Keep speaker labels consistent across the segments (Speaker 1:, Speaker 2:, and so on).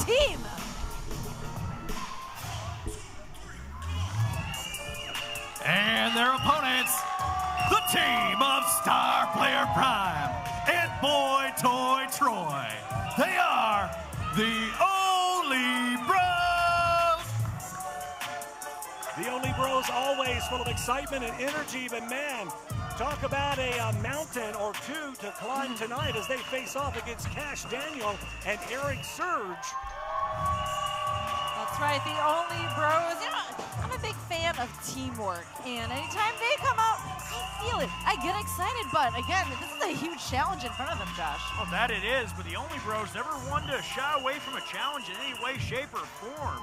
Speaker 1: team.
Speaker 2: And their opponents, the team of Star Player Prime and Boy Toy Troy. They are the Only Bros.
Speaker 3: The Only Bros always full of excitement and energy, but man, talk about a mountain or two to climb tonight as they face off against Cash Daniel and Eric Surge.
Speaker 1: That's right, the Only Bros. You know, I'm a big fan of teamwork, and anytime they come out, I feel it. I get excited, but again, this is a huge challenge in front of them, Josh.
Speaker 4: Well, that it is, but the Only Bros never one to shy away from a challenge in any way, shape, or form.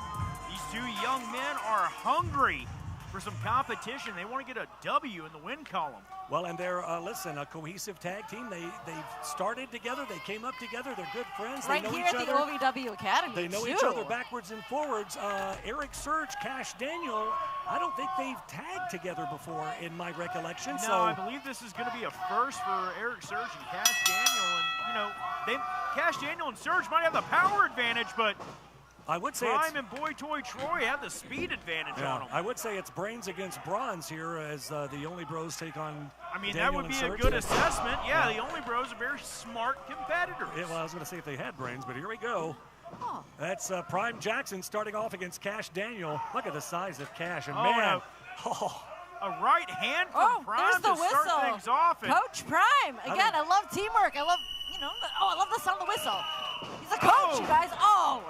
Speaker 4: These two young men are hungry for some competition. They want to get a W in the win column.
Speaker 3: Well, and they're, listen, a cohesive tag team. They've started together. They came up together. They're good friends.
Speaker 1: Right
Speaker 3: they know
Speaker 1: here
Speaker 3: each
Speaker 1: at
Speaker 3: other.
Speaker 1: the OVW Academy,
Speaker 3: They know each other backwards and forwards. Eric Surge, Cash Daniel, I don't think they've tagged together before in my recollection.
Speaker 4: No,
Speaker 3: so
Speaker 4: I believe this is going to be a first for Eric Surge and Cash Daniel. And, you know, Cash Daniel and Surge might have the power advantage, but
Speaker 3: I would say
Speaker 4: Prime and Boy Toy Troy have the speed advantage on them.
Speaker 3: I would say it's brains against bronze here as the Only Bros take on
Speaker 4: I mean,
Speaker 3: Daniel
Speaker 4: that would be
Speaker 3: and
Speaker 4: a
Speaker 3: Surge.
Speaker 4: good assessment. Yeah, the Only Bros are very smart competitors.
Speaker 3: Yeah, well, I was going to say if they had brains, but here we go.
Speaker 1: Oh.
Speaker 3: That's Prime Jackson starting off against Cash Daniel. Look at the size of Cash, and
Speaker 4: Oh,
Speaker 3: man,
Speaker 4: a right hand from Prime
Speaker 1: there's the
Speaker 4: to
Speaker 1: whistle.
Speaker 4: start things off. And
Speaker 1: Coach Prime. Again, I love teamwork. I love, you know, I love the sound of the whistle. He's a coach, you guys. Oh.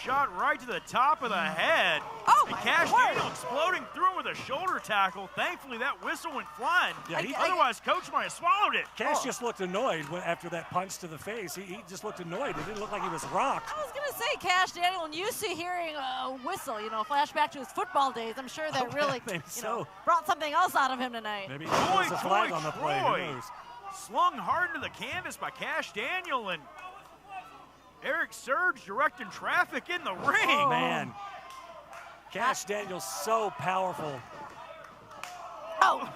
Speaker 4: shot right to the top of the head.
Speaker 1: Oh,
Speaker 4: and
Speaker 1: my
Speaker 4: Cash
Speaker 1: word.
Speaker 4: Daniel exploding through him with a shoulder tackle. Thankfully, that whistle went flying.
Speaker 3: Yeah,
Speaker 4: Otherwise, Coach might have swallowed it.
Speaker 3: Cash just looked annoyed after that punch to the face. He just looked annoyed. It didn't look like he was rocked.
Speaker 1: I was going to say, Cash Daniel, used to hearing a whistle, you know, flashback to his football days. I'm sure that really, you know, brought something else out of him tonight.
Speaker 3: Maybe
Speaker 4: Boy,
Speaker 3: there's a flag
Speaker 4: Toy
Speaker 3: on the play.
Speaker 4: Troy.
Speaker 3: Who knows?
Speaker 4: Slung hard into the canvas by Cash Daniel, and Eric Surge directing traffic in the ring.
Speaker 3: Oh, man. Cash Daniel's so powerful.
Speaker 1: Oh.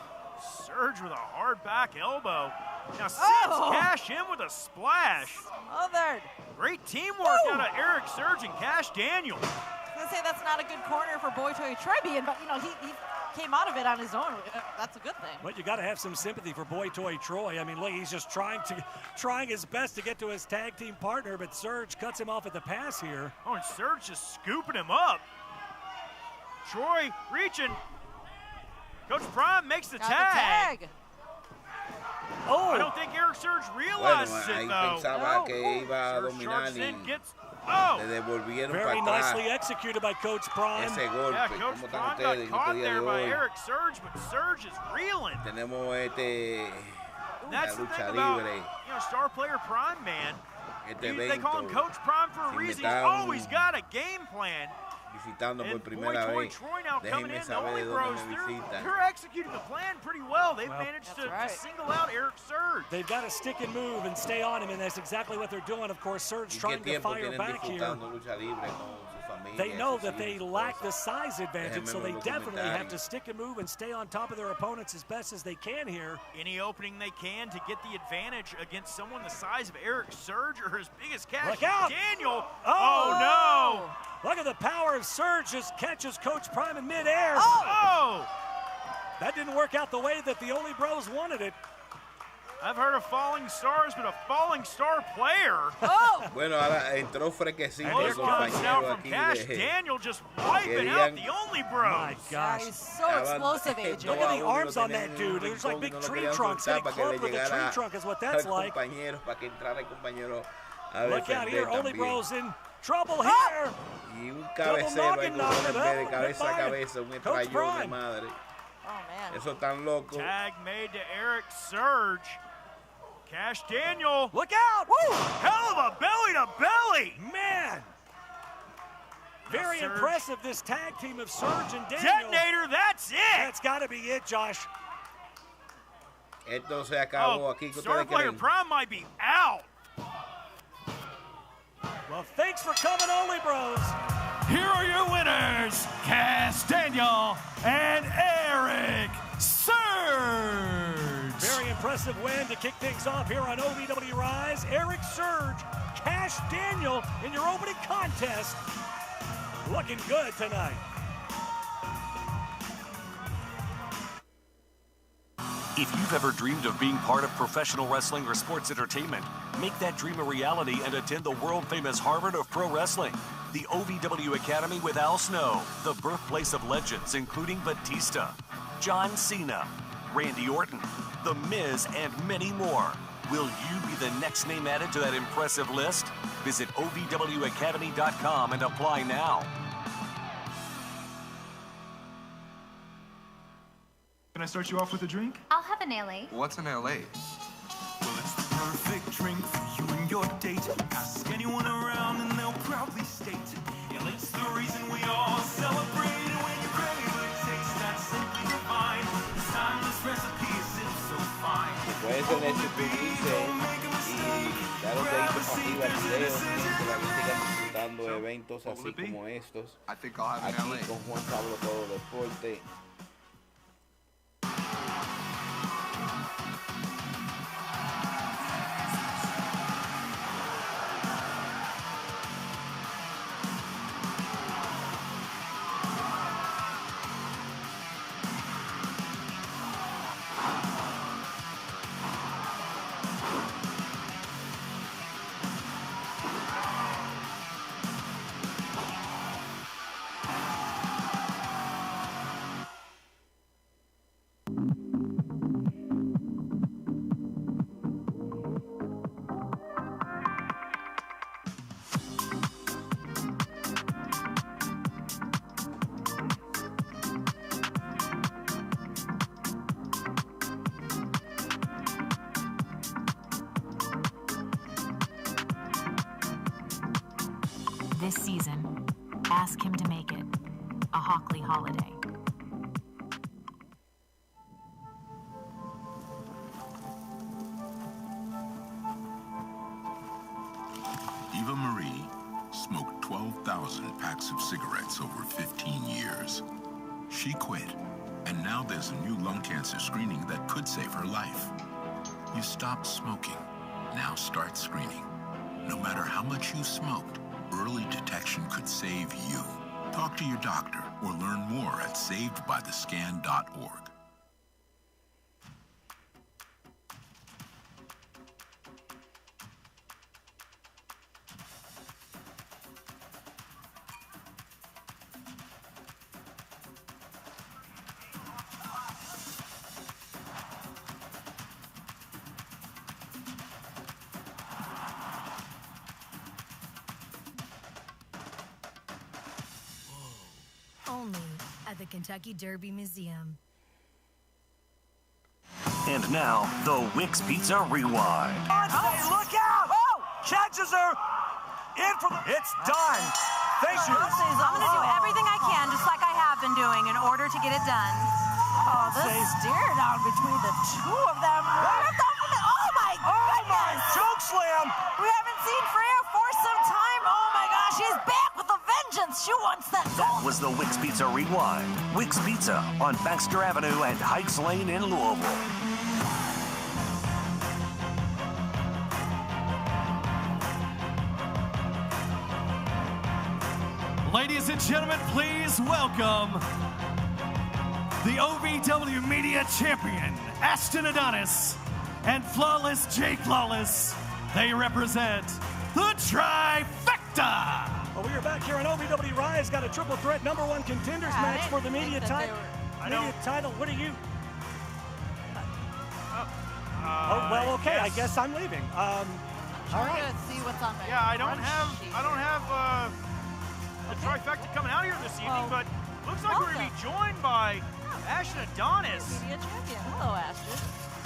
Speaker 4: Surge with a hard back elbow. Now sends Cash in with a splash.
Speaker 1: Smothered.
Speaker 4: Great teamwork out of Eric Surge and Cash Daniel.
Speaker 1: I was going to say that's not a good corner for Boy Toy Troy being, but, you know, he came out of it on his own. That's a good thing.
Speaker 3: But you got to have some sympathy for Boy Toy Troy. I mean, look, he's just trying his best to get to his tag team partner, but Surge cuts him off at the pass here.
Speaker 4: Oh, and Surge just scooping him up. Troy reaching. Coach Prime makes the tag.
Speaker 3: Oh!
Speaker 4: I don't think Eric Surge realizes it, though.
Speaker 5: Pensaba que iba a
Speaker 4: Surge
Speaker 5: dominar
Speaker 4: charges in,
Speaker 5: y
Speaker 4: gets.
Speaker 5: le devolvieron
Speaker 3: Very
Speaker 5: para
Speaker 3: nicely
Speaker 5: atrás
Speaker 3: executed by Coach Prime.
Speaker 5: ese golpe.
Speaker 4: Yeah, Coach
Speaker 5: ¿Cómo están
Speaker 4: Prime
Speaker 5: ustedes
Speaker 4: got
Speaker 5: en
Speaker 4: caught
Speaker 5: este día
Speaker 4: there
Speaker 5: de
Speaker 4: by
Speaker 5: hoy?
Speaker 4: Eric Surge, but Surge is reeling.
Speaker 5: Tenemos la
Speaker 4: That's the
Speaker 5: lucha
Speaker 4: thing about,
Speaker 5: libre.
Speaker 4: you know, star player Prime, man. They call him
Speaker 5: evento.
Speaker 4: Coach Prime for a
Speaker 5: Si me
Speaker 4: reason. He's
Speaker 5: están
Speaker 4: always got a game plan.
Speaker 5: Visitando por
Speaker 4: And
Speaker 5: primera
Speaker 4: Boy Toy
Speaker 5: vez,
Speaker 4: Troy now coming
Speaker 5: déjenme
Speaker 4: in. The
Speaker 5: saber
Speaker 4: Only
Speaker 5: de
Speaker 4: Bros,
Speaker 5: dónde me
Speaker 4: they're
Speaker 5: visitan.
Speaker 4: executing the plan pretty well. They've managed to single out Eric Surge.
Speaker 3: They've got to stick and move and stay on him, and that's exactly what they're doing. Of course, Surge
Speaker 5: ¿Y qué
Speaker 3: trying to
Speaker 5: tiempo
Speaker 3: fire
Speaker 5: tienen
Speaker 3: back here.
Speaker 5: disfrutando lucha libre con su familia,
Speaker 3: They know
Speaker 5: sus
Speaker 3: that they
Speaker 5: hijos, sus
Speaker 3: lack
Speaker 5: cosas?
Speaker 3: the size advantage, so they
Speaker 5: Déjenme los
Speaker 3: definitely have to
Speaker 5: comentarios.
Speaker 3: stick and move and stay on top of their opponents as best as they can here.
Speaker 4: Any opening they can to get the advantage against someone the size of Eric Surge or as big as Cash
Speaker 3: Look out.
Speaker 4: Daniel.
Speaker 3: Oh,
Speaker 4: no!
Speaker 3: Look at the power of Surge, just catches Coach Prime in midair.
Speaker 4: Oh!
Speaker 3: That didn't work out the way that the Only Bros wanted it.
Speaker 4: I've heard of falling stars, but a falling star player.
Speaker 1: Oh!
Speaker 5: Bueno, ahora entró fresquecito
Speaker 4: Here
Speaker 5: el
Speaker 4: comes now
Speaker 5: compañero
Speaker 4: from
Speaker 5: aquí
Speaker 4: Cash
Speaker 5: de...
Speaker 4: Daniel just wiping out the Only Bros.
Speaker 3: My gosh.
Speaker 1: He's so explosive, AJ.
Speaker 3: Look at the arms on that dude. There's like big tree trunks. Getting clubbed with a tree trunk is what that's like.
Speaker 5: Para que entrara el compañero a
Speaker 3: Look out here,
Speaker 5: defender
Speaker 3: Only
Speaker 5: también.
Speaker 3: Bros in trouble here.
Speaker 5: Y un cabecero ahí
Speaker 3: knocking,
Speaker 5: con en vez de
Speaker 3: knocking,
Speaker 5: cabeza a
Speaker 3: knocking.
Speaker 5: cabeza, un
Speaker 3: Coach
Speaker 5: estrellón de
Speaker 3: Prime.
Speaker 5: madre.
Speaker 1: Oh, man.
Speaker 5: Eso tan loco.
Speaker 4: Tag made to Eric Surge. Cash Daniel.
Speaker 3: Look out! Woo!
Speaker 4: Hell of a belly to belly.
Speaker 3: Man! Very
Speaker 4: Surge.
Speaker 3: impressive, this tag team of Surge and Daniel.
Speaker 4: Detonator, that's it.
Speaker 3: That's got to be it, Josh.
Speaker 5: Esto se acabó aquí. ¿Qué
Speaker 4: Star
Speaker 5: ustedes
Speaker 4: Player
Speaker 5: creen?
Speaker 4: Prime might be out.
Speaker 3: Well, thanks for coming, Only Bros.
Speaker 2: Here are your winners, Cash Daniel and Eric Surge.
Speaker 3: Very impressive win to kick things off here on OVW Rise. Eric Surge, Cash Cash Daniel in your opening contest. Looking good tonight.
Speaker 6: If you've ever dreamed of being part of professional wrestling or sports entertainment, make that dream a reality and attend the world-famous Harvard of Pro Wrestling. The OVW Academy with Al Snow, the birthplace of legends including Batista, John Cena, Randy Orton, The Miz, and many more. Will you be the next name added to that impressive list? Visit OVWacademy.com and apply now.
Speaker 2: Can I start you off with a drink?
Speaker 7: I'll have an LA.
Speaker 8: What's an LA?
Speaker 9: Well, it's the perfect drink for you and your date. Ask anyone around and they'll proudly state. Yeah, it's the reason we all celebrate. And when you crave a taste that's simply divine, this timeless recipe is so fine.
Speaker 5: Puedes tener su dice y dar un dedito para arriba al video mientras la sigan disfrutando de eventos así como estos.
Speaker 8: I think I'll have an LA.
Speaker 5: Aquí con JuanSabeloTodoDeporte.
Speaker 10: This season, ask him to make it a Hockley holiday.
Speaker 11: Eva Marie smoked 12,000 packs of cigarettes over 15 years. She quit, and now there's a new lung cancer screening that could save her life. You stopped smoking. Now start screening. No matter how much you smoked, early detection could save you. Talk to your doctor or learn more at savedbythescan.org.
Speaker 12: Only at the Kentucky Derby Museum.
Speaker 6: And now, the Wix Pizza Rewind.
Speaker 3: Look out! Oh! Chances are in for the... It's done! Thank you.
Speaker 1: I'm going to do everything I can, just like I have been doing, in order to get it done. Oh, this stare down between the two of them. Oh, my goodness!
Speaker 3: Choke slam!
Speaker 1: We haven't seen Freya for some time. Oh, my gosh, she's back with a vengeance. She wants that gold.
Speaker 6: That was the Wix Pizza Rewind. Wix Pizza on Baxter Avenue and Heights Lane in Louisville.
Speaker 2: Ladies and gentlemen, please welcome the OVW Media Champion, Ashton Adonis, and Flawless Jake Lawless. They represent the Trifecta.
Speaker 3: Well, we are back here on OVW Rise. Got a triple threat #1 contenders match for the media title. What are you? Oh, well, okay. I guess I'm leaving. All right.
Speaker 1: Let's see what's on there.
Speaker 4: Yeah, I don't have the Trifecta coming out here this evening, but looks like we're going to be joined by Ashton Adonis.
Speaker 1: Media champion. Hello, Ashton.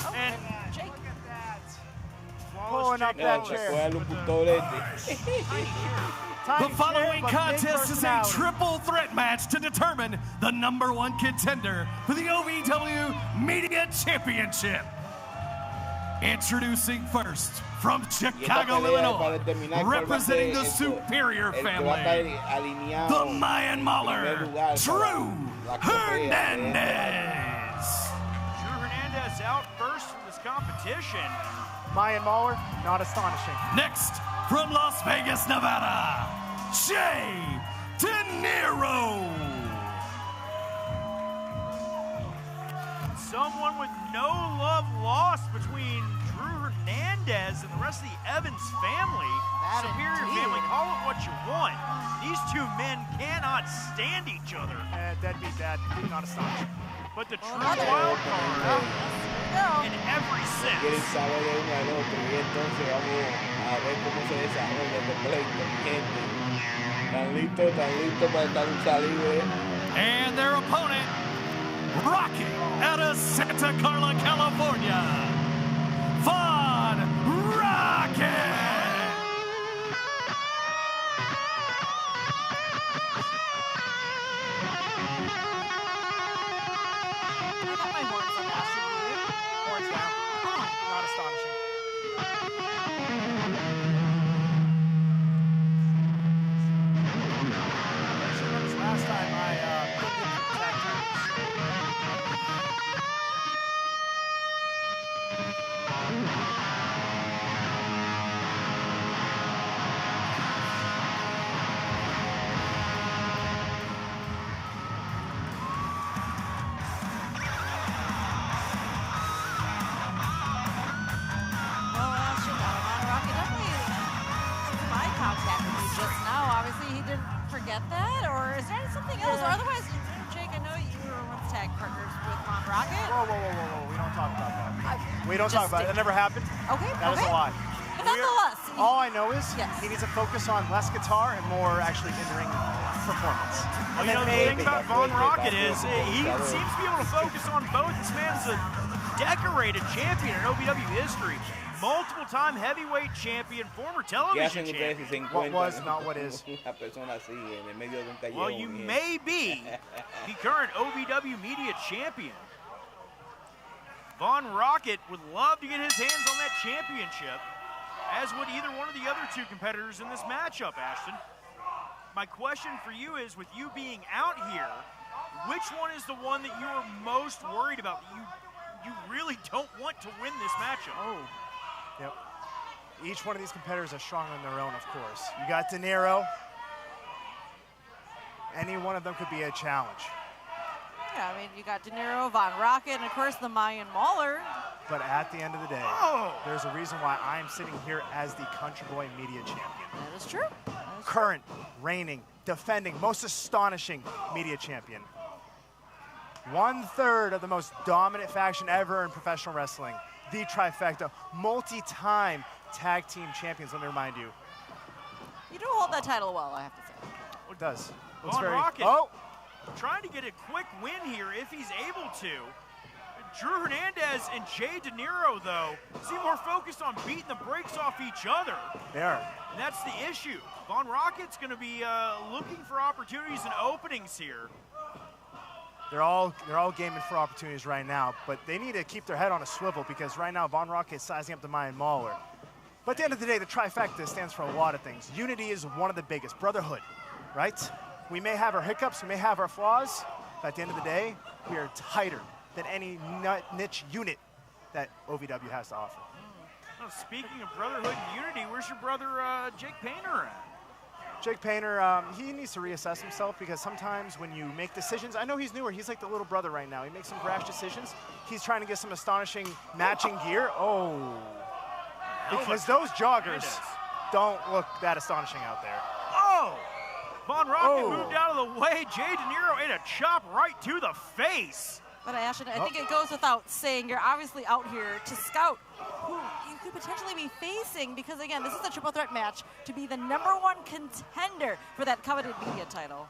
Speaker 1: Oh,
Speaker 4: And
Speaker 1: Jake.
Speaker 4: look at that.
Speaker 13: Pulling up that chair.
Speaker 2: The following contest is a triple threat match to determine the #1 contender for the OVW Media Championship. Introducing first, from Chicago, Illinois, representing the Superior family, the Mayan Mauler, Drew Hernandez.
Speaker 4: Drew Hernandez out first from this competition.
Speaker 13: Mayan Mauler, not astonishing.
Speaker 2: Next, from Las Vegas, Nevada, Jay De Niro.
Speaker 4: Someone with no love lost between Drew Hernandez and the rest of the Evans family.
Speaker 1: That
Speaker 4: Superior
Speaker 1: indeed.
Speaker 4: family, call it what you want. These two men cannot stand each other.
Speaker 13: Deadbeat dad, not astonishing.
Speaker 4: But the true wild card in every sense.
Speaker 5: Quieren saber de uno al otro y entonces vamos a ver cómo se desarrolla este pleito, gente. Tan listo para esta lucha libre.
Speaker 2: And their opponent, rocking out of Santa Carla, California, Von Rocket.
Speaker 13: Horns down. Not astonishing. Last time I put in tag
Speaker 1: Forget that, or is there something else? Or otherwise, Jake, I know you were once tag partners with Von Rocket.
Speaker 13: Whoa. We don't talk about that. We don't talk about it. That never happened.
Speaker 1: Okay.
Speaker 13: That is a lie.
Speaker 1: But nonetheless.
Speaker 13: All I know is he needs to focus on less guitar and more actually in-ring performance.
Speaker 4: Well, you know, the thing about Von Rocket is he seems to be able to focus on both. This man's a decorated champion in OVW history. Multiple-time heavyweight champion, former television champion.
Speaker 13: What was, not what is.
Speaker 4: Well, you may be the current OVW media champion. Von Rocket would love to get his hands on that championship, as would either one of the other two competitors in this matchup, Ashton. My question for you is, with you being out here, which one is the one that you are most worried about, that you really don't want to win this matchup?
Speaker 13: Oh. Yep. Each one of these competitors are strong on their own, of course. You got De Niro. Any one of them could be a challenge.
Speaker 1: Yeah, I mean, you got De Niro, Von Rocket, and of course the Mayan Mauler.
Speaker 13: But at the end of the day, there's a reason why I'm sitting here as the Country Boy Media Champion.
Speaker 1: That is true.
Speaker 13: Current, reigning, defending, most astonishing media champion. 1/3 of the most dominant faction ever in professional wrestling. The trifecta, multi-time tag team champions, let me remind you.
Speaker 1: You do hold that title well, I have to say.
Speaker 13: It does.
Speaker 4: Von Rocket trying to get a quick win here if he's able to. Drew Hernandez and Jay De Niro, though, seem more focused on beating the brakes off each other.
Speaker 13: They are.
Speaker 4: And that's the issue. Von Rocket's going to be looking for opportunities and openings here.
Speaker 13: They're all gaming for opportunities right now, but they need to keep their head on a swivel because right now Von Rocket is sizing up the Mayan Mauler. But at the end of the day, the trifecta stands for a lot of things. Unity is one of the biggest. Brotherhood, right? We may have our hiccups, we may have our flaws, but at the end of the day, we are tighter than any niche unit that OVW has to offer.
Speaker 4: Well, speaking of brotherhood and unity, where's your brother Jake Painter at?
Speaker 13: Jake Painter, he needs to reassess himself because sometimes when you make decisions, I know he's newer, he's like the little brother right now. He makes some brash decisions. He's trying to get some astonishing matching gear. Oh, because those joggers don't look that astonishing out there.
Speaker 4: Oh, Von Rocket moved out of the way. Jay De Niro ate a chop right to the face.
Speaker 1: But Ashton, I think it goes without saying, you're obviously out here to scout who you could potentially be facing because, again, this is a triple threat match to be the #1 contender for that coveted media title.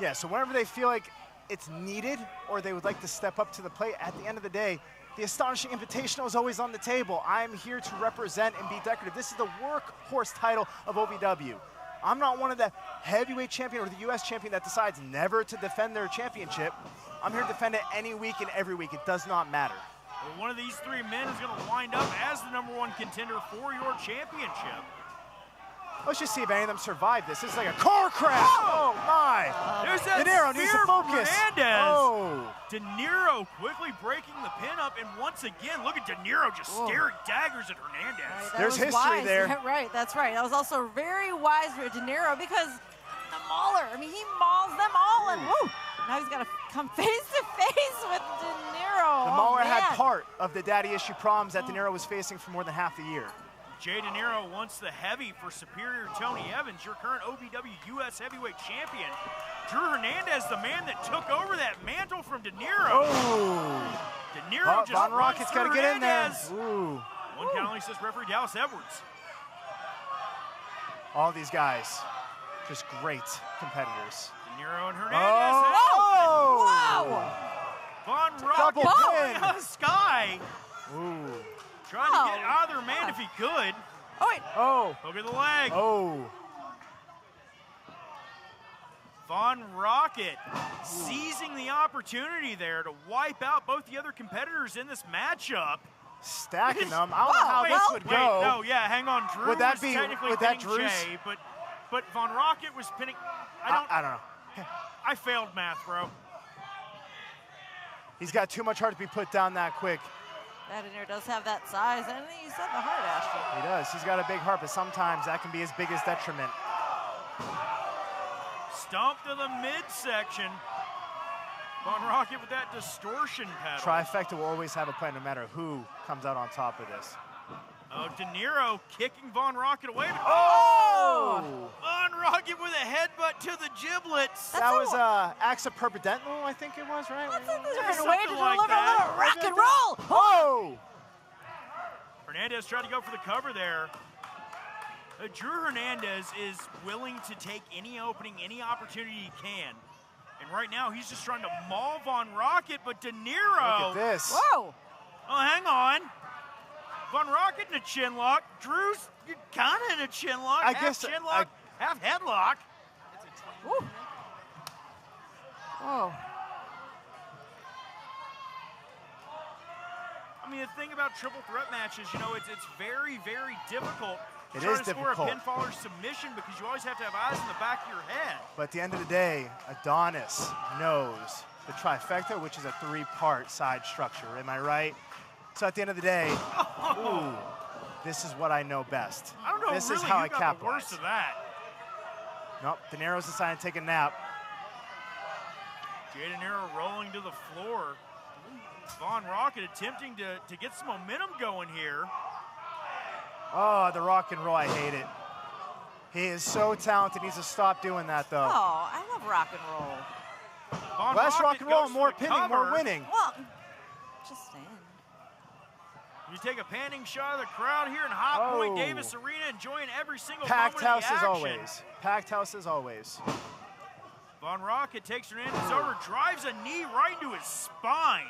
Speaker 13: Yeah, so whenever they feel like it's needed or they would like to step up to the plate, at the end of the day, the Astonishing Invitational is always on the table. I'm here to represent and be decorative. This is the workhorse title of OVW. I'm not one of the heavyweight champion or the U.S. champion that decides never to defend their championship. I'm here to defend it any week and every week. It does not matter.
Speaker 4: Well, one of these three men is going to wind up as the #1 contender for your championship.
Speaker 13: Let's just see if any of them survive this. This is like a car crash. Oh, my.
Speaker 4: There's that
Speaker 13: De Niro needs to focus.
Speaker 4: Hernandez.
Speaker 13: Oh.
Speaker 4: De Niro quickly breaking the pin up, and once again, look at De Niro just staring daggers at Hernandez.
Speaker 1: Right,
Speaker 13: There's history
Speaker 1: wise.
Speaker 13: there.
Speaker 1: Right, that's right. That was also very wise for De Niro because the mauler, I mean, he mauls them all, and woo, now he's got to come face to face with De Niro.
Speaker 13: The Mauler had
Speaker 1: man.
Speaker 13: part of the daddy issue problems that De Niro was facing for more than half the year.
Speaker 4: Jay De Niro once the heavy for Superior Tony Evans, your current OVW US Heavyweight Champion. Drew Hernandez, the man that took over that mantle from De Niro.
Speaker 13: Oh.
Speaker 4: De Niro just
Speaker 13: Von
Speaker 4: runs
Speaker 13: Rocket's
Speaker 4: through
Speaker 13: got to get in there.
Speaker 4: Hernandez.
Speaker 13: Ooh.
Speaker 4: One count only says referee Dallas Edwards.
Speaker 13: All these guys, just great competitors.
Speaker 4: De Niro and Hernandez.
Speaker 13: Oh.
Speaker 1: Whoa!
Speaker 4: Von
Speaker 13: Double
Speaker 4: Rocket
Speaker 13: pin.
Speaker 4: out of the sky.
Speaker 13: Ooh.
Speaker 4: Trying to get out of their man if he could.
Speaker 1: Oh, wait.
Speaker 13: Oh.
Speaker 4: Hook of the leg.
Speaker 13: Oh.
Speaker 4: Von Rocket seizing the opportunity there to wipe out both the other competitors in this matchup.
Speaker 13: Stacking them. I don't know how this would go.
Speaker 4: No, yeah, hang on. Drew
Speaker 13: Would that
Speaker 4: was
Speaker 13: be-
Speaker 4: technically
Speaker 13: would that
Speaker 4: pinning
Speaker 13: Drew's?
Speaker 4: Jay, but Von Rocket was pinning.
Speaker 13: I don't know.
Speaker 4: I failed math, bro.
Speaker 13: He's got too much heart to be put down that quick.
Speaker 1: That De Niro does have that size, and he said the heart, Ashton.
Speaker 13: He does. He's got a big heart, but sometimes that can be his biggest detriment.
Speaker 4: Stomp to the midsection. Von Rocket with that distortion pedal.
Speaker 13: Trifecta will always have a plan no matter who comes out on top of this.
Speaker 4: Oh, De Niro kicking Von Rocket away.
Speaker 13: Oh!
Speaker 4: Von Rocket with a headbutt to the giblets.
Speaker 13: That was Axa Perpendental, I think it was, right?
Speaker 1: That's a different
Speaker 4: something
Speaker 1: way to
Speaker 4: like
Speaker 1: deliver
Speaker 4: that.
Speaker 1: a little rock and roll.
Speaker 13: Oh!
Speaker 4: Hernandez tried to go for the cover there. Drew Hernandez is willing to take any opening, any opportunity he can. And right now, he's just trying to maul Von Rocket, but De Niro.
Speaker 13: Look at this.
Speaker 1: Whoa!
Speaker 4: Oh, hang on. Von Rocket in a chin lock. Drew's kind of in a chin lock.
Speaker 13: I
Speaker 4: half
Speaker 13: guess
Speaker 4: chin lock, half headlock.
Speaker 1: Woo. Whoa.
Speaker 4: I mean, the thing about triple threat matches, you know, it's very, very difficult.
Speaker 13: It
Speaker 4: Try
Speaker 13: is
Speaker 4: to score a
Speaker 13: difficult.
Speaker 4: pinfall or submission because you always have to have eyes in the back of your head.
Speaker 13: But at the end of the day, Adonis knows the trifecta, which is a three-part side structure. Am I right? So at the end of the day, ooh, this is what I know best.
Speaker 4: I don't know
Speaker 13: This
Speaker 4: really
Speaker 13: is how
Speaker 4: who
Speaker 13: I
Speaker 4: got the
Speaker 13: capitalize.
Speaker 4: worst of that.
Speaker 13: Nope, De Niro's decided to take a nap.
Speaker 4: Jay De Niro rolling to the floor. Von Rocket attempting to get some momentum going here.
Speaker 13: Oh, the rock and roll, I hate it. He is so talented, he needs to stop doing that though.
Speaker 1: Oh, I love rock and roll.
Speaker 4: Von
Speaker 13: Less rock and roll,
Speaker 4: goes
Speaker 13: more
Speaker 4: for the
Speaker 13: pinning, more
Speaker 4: cover.
Speaker 13: winning.
Speaker 1: Well, just saying.
Speaker 4: You take a panning shot of the crowd here in Hot Point
Speaker 13: Oh.
Speaker 4: Davis Arena, enjoying every single
Speaker 13: Packed
Speaker 4: moment
Speaker 13: house
Speaker 4: of
Speaker 13: as
Speaker 4: the action.
Speaker 13: always. Packed house as always.
Speaker 4: Von Rocket takes Hernandez over, drives a knee right into his spine.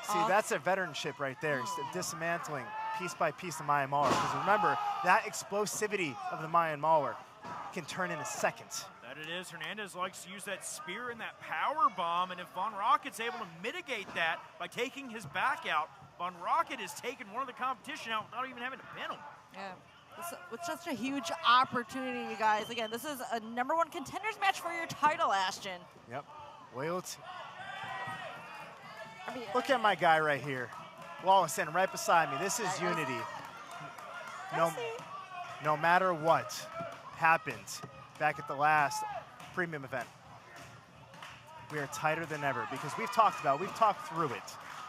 Speaker 13: See, that's a veteranship right there. It's dismantling piece by piece the Mayan Mauler. Because remember, that explosivity of the Mayan Mauler can turn in a second.
Speaker 4: That it is. Hernandez likes to use that spear and that power bomb, and if Von Rocket's able to mitigate that by taking his back out, Von Rocket has taken one of the competition out without even having to pin him.
Speaker 1: Yeah. With such a huge opportunity, you guys. Again, this is a #1 contenders match for your title, Ashton.
Speaker 13: Yep. Loyalty.
Speaker 1: I mean,
Speaker 13: Look at my guy right here. Wallace standing right beside me. This is unity. No matter what happened back at the last premium event, we are tighter than ever because we've talked through it.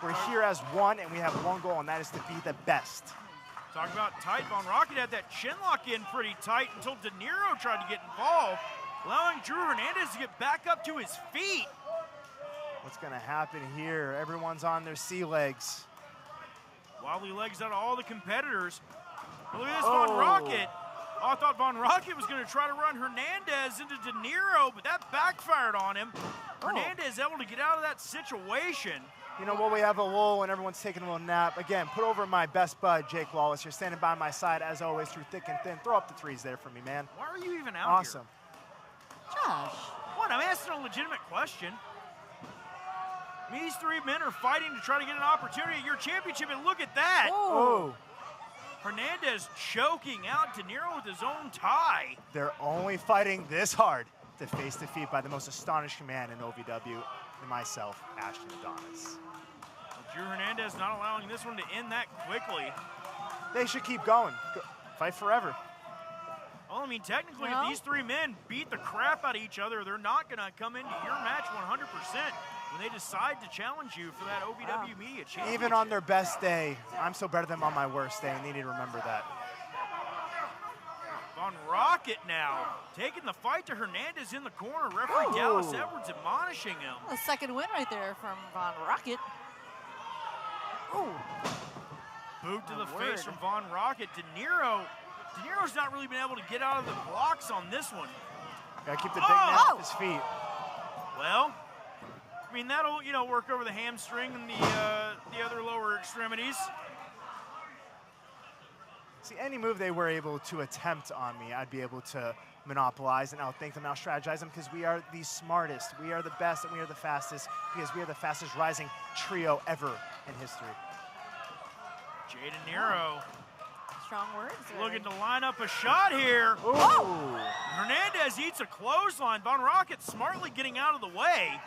Speaker 13: We're here as one, and we have one goal, and that is to be the best.
Speaker 4: Talk about tight. Von Rocket had that chin lock in pretty tight until De Niro tried to get involved, allowing Drew Hernandez to get back up to his feet.
Speaker 13: What's going to happen here? Everyone's on their sea legs.
Speaker 4: Wobbly legs out of all the competitors. But look at this, Von Rocket. Oh, I thought Von Rocket was going to try to run Hernandez into De Niro, but that backfired on him. Hernandez able to get out of that situation.
Speaker 13: You know what? We have a lull and everyone's taking a little nap. Again, put over my best bud, Jake Lawless. You're standing by my side as always through thick and thin. Throw up the threes there for me, man.
Speaker 4: Why are you even out
Speaker 13: Awesome.
Speaker 4: here?
Speaker 1: Josh.
Speaker 4: What? I'm asking a legitimate question. I mean, these three men are fighting to try to get an opportunity at your championship, and look at that.
Speaker 13: Oh.
Speaker 4: Hernandez choking out De Niro with his own tie.
Speaker 13: They're only fighting this hard to face defeat by the most astonishing man in OVW, and myself, Ashton Adonis.
Speaker 4: Drew Hernandez not allowing this one to end that quickly.
Speaker 13: They should keep going. Fight forever.
Speaker 4: Well, I mean, technically, if these three men beat the crap out of each other, they're not going to come into your match 100% when they decide to challenge you for that OVW Media Championship.
Speaker 13: Even on their best day, I'm still better than on my worst day, and they need to remember that.
Speaker 4: Von Rocket now taking the fight to Hernandez in the corner. Referee Dallas Edwards admonishing him.
Speaker 1: A second win right there from Von Rocket. Ooh.
Speaker 4: Boot to the face from Von Rocket. De Niro's not really been able to get out of the blocks on this one.
Speaker 13: Gotta keep the big man off his feet.
Speaker 4: Well, I mean, that'll, work over the hamstring and the other lower extremities.
Speaker 13: See, any move they were able to attempt on me, I'd be able to monopolize and outthink them, out-strategize them, because we are the smartest, we are the best, and we are the fastest, because we are the fastest rising trio ever in history.
Speaker 4: Jay De Niro.
Speaker 1: Strong words.
Speaker 4: Looking to line up a shot here.
Speaker 13: Ooh.
Speaker 4: Hernandez eats a clothesline. Von Rocket smartly getting out of the way.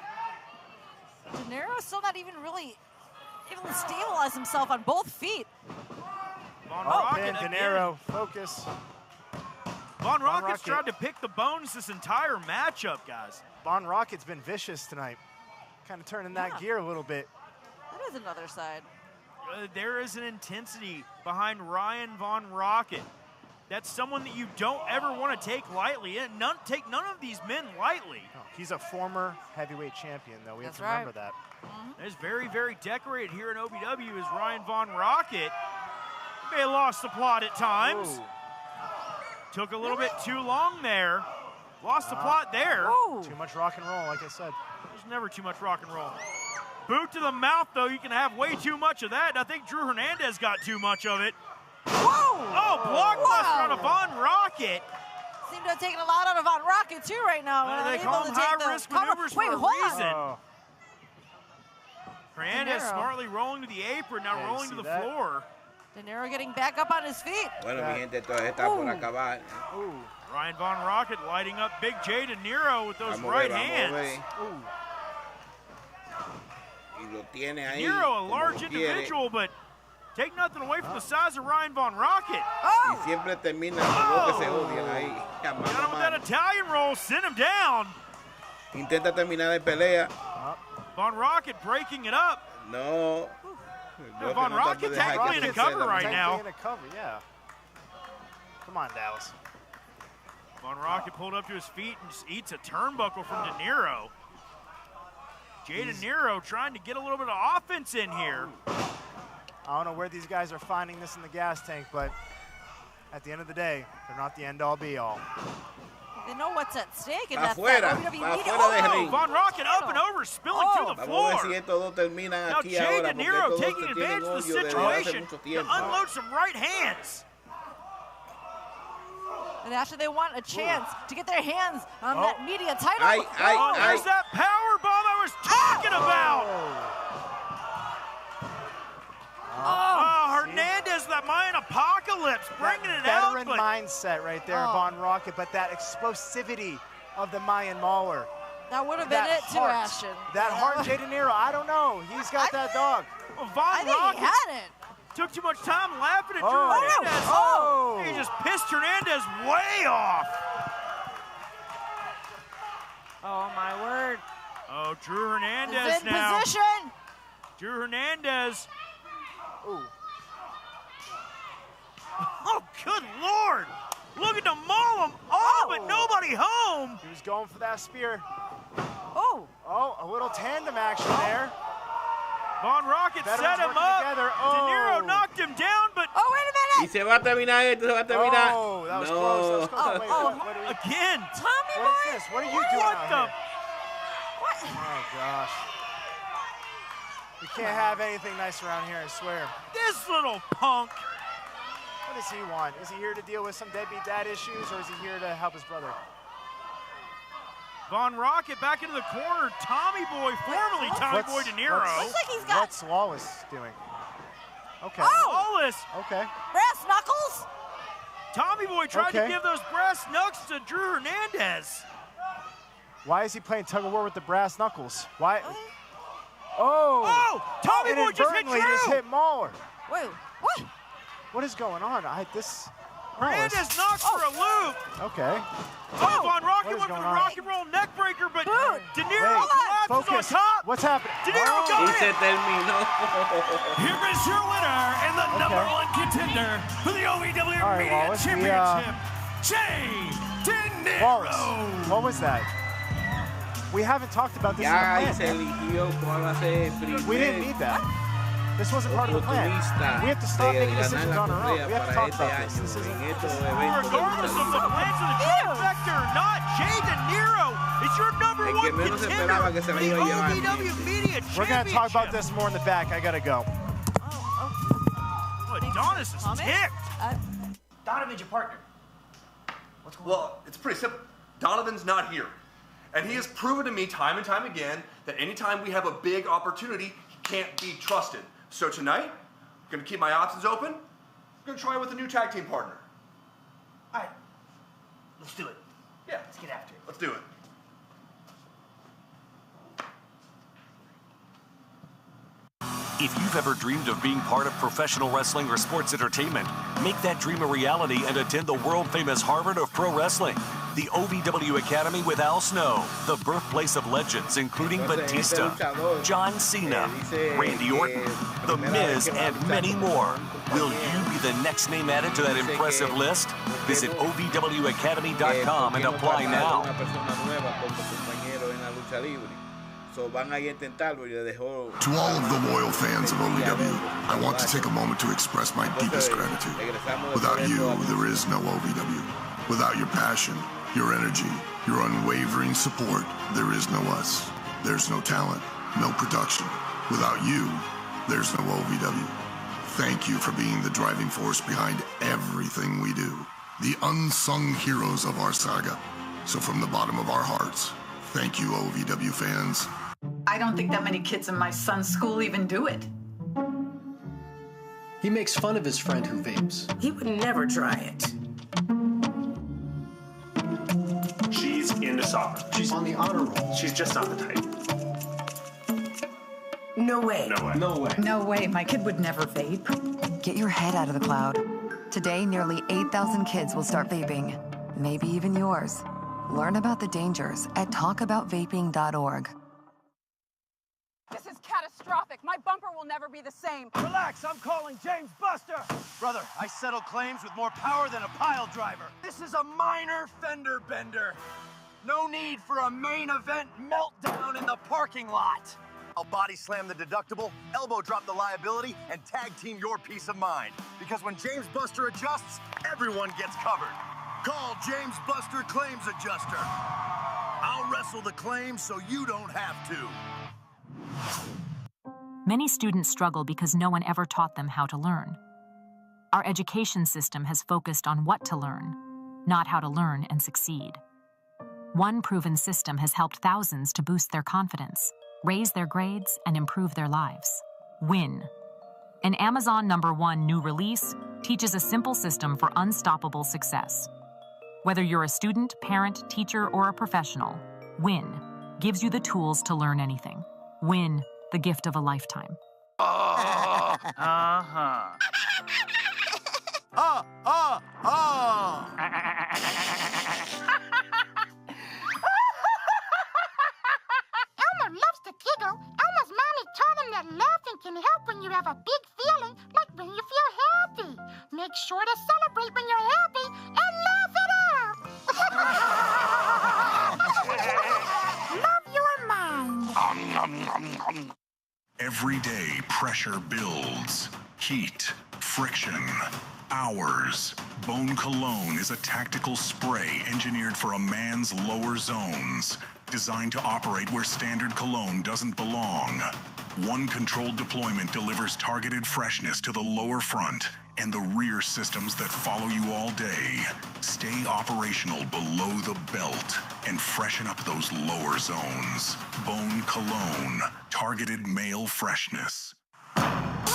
Speaker 1: De Niro still not even really able to stabilize himself on both feet.
Speaker 4: Von Rocket
Speaker 13: De Niro, focus.
Speaker 4: Von Rocket's tried to pick the bones this entire matchup, guys.
Speaker 13: Von Rocket's been vicious tonight. Kind of turning that gear a little bit.
Speaker 1: That is another side.
Speaker 4: There is an intensity behind Ryan Von Rocket. That's someone that you don't ever want to take lightly. And take none of these men lightly.
Speaker 13: No, he's a former heavyweight champion, though. We have to remember that.
Speaker 4: Is very, very decorated here in OVW is Ryan Von Rocket. May have lost the plot at times.
Speaker 13: Ooh.
Speaker 4: Took a little bit too long there. Lost the plot there.
Speaker 13: Too much rock and roll, like I said.
Speaker 4: There's never too much rock and roll. Boot to the mouth, though. You can have way too much of that. And I think Drew Hernandez got too much of it.
Speaker 1: Whoa!
Speaker 4: Oh, blockbuster on a Von Rocket.
Speaker 1: Seem to have taken a lot out of Von Rocket, too, right now.
Speaker 4: They call them high-risk maneuvers for a reason. Hernandez smartly rolling to the apron, now rolling to the floor.
Speaker 1: De Niro getting back up on his feet.
Speaker 5: Bueno, mi gente, todavía está por acabar.
Speaker 4: Ryan Von Rocket lighting up Big J De Niro with those right hands.
Speaker 5: Y lo tiene ahí.
Speaker 4: De Niro, a large individual, but take nothing away from the size of Ryan Von Rocket.
Speaker 5: Y siempre termina los dos que se odian ahí.
Speaker 4: Got him with that Italian roll, sent him down.
Speaker 5: Intenta terminar de pelea.
Speaker 4: Von Rocket breaking it up.
Speaker 5: No.
Speaker 4: Von Rocket technically in a cover right now.
Speaker 13: In a cover, yeah. Come on, Dallas.
Speaker 4: Von Rocket pulled up to his feet and just eats a turnbuckle from De Niro. Jay De Niro trying to get a little bit of offense in here.
Speaker 13: I don't know where these guys are finding this in the gas tank, but at the end of the day, they're not the end-all, be-all.
Speaker 1: They know what's at stake, and
Speaker 5: that's
Speaker 1: that OVW Media.
Speaker 4: Von Rocket up and over, spilling to the floor.
Speaker 5: Vamos a ver si estos dos terminan
Speaker 4: Now
Speaker 5: aquí
Speaker 4: Jay
Speaker 5: ahora,
Speaker 4: De Niro
Speaker 5: porque
Speaker 4: taking
Speaker 5: estos dos
Speaker 4: advantage of the situation to unload some right hands.
Speaker 1: And actually, they want a chance to get their hands on that media title.
Speaker 4: There's that power bomb I was talking about. Hernandez, that Mayan apocalypse, bringing it out.
Speaker 13: Veteran mindset right there, Von Rocket, but that explosivity of the Mayan Mauler.
Speaker 1: That would have been it too, Ashton.
Speaker 13: That heart, Jay De Niro, I don't know. He's got that dog.
Speaker 4: Well, Von Rocket
Speaker 1: he had it.
Speaker 4: Took too much time laughing at Drew Hernandez. He just pissed Hernandez way off.
Speaker 1: Oh, my word.
Speaker 4: Oh, Drew Hernandez
Speaker 1: He's in
Speaker 4: now.
Speaker 1: position.
Speaker 4: Drew Hernandez.
Speaker 13: Ooh.
Speaker 4: Oh, good Lord. Looking to maul him all, but nobody home.
Speaker 13: He was going for that spear.
Speaker 1: Oh,
Speaker 13: a little tandem action there.
Speaker 4: Von Rocket set him up. De Niro knocked him down, but...
Speaker 1: Oh, wait a minute.
Speaker 5: Y se va a terminar esto, se va a terminar.
Speaker 13: Oh, that was close. That was close. Wait,
Speaker 4: again.
Speaker 1: Tommy
Speaker 13: What is this? What are you doing out here?
Speaker 1: What?
Speaker 13: Oh, gosh. We can't have anything nice around here, I swear.
Speaker 4: This little punk.
Speaker 13: What does he want? Is he here to deal with some deadbeat dad issues, or is he here to help his brother?
Speaker 4: Von Rocket back into the corner. Tommy Boy, formerly Tommy Boy De Niro.
Speaker 1: Looks like he's got...
Speaker 13: What's Lawless doing? Okay.
Speaker 4: Lawless.
Speaker 13: Okay.
Speaker 1: Brass knuckles?
Speaker 4: Tommy Boy tried to give those brass knucks to Drew Hernandez.
Speaker 13: Why is he playing tug of war with the brass knuckles? Why?
Speaker 4: Tommy Boy just hit Drew.
Speaker 13: Just hit Mauler.
Speaker 1: Wait, what?
Speaker 13: What is going on?
Speaker 4: Hernandez knocks for a loop.
Speaker 13: Okay.
Speaker 4: Von Rocket went for the rock and roll neck breaker, but De Niro collapses on top.
Speaker 13: What's happening?
Speaker 4: De Niro got it.
Speaker 2: Here is your winner and the #1 contender for the OVW Media Championship, Jay De Niro.
Speaker 13: Wallace, what was that? We haven't talked about this in the plan. We didn't need that. This wasn't part of the plan. We have to stop making decisions on our own. We have to talk about this. This isn't.
Speaker 4: Regardless of the plans of the trifecta or not, Jay De Niro is your #1 contender for the OVW Media Championship.
Speaker 13: We're going to talk about this more in the back. I got to go.
Speaker 4: Adonis is ticked.
Speaker 7: Donovan's your partner. What's going on? Well, it's pretty simple. Donovan's not here. And he has proven to me time and time again that anytime we have a big opportunity, he can't be trusted. So tonight, I'm going to keep my options open. I'm going to try with a new tag team partner.
Speaker 8: All right. Let's do it.
Speaker 7: Yeah.
Speaker 8: Let's get after it.
Speaker 7: Let's do it.
Speaker 6: If you've ever dreamed of being part of professional wrestling or sports entertainment, make that dream a reality and attend the world-famous Harvard of Pro Wrestling. The OVW Academy with Al Snow, the birthplace of legends including Batista, John Cena, Randy Orton, The Miz, and many more. Will you be the next name added to that impressive list? Visit OVWacademy.com and apply now.
Speaker 5: To all of
Speaker 11: the loyal fans of OVW, I want to take a moment to express my deepest gratitude. Without you, there is no OVW. Without your passion, your energy, your unwavering support, there is no us. There's no talent, no production. Without you, there's no OVW. Thank you for being the driving force behind everything we do. The unsung heroes of our saga. So from the bottom of our hearts, thank you, OVW fans.
Speaker 14: I don't think that many kids in my son's school even do it.
Speaker 15: He makes fun of his friend who vapes.
Speaker 16: He would never try it.
Speaker 17: She's into soccer.
Speaker 15: She's on the honor roll.
Speaker 17: She's just not the type.
Speaker 16: No way.
Speaker 17: No way.
Speaker 15: No way.
Speaker 14: No way. My kid would never vape.
Speaker 18: Get your head out of the cloud. Today, nearly 8,000 kids will start vaping. Maybe even yours. Learn about the dangers at talkaboutvaping.org.
Speaker 19: This is catastrophic. My bumper will never be the same.
Speaker 20: Relax, I'm calling James Buster. Brother, I settle claims with more power than a pile driver. This is a minor fender bender. No need for a main event meltdown in the parking lot. I'll body slam the deductible, elbow drop the liability, and tag team your peace of mind. Because when James Buster adjusts, everyone gets covered. Call James Buster Claims Adjuster. I'll wrestle the claims so you don't have to.
Speaker 10: Many students struggle because no one ever taught them how to learn. Our education system has focused on what to learn, not how to learn and succeed. One proven system has helped thousands to boost their confidence, raise their grades, and improve their lives. Win. An Amazon #1 new release teaches a simple system for unstoppable success. Whether you're a student, parent, teacher, or a professional, Win gives you the tools to learn anything. Win, the gift of a lifetime.
Speaker 21: Elmer loves to giggle. Elmer's mommy told him that laughing can help when you have a big feeling, like when you feel happy. Make sure to celebrate when you're happy and laugh it out. Love your mind.
Speaker 11: Every day, pressure builds. Heat, friction, hours. Bone Cologne is a tactical spray engineered for a man's lower zones, designed to operate where standard cologne doesn't belong. One controlled deployment delivers targeted freshness to the lower front and the rear systems that follow you all day. Stay operational below the belt and freshen up those lower zones. Bone Cologne, targeted male freshness.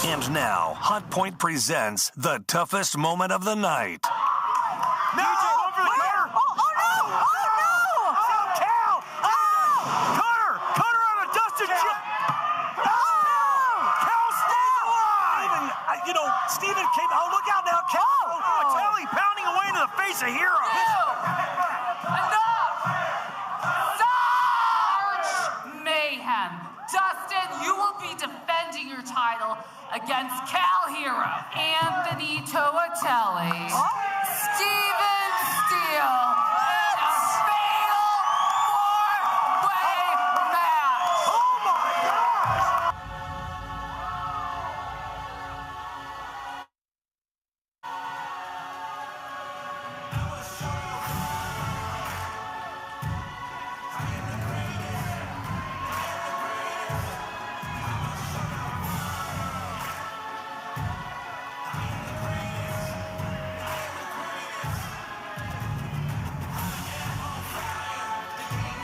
Speaker 6: And now, Hot Point presents the toughest moment of the night.
Speaker 4: No! Over the cutter!
Speaker 1: Oh no! Oh no!
Speaker 4: Oh, Cal! Cutter on a Dustin chip! Cal stays alive!
Speaker 3: Steven came. Oh, look out now, Cal!
Speaker 4: Telly pounding away into the face of Hero.
Speaker 9: Enough! Such mayhem. Dustin, you will be defending your title against Cal Hero, Anthony Toatelli, Steven Steele, in a fatal four-way match.
Speaker 4: Oh my gosh!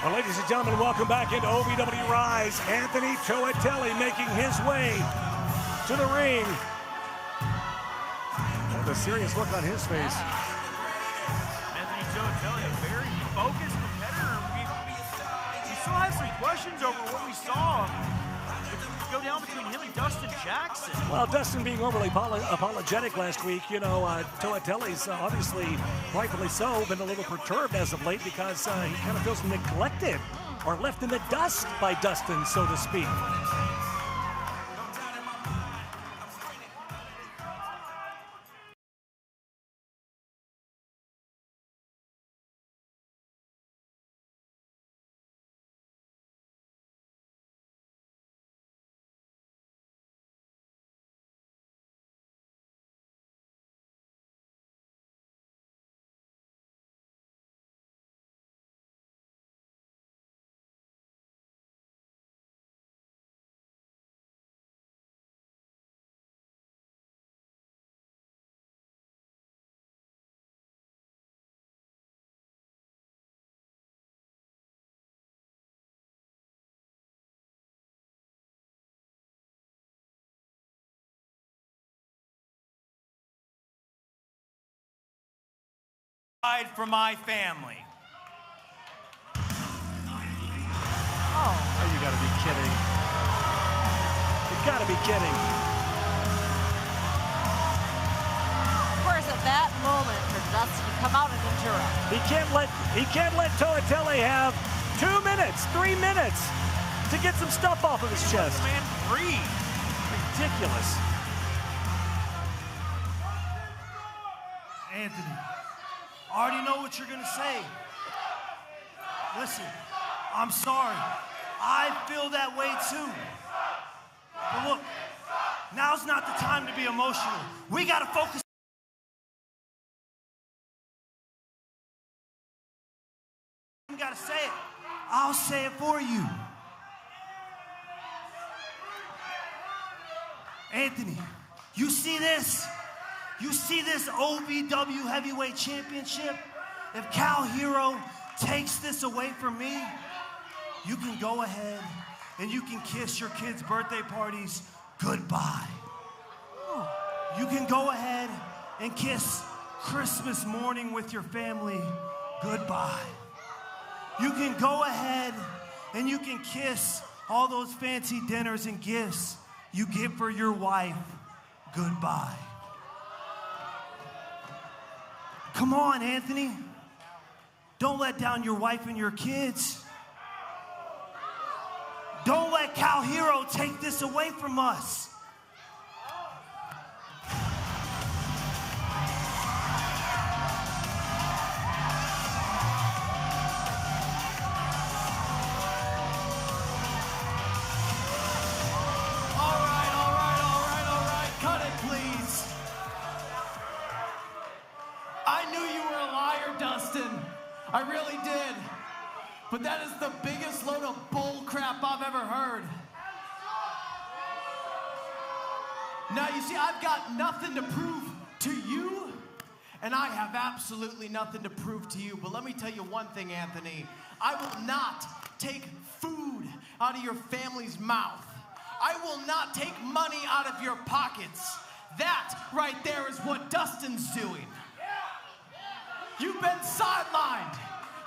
Speaker 3: Well, ladies and gentlemen, welcome back into OVW Rise. Anthony Toatelli making his way to the ring. With a serious look on his face.
Speaker 4: Anthony Toatelli, a very focused competitor. We still have some questions over what we saw. Go down between him and Dustin Jackson.
Speaker 3: Well, Dustin being overly apologetic last week, Toatelli's obviously, rightfully so, been a little perturbed as of late because he kind of feels neglected or left in the dust by Dustin, so to speak.
Speaker 20: For my family.
Speaker 3: Oh, you gotta be kidding. You gotta be kidding.
Speaker 1: Of course, at that moment, for Dustin to come out and interrupt.
Speaker 3: He can't let Toatelli have 2 minutes, 3 minutes to get some stuff off of his chest.
Speaker 4: Man, breathe.
Speaker 3: Ridiculous.
Speaker 20: Anthony, I already know what you're gonna say. Listen, I'm sorry. I feel that way too. But look, now's not the time to be emotional. We gotta focus. You gotta say it. I'll say it for you. Anthony, you see this? You see this OVW Heavyweight Championship? If Cal Hero takes this away from me, you can go ahead and you can kiss your kids' birthday parties goodbye. You can go ahead and kiss Christmas morning with your family goodbye. You can go ahead and you can kiss all those fancy dinners and gifts you get for your wife goodbye. Come on, Anthony. Don't let down your wife and your kids. Don't let Cal Hero take this away from us.
Speaker 22: I really did. But that is the biggest load of bull crap I've ever heard. Now, you see, I've got nothing to prove to you, and I have absolutely nothing to prove to you. But let me tell you one thing, Anthony. I will not take food out of your family's mouth. I will not take money out of your pockets. That right there is what Dustin's doing. You've been sidelined.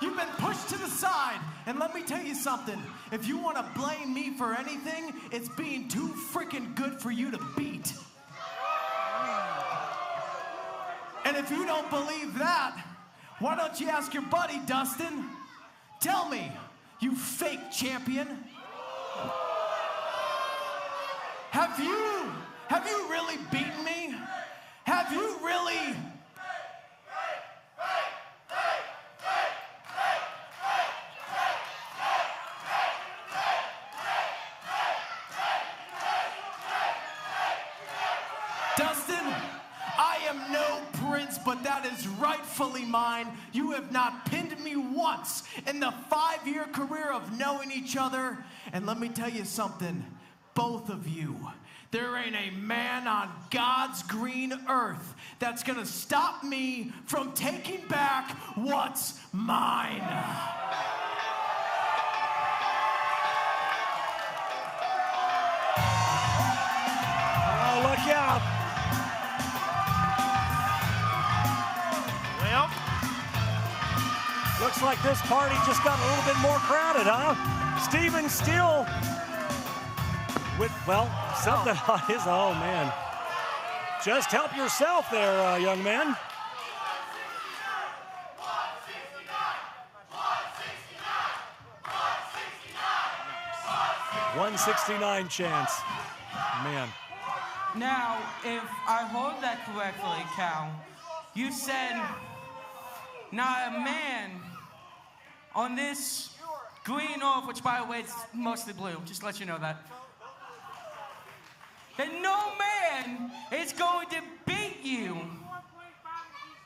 Speaker 22: You've been pushed to the side. And let me tell you something. If you want to blame me for anything, it's being too freaking good for you to beat. And if you don't believe that, why don't you ask your buddy, Dustin? Tell me, you fake champion. Have you really beaten me? Have you really? Dustin, I am no prince, but that is rightfully mine. You have not pinned me once in the 5-year career of knowing each other. And let me tell you something, both of you, there ain't a man on God's green earth that's gonna stop me from taking back what's mine.
Speaker 3: Oh, look out.
Speaker 4: Well,
Speaker 3: looks like this party just got a little bit more crowded, huh? Steven Steele with, well, something on his, oh man. Just help yourself there, young man. 169 chance, man.
Speaker 2: Now, if I heard that correctly, Cal, you said not a man on this green earth, which by the way, it's mostly blue, just to let you know that. That no man is going to beat you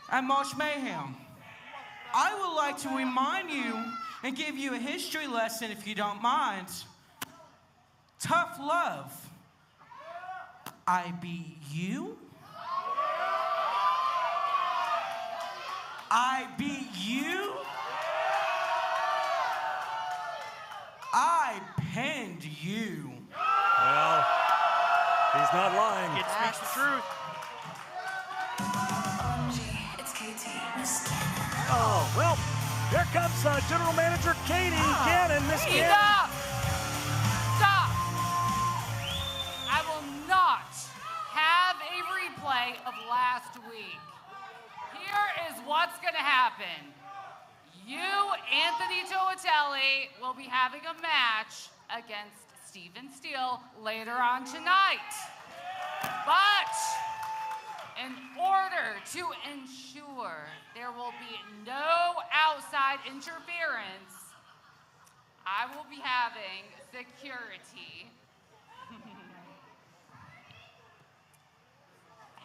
Speaker 2: at March Mayhem. I would like to remind you and give you a history lesson, if you don't mind. Tough love. I beat you. I beat you. I pinned you.
Speaker 3: Well, he's not lying.
Speaker 4: It speaks the truth.
Speaker 3: Oh, well, here comes General Manager Katie Gannon. Miss Gannon.
Speaker 9: Stop! Stop! I will not have a replay of last week. Here is what's going to happen. You, Anthony Toatelli, will be having a match against Steven Steele later on tonight. But in order to ensure there will be no outside interference, I will be having security.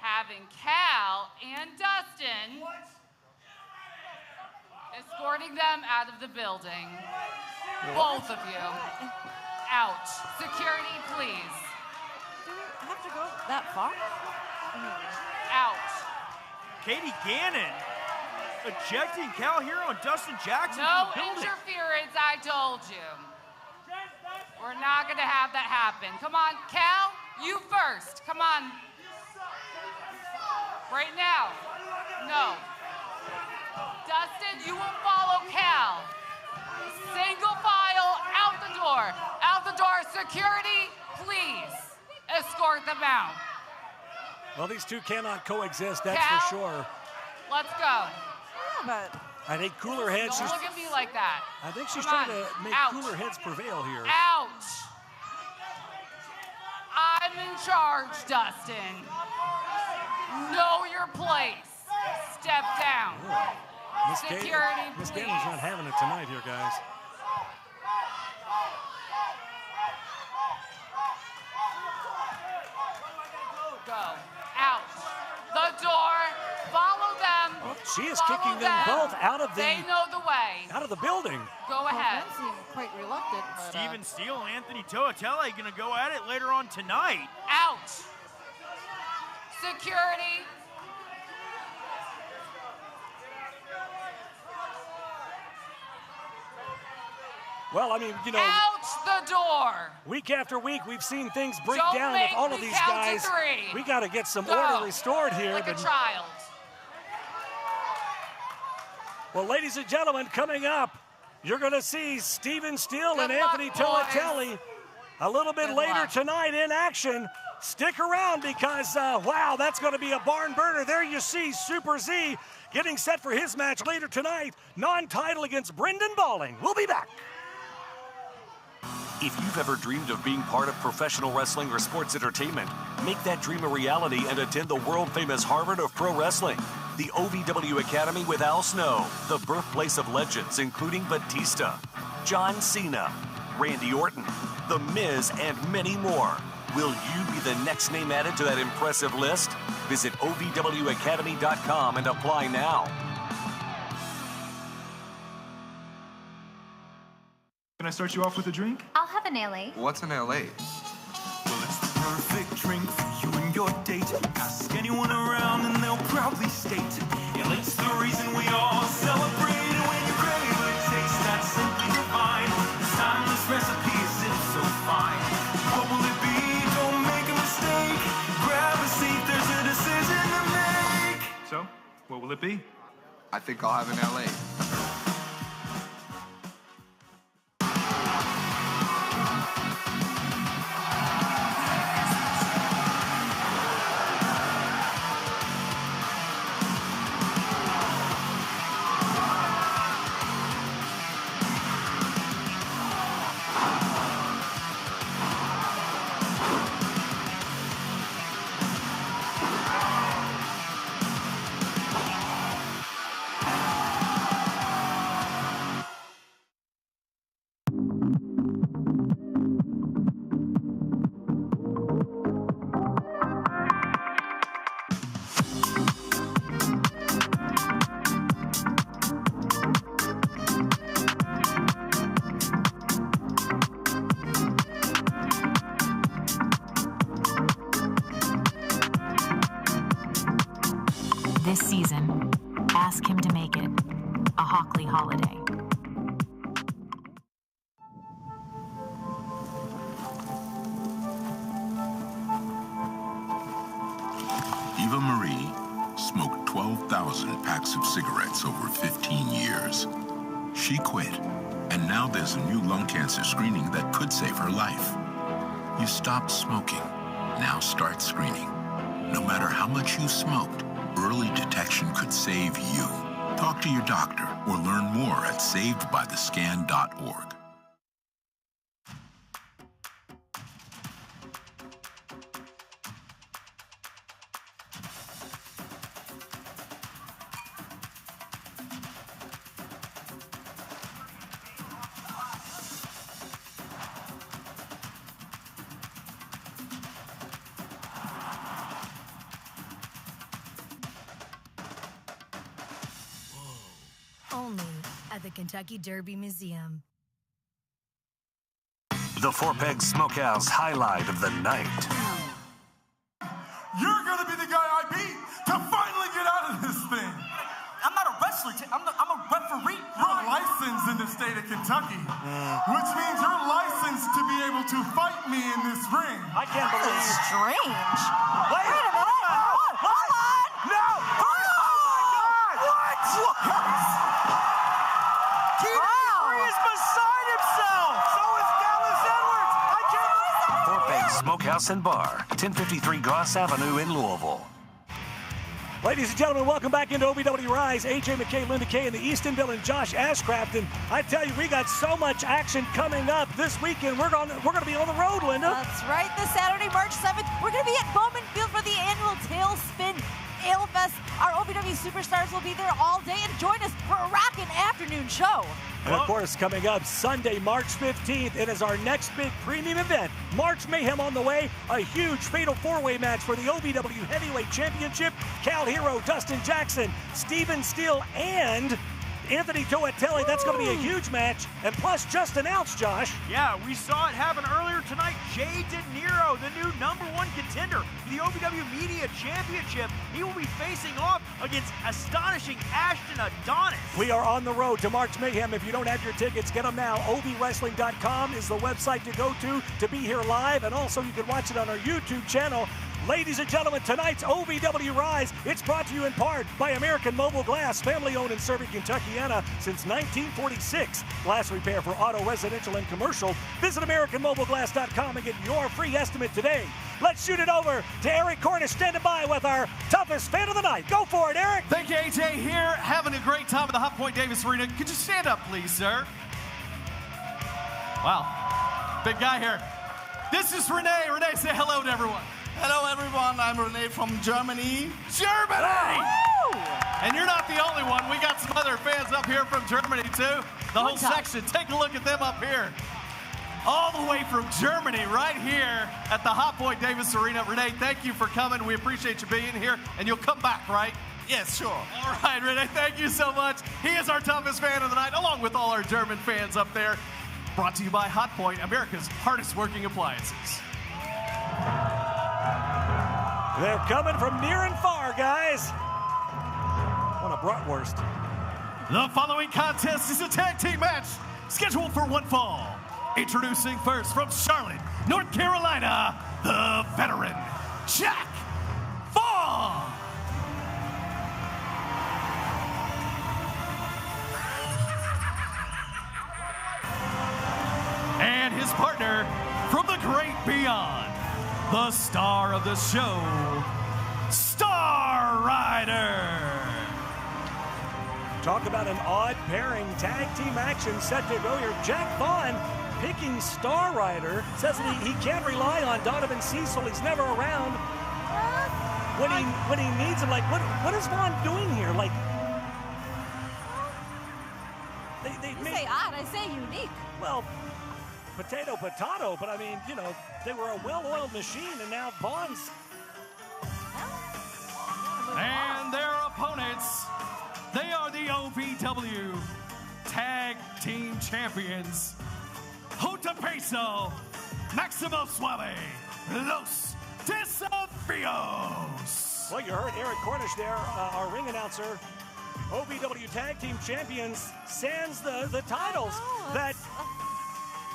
Speaker 9: Having Cal and Dustin escorting them out of the building. Both of you. Out. Security, please.
Speaker 1: Do we have to go that far?
Speaker 9: Out.
Speaker 4: Katie Gannon ejecting Cal Hero and Dustin Jackson
Speaker 9: No
Speaker 4: from the building.
Speaker 9: interference, I told you. We're not going to have that happen. Come on, Cal, you first. Come on. Right now. No. Dustin, you will follow Cal. Single file out the door. Out the door. Security, please escort them out.
Speaker 3: Well, these two cannot coexist, that's
Speaker 9: Cal,
Speaker 3: for sure.
Speaker 9: Let's go.
Speaker 1: Yeah, but
Speaker 3: I think cooler heads.
Speaker 9: Don't look at me like that.
Speaker 3: I think she's
Speaker 9: Come
Speaker 3: trying
Speaker 9: on.
Speaker 3: to make
Speaker 9: Out.
Speaker 3: cooler heads prevail here.
Speaker 9: Out. I'm in charge, Dustin. Know your place. Step down. Security,
Speaker 3: Miss
Speaker 9: please.
Speaker 3: Gannon's not having it tonight here, guys.
Speaker 9: Go. Out. The door. Follow them.
Speaker 3: Oh, she is
Speaker 9: Follow
Speaker 3: kicking them both out of
Speaker 9: They know the way.
Speaker 3: the building.
Speaker 9: Go ahead.
Speaker 1: They seem quite reluctant. But,
Speaker 4: Steven Steele and Anthony Toatelli going to go at it later on tonight.
Speaker 9: Out. Security.
Speaker 3: Well, I mean, you know,
Speaker 9: out the door.
Speaker 3: Week after week, we've seen things break
Speaker 9: Don't
Speaker 3: down with
Speaker 9: make
Speaker 3: all of
Speaker 9: me
Speaker 3: these
Speaker 9: count
Speaker 3: guys.
Speaker 9: to 3.
Speaker 3: We got to get some
Speaker 9: Go.
Speaker 3: order restored here.
Speaker 9: Like a child.
Speaker 3: Well, ladies and gentlemen, coming up, you're going to see Steven Steele and
Speaker 9: luck,
Speaker 3: Anthony
Speaker 9: boys.
Speaker 3: Tolatelli a little bit
Speaker 9: Good
Speaker 3: later
Speaker 9: luck.
Speaker 3: tonight in action. Stick around because, wow, that's going to be a barn burner. There you see Super Z getting set for his match later tonight. Non-title against Brendan Balling. We'll be back.
Speaker 6: If you've ever dreamed of being part of professional wrestling or sports entertainment, make that dream a reality and attend the world-famous Harvard of Pro Wrestling. The OVW Academy with Al Snow, the birthplace of legends including Batista, John Cena, Randy Orton, The Miz, and many more. Will you be the next name added to that impressive list? Visit OVWacademy.com and apply now.
Speaker 12: Can I start you off with a drink?
Speaker 13: I'll have an LA.
Speaker 12: What's an LA?
Speaker 23: Well, it's the perfect drink for you and your date. Ask anyone around and they'll proudly state, yeah, it's the reason we all celebrate. And when you crave a taste that's simply divine, this timeless recipe is so fine. What will it be? Don't make a mistake. Grab a seat, there's a decision to make.
Speaker 12: So, what will it be?
Speaker 24: I think I'll have an LA.
Speaker 10: This season, ask him to make it a Hockley holiday.
Speaker 11: Eva Marie smoked 12,000 packs of cigarettes over 15 years. She quit, and now there's a new lung cancer screening that could save her life. You stopped smoking. Now start screening. No matter how much you smoked, early detection could save you. Talk to your doctor or learn more at savedbythescan.org.
Speaker 25: Only at the Kentucky Derby Museum.
Speaker 6: The Four Pegs Smokehouse highlight of the night.
Speaker 20: You're gonna be the guy I beat to finally get out of this thing. I'm not a wrestler. I'm a referee. You're licensed in the state of Kentucky, which means you're licensed to be able to fight me in this ring.
Speaker 3: I can't believe
Speaker 1: This is strange.
Speaker 3: Wait
Speaker 1: a minute. Hold on.
Speaker 3: No!
Speaker 1: Oh my God! What?
Speaker 3: He is beside himself! So is Dallas Edwards! I can't...
Speaker 6: Four Pegs Smokehouse and Bar, 1053 Goss Avenue in Louisville.
Speaker 3: Ladies and gentlemen, welcome back into OVW Rise. AJ McKay, Linda Kay, and the Eastonville, and Josh Ashcraft. And I tell you, we got so much action coming up this weekend. We're going to be on the road, Linda.
Speaker 1: That's right. This Saturday, March 7th, we're going to be at Bowman Field for the annual Tailspin Ale Fest. Our OVW superstars will be there all day, and join us for a rockin' afternoon show.
Speaker 3: And of course, coming up Sunday, March 15th, it is our next big premium event. March Mayhem on the way, a huge fatal four-way match for the OVW Heavyweight Championship. Cal Hero, Dustin Jackson, Steven Steele, and Anthony Toatelli. That's going to be a huge match. And plus, just announced, Josh.
Speaker 4: Yeah, we saw it happen earlier tonight. Jay De Niro, the new #1 contender for the OVW Media Championship. He will be facing off against astonishing Ashton Adonis.
Speaker 3: We are on the road to March Mayhem. If you don't have your tickets, get them now. OVWrestling.com is the website to go to be here live. And also, you can watch it on our YouTube channel. Ladies and gentlemen, tonight's OVW Rise, it's brought to you in part by American Mobile Glass, family-owned and serving Kentuckiana since 1946. Glass repair for auto, residential, and commercial. Visit AmericanMobileGlass.com and get your free estimate today. Let's shoot it over to Eric Cornish, standing by with our toughest fan of the night. Go for it, Eric.
Speaker 22: Thank you, AJ. Here, having a great time at the Hot Point Davis Arena. Could you stand up, please, sir? Wow, big guy here. This is Renee. Renee, say hello to everyone.
Speaker 5: Hello, everyone. I'm Renee from Germany.
Speaker 22: Germany! Woo! And you're not the only one. We got some other fans up here from Germany, too. The whole section. Take a look at them up here. All the way from Germany, right here at the Hot Point Davis Arena. Renee, thank you for coming. We appreciate you being here. And you'll come back, right?
Speaker 5: Yes, sure.
Speaker 22: All right, Renee, thank you so much. He is our toughest fan of the night, along with all our German fans up there. Brought to you by Hot Point, America's hardest working appliances.
Speaker 3: They're coming from near and far, guys. What a bratwurst.
Speaker 22: The following contest is a tag team match scheduled for one fall. Introducing first from Charlotte, North Carolina, the veteran, Jack Vaughn. And his partner from the great beyond, the star of the show, Star Rider.
Speaker 3: Talk about an odd pairing. Tag team action set to go here. Jack Vaughn picking Star Rider. Says that he can't rely on Donovan Cecil. He's never around when he needs him. Like, what is Vaughn doing here? Like,
Speaker 1: You say odd, I say unique.
Speaker 3: Well, potato, but I mean, you know, they were a well-oiled machine, and now Vaughn's.
Speaker 22: And their opponents, they are the OVW Tag Team Champions, Juntapeso, Maximo Suave, Los Desafios.
Speaker 3: Well, you heard Eric Cornish there, our ring announcer. OVW Tag Team Champions sends the titles that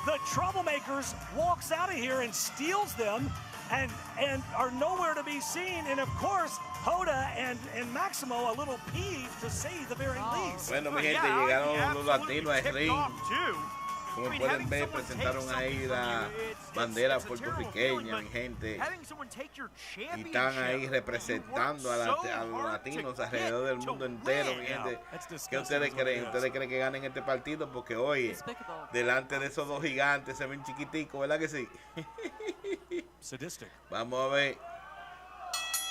Speaker 3: the Troublemakers walks out of here and steals them and are nowhere to be seen. And of course, Hoda and Maximo a little peeved to say the very least.
Speaker 7: Bueno, mi gente, llegaron los latinos al ring. Como pueden ver, presentaron ahí la bandera puertorriqueña, mi gente. Y están ahí representando a los latinos alrededor del mundo entero, mi gente. ¿Qué ustedes creen? ¿Ustedes creen que ganen este partido? Porque, oye, delante de esos dos gigantes se ven chiquiticos, ¿verdad que sí?
Speaker 3: Sadistic.
Speaker 7: Vamos a ver.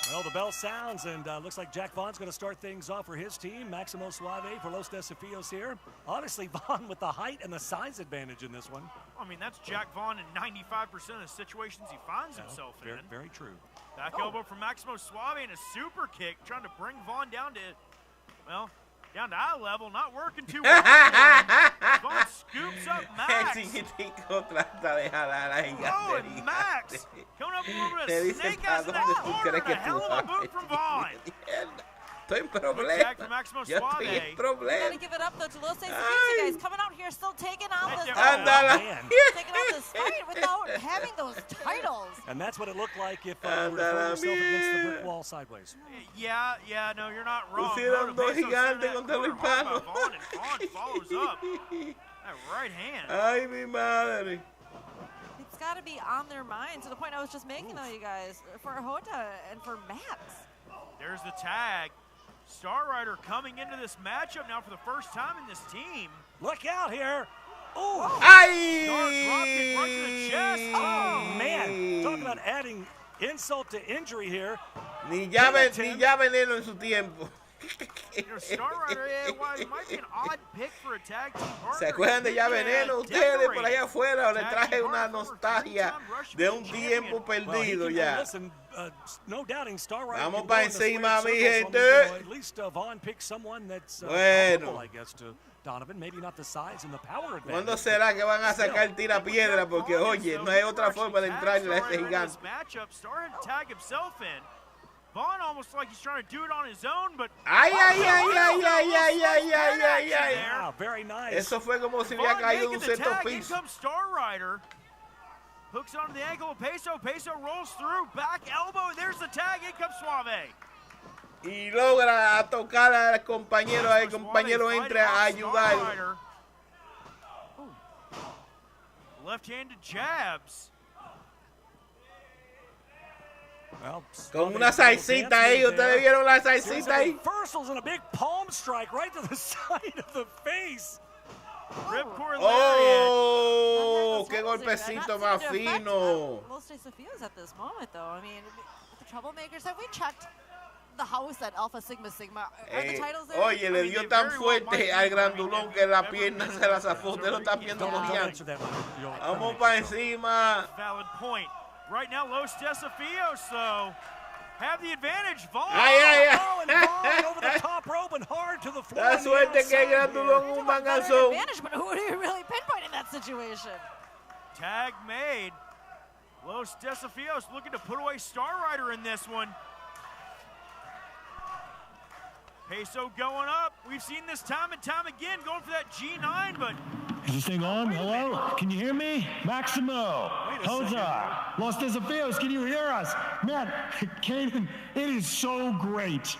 Speaker 3: Well, the bell sounds, and looks like Jack Vaughn's going to start things off for his team. Maximo Suave for Los Desafios here. Honestly, Vaughn with the height and the size advantage in this one.
Speaker 4: I mean, that's Jack Vaughn in 95% of the situations he finds himself in.
Speaker 3: Very true.
Speaker 4: Back elbow from Maximo Suave and a super kick, trying to bring Vaughn down to, well, down to eye level, not working too well. Vaughn scoops up Max.
Speaker 7: Chiquitico trata de jalar a
Speaker 4: Oh, and Max coming up a little bit of snake eyes in that corner, and a hell of a boot from Vaughn.
Speaker 7: Estoy en problema. Yo estoy en problema.
Speaker 1: Gotta give it up though to Los Desafios, guys, coming out here still taking out this fight without having those titles.
Speaker 3: And that's what it looked like if you were to throw yourself against the brick wall sideways.
Speaker 4: Yeah, no, you're not wrong.
Speaker 7: Pusieron dos gigantes contra el hispano.
Speaker 4: Vaughn, and Vaughn follows up. That right hand.
Speaker 7: Ay, mi madre.
Speaker 1: It's got to be on their mind to the point I was just making, though, you guys, for Hoda and for Max.
Speaker 4: There's the tag. Star Rider coming into this matchup now for the first time in this team.
Speaker 3: Look out here. Oh,
Speaker 4: Star dropped it right to the chest.
Speaker 3: Oh, man. Talk about adding insult to injury here.
Speaker 7: Ni ya veneno en su tiempo. ¿Se acuerdan de Ya Veneno ustedes por allá afuera? Les traje una nostalgia de un tiempo perdido ya. Vamos para encima, mi gente. Bueno. ¿Cuándo será que van a sacar tira piedra? Porque oye, no hay otra forma de entrarle a ese gigante. Ay, ay, ay, ay, ay, ay, ay, ay, ay, ay. Eso fue como si hubiera caído de un sexto piso.
Speaker 4: Hooks onto the ankle of Peso. Peso rolls through. Back elbow. There's the tag. In comes Suave.
Speaker 7: Y logra tocar al compañero. El compañero entra a ayudar.
Speaker 4: Left-handed jabs.
Speaker 7: Con una salsita ahí. ¿Ustedes vieron la salsita ahí?
Speaker 3: Reversals and a big palm strike right to the side of the face.
Speaker 7: Oh, qué golpecito más fino.
Speaker 1: Most Sofia's at this moment, though. I mean, the troublemakers, have we checked the house at Alpha Sigma Sigma? Are the titles there?
Speaker 7: Oye, le dio tan fuerte al grandulón que la pierna se la zafó. Usted lo está viendo cojeando. Vamos para encima.
Speaker 4: Valid point. Right now, Los Desafios, though, have the advantage. Vaughn.
Speaker 7: Ay, ay,
Speaker 3: ay. Over the top rope and hard to the floor.
Speaker 7: La suerte que el grandulón un manganzón.
Speaker 1: But who do you really pinpoint in that situation?
Speaker 4: Tag made. Los Desafios looking to put away Star Rider in this one. Peso going up. We've seen this time and time again, going for that G9, but...
Speaker 8: Is this thing on? Hello? Can you hear me? Maximo, Jose, Los Desafios, can you hear us? Man, Caden, it is so great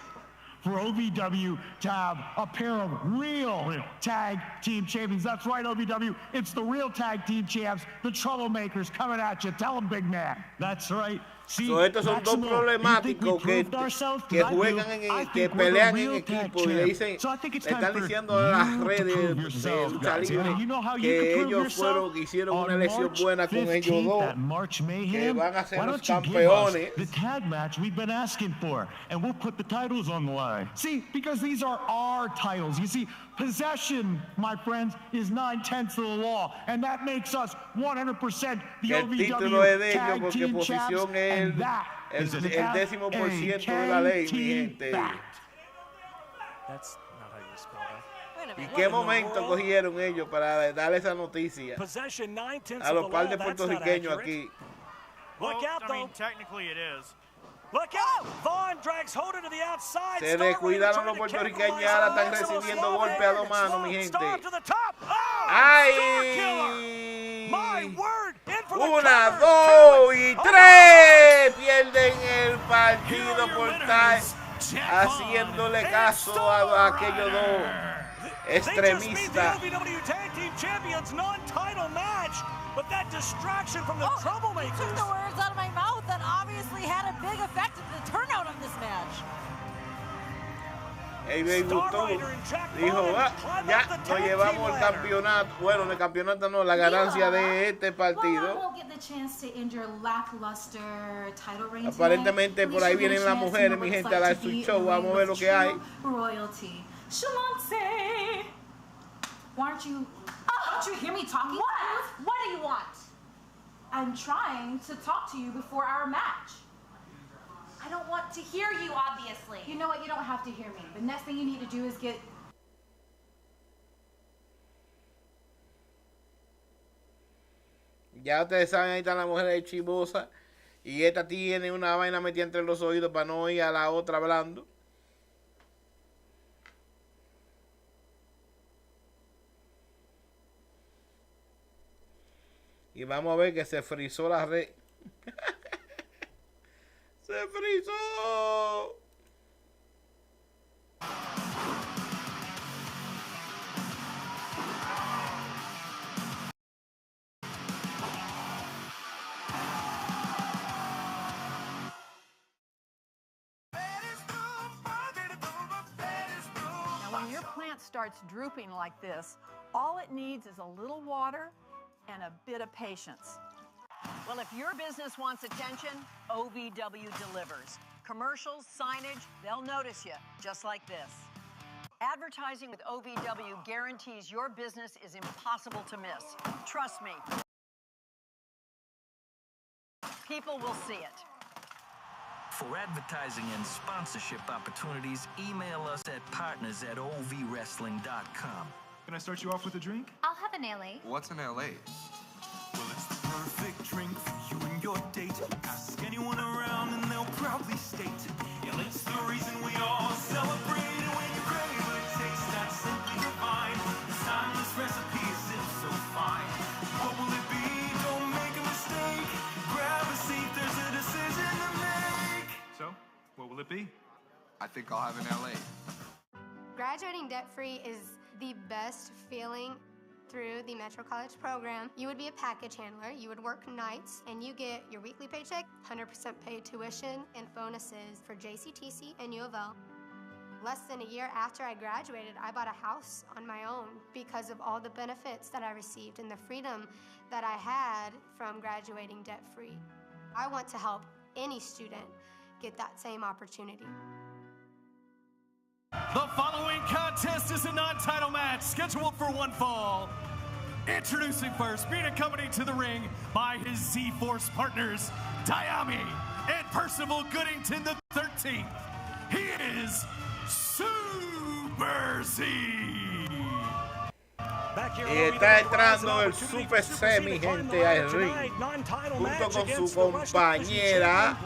Speaker 8: for OVW to have a pair of real tag team champions. That's right, OVW. It's the real tag team champs, the troublemakers coming at you. Tell them, big man. That's right.
Speaker 7: So, estos son dos problemáticos que juegan que pelean en equipo y le dicen, le están diciendo a las redes de lucha libre que ellos fueron, que hicieron una elección buena con ellos dos, que van a ser los campeones.
Speaker 8: The tag match we've been asking for, and we'll put the titles on the line. See, because these are our titles. You see, possession, my friends, is 9/10 of the law, and that makes us 100% the OVW tag team champs.
Speaker 7: El 10% de la ley, mi gente. ¿Y qué momento cogieron ellos para darle esa noticia a los par de puertorriqueños aquí?
Speaker 4: Well, I mean, technically it is.
Speaker 3: Look out! Vaughn drags Hoda to the outside.
Speaker 7: Se descuidaron los puertorriqueños y ahora están recibiendo golpes a dos manos, mi gente. ¡Ay! Una, dos y tres. Pierden el partido por estar haciéndole caso a aquellos dos extremistas.
Speaker 3: But that distraction from the troublemakers.
Speaker 1: Took the words out of my mouth that obviously had a big effect on the turnout of this match.
Speaker 7: Hey, me gustó. Dijo, ya nos llevamos el campeonato. Bueno, el campeonato no, la ganancia de este partido. Aparentemente por ahí vienen las mujeres, mi gente, a dar su show. Vamos a ver lo que hay.
Speaker 13: Royalty. Shalonce. Why aren't you... Don't you hear me talking? What do you want? I'm trying to talk to you before our match. I don't want to hear you, obviously. You know what? You don't have to hear me. The next thing you need to do is get...
Speaker 7: Ya ustedes saben, ahí están las mujeres chivosas. Y esta tiene una vaina metida entre los oídos para no oír a la otra hablando. Y vamos a ver que se frizó la red. ¡Se frizó!
Speaker 15: Now, when your plant starts drooping like this, all it needs is a little water and a bit of patience. Well, if your business wants attention, OVW delivers. Commercials, signage, they'll notice you, just like this. Advertising with OVW guarantees your business is impossible to miss. Trust me. People will see it.
Speaker 14: For advertising and sponsorship opportunities, email us at partners@ovwrestling.com.
Speaker 12: Can I start you off with a drink?
Speaker 21: I'll have an LA.
Speaker 5: What's an LA?
Speaker 23: Well, it's the perfect drink for you and your date. Ask anyone around and they'll proudly state, yeah, it's the reason we all celebrate. And when you crave a taste that's simply divine, this timeless recipe is so fine. What will it be? Don't make a mistake. Grab a seat, there's a decision to make.
Speaker 12: So, what will it be?
Speaker 5: I think I'll have an LA.
Speaker 21: Graduating debt-free is the best feeling through the Metro College program. You would be a package handler, you would work nights, and you get your weekly paycheck, 100% paid tuition, and bonuses for JCTC and U of L. Less than a year after I graduated, I bought a house on my own because of all the benefits that I received and the freedom that I had from graduating debt-free. I want to help any student get that same opportunity.
Speaker 22: The following contest is a non-title match scheduled for one fall. Introducing first, being accompanied to the ring by his Z-Force partners, Diami and Percival Goodington the 13th. He is Super Z.
Speaker 7: Y está entrando el Super C, mi gente, al ring, junto con su compañera.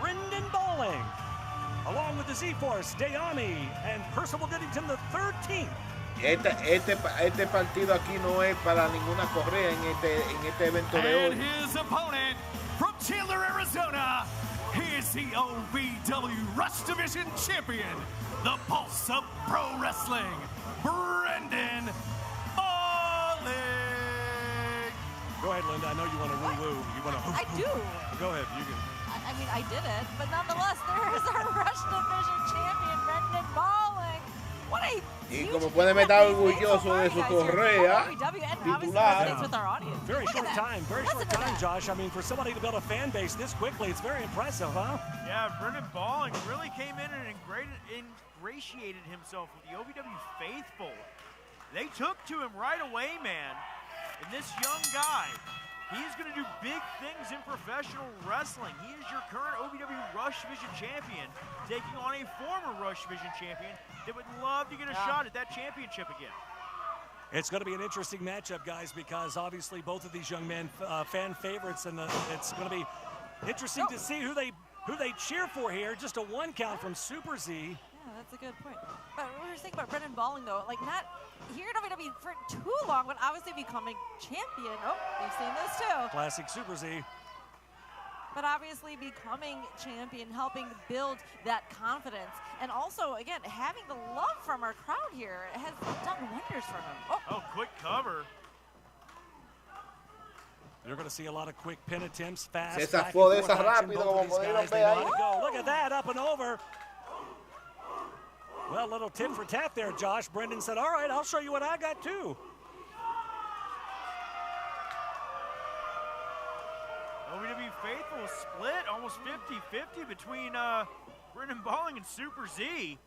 Speaker 3: Along with the Z-Force, Diami and Percival Goodington the 13th.
Speaker 7: Este partido aquí no es para ninguna correa en este evento de hoy.
Speaker 22: And his opponent from Chandler, Arizona, he is the OVW Rush Division Champion, the pulse of pro wrestling, Brendan Bolling.
Speaker 3: Go ahead, Linda. I know you want to woo-woo. You want to.
Speaker 1: I do.
Speaker 3: Go ahead. You can.
Speaker 1: I mean, I did it, but nonetheless, there is our Rush Division champion, Brendan Bolling. What a
Speaker 7: Y como pueden ver, está orgulloso de su correa titular.
Speaker 3: Very short time, Josh. I mean, for somebody to build a fan base this quickly, it's very impressive, huh?
Speaker 4: Yeah, Brendan Bolling really came in and ingratiated himself with the OVW faithful. They took to him right away, man. And this young guy, he's going to do big things in professional wrestling. He is your current OVW Rush Division champion, taking on a former Rush Division champion that would love to get a shot at that championship again.
Speaker 3: It's going to be an interesting matchup, guys, because obviously both of these young men fan favorites, and it's going to be interesting to see who they cheer for here. Just a one count from Super Z.
Speaker 1: Yeah, that's a good point. But we were thinking about Brendan Bolling, though, like not here at OVW for too long, but obviously becoming champion. Oh, we've seen this too.
Speaker 3: Classic Super Z.
Speaker 1: But obviously becoming champion, helping build that confidence. And also, again, having the love from our crowd here has done wonders for him.
Speaker 4: Oh, quick cover.
Speaker 3: You're going to see a lot of quick pin attempts, fast.
Speaker 7: Se zafó de esa rápido, como pudieron ver ahí.
Speaker 3: Look at that, up and over. Well, little tit for tat there, Josh. Brendan said, all right, I'll show you what I got, too.
Speaker 4: OVW faithful split almost 50-50 between Brendan Bolling and Super Z.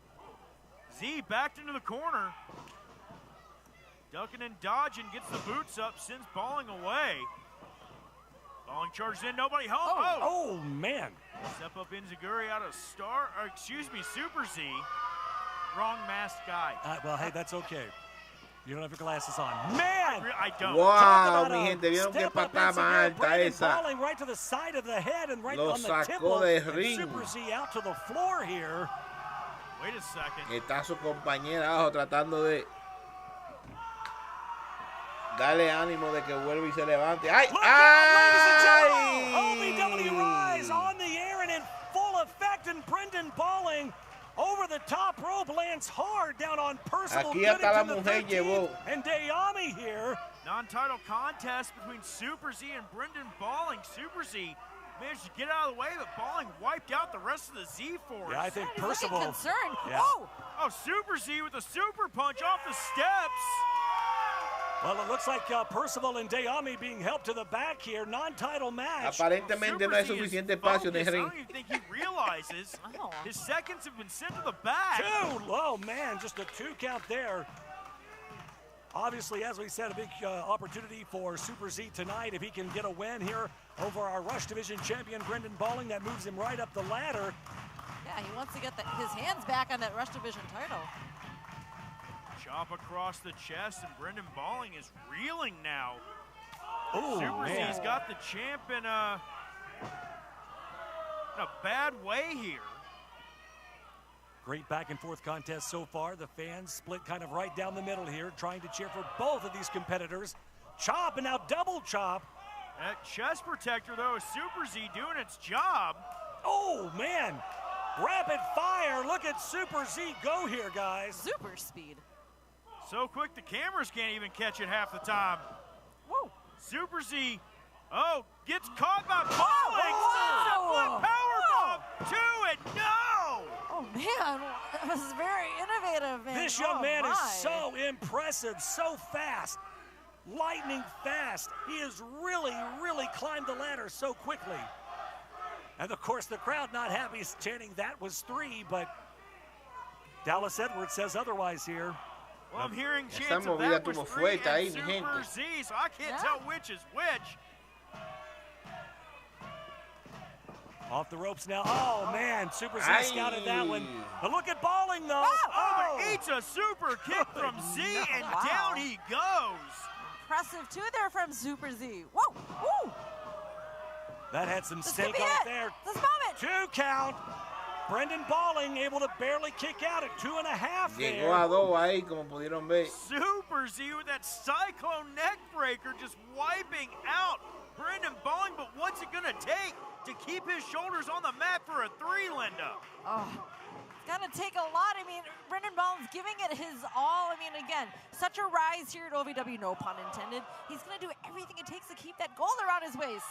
Speaker 4: Z backed into the corner. Ducking and dodging, gets the boots up, sends Bolling away. Bolling charges in, nobody home.
Speaker 3: Oh, man.
Speaker 4: Step up Inzaguri out of Super Z. Wrong masked guy.
Speaker 3: Well, hey, that's okay. You don't have your glasses on. Man!
Speaker 4: I don't.
Speaker 7: Wow, mi gente, vieron qué patada más alta esa.
Speaker 3: Bolling right to the side of the head and right
Speaker 7: Lo
Speaker 3: on the
Speaker 7: sacó del ring.
Speaker 3: Super Z out to the floor here.
Speaker 4: Wait a second.
Speaker 7: Está su compañera abajo tratando de darle ánimo de que vuelva y se levante. ¡Ay!
Speaker 3: ¡Ay! OVW Rise on the air and in full effect, and Brendan Bolling over the top rope lands hard down on Percival Goodington the 13th, and Diami here.
Speaker 4: Non-title contest between Super Z and Brendan Bolling. Super Z managed to get out of the way, but Bolling wiped out the rest of the Z-Force.
Speaker 3: Yeah, I think Percival.
Speaker 1: Concerned.
Speaker 3: Yeah.
Speaker 4: Oh, Super Z with a super punch off the steps.
Speaker 3: Well, it looks like Percival and Dayami being helped to the back here. Non-title match.
Speaker 7: Aparentemente no hay suficiente espacio en el ring.
Speaker 4: I don't even think he realizes his seconds have been sent to the back.
Speaker 3: Oh, man, just a 2 count there. Obviously, as we said, a big opportunity for Super Z tonight. If he can get a win here over our Rush Division champion, Brendan Balling, that moves him right up the ladder.
Speaker 1: Yeah, he wants to get his hands back on that Rush Division title.
Speaker 4: Chop across the chest, and Brendan Balling is reeling now.
Speaker 3: Oh,
Speaker 4: Super Z's got the champ in a bad way here.
Speaker 3: Great back and forth contest so far. The fans split kind of right down the middle here, trying to cheer for both of these competitors. Chop and now double chop.
Speaker 4: That chest protector, though, is Super Z doing its job.
Speaker 3: Oh, man. Rapid fire. Look at Super Z go here, guys.
Speaker 1: Super speed.
Speaker 4: So quick the cameras can't even catch it half the time.
Speaker 1: Whoa.
Speaker 4: Super Z, gets caught by Balling. Flip powerbomb to it. No!
Speaker 1: Oh, man. That was very innovative. Man.
Speaker 3: This young man is so impressive, so fast. Lightning fast. He has really, really climbed the ladder so quickly. And, of course, the crowd not happy, chanting that was 3, but Dallas Edwards says otherwise here.
Speaker 4: Well, I'm hearing chants of that was 3 and Super Z, so I can't tell which is which.
Speaker 3: Off the ropes now. Oh, man, Super Z scouted that one. But look at Balling, though.
Speaker 4: But eats a super kick from Z, and down he goes.
Speaker 1: Impressive, too, there from Super Z. Whoa, woo.
Speaker 3: That had some stink on it there.
Speaker 1: This moment.
Speaker 3: 2 count. Brendan Balling able to barely kick out at 2.5 there.
Speaker 7: Llegó a 2 ahí, como pudieron ver.
Speaker 4: Super Z with that cyclone neck breaker just wiping out Brendan Balling, but what's it gonna take to keep his shoulders on the mat for a 3, Linda?
Speaker 1: Oh, it's gonna take a lot. I mean, Brendan Balling's giving it his all. I mean, again, such a rise here at OVW, no pun intended. He's gonna do everything it takes to keep that gold around his waist.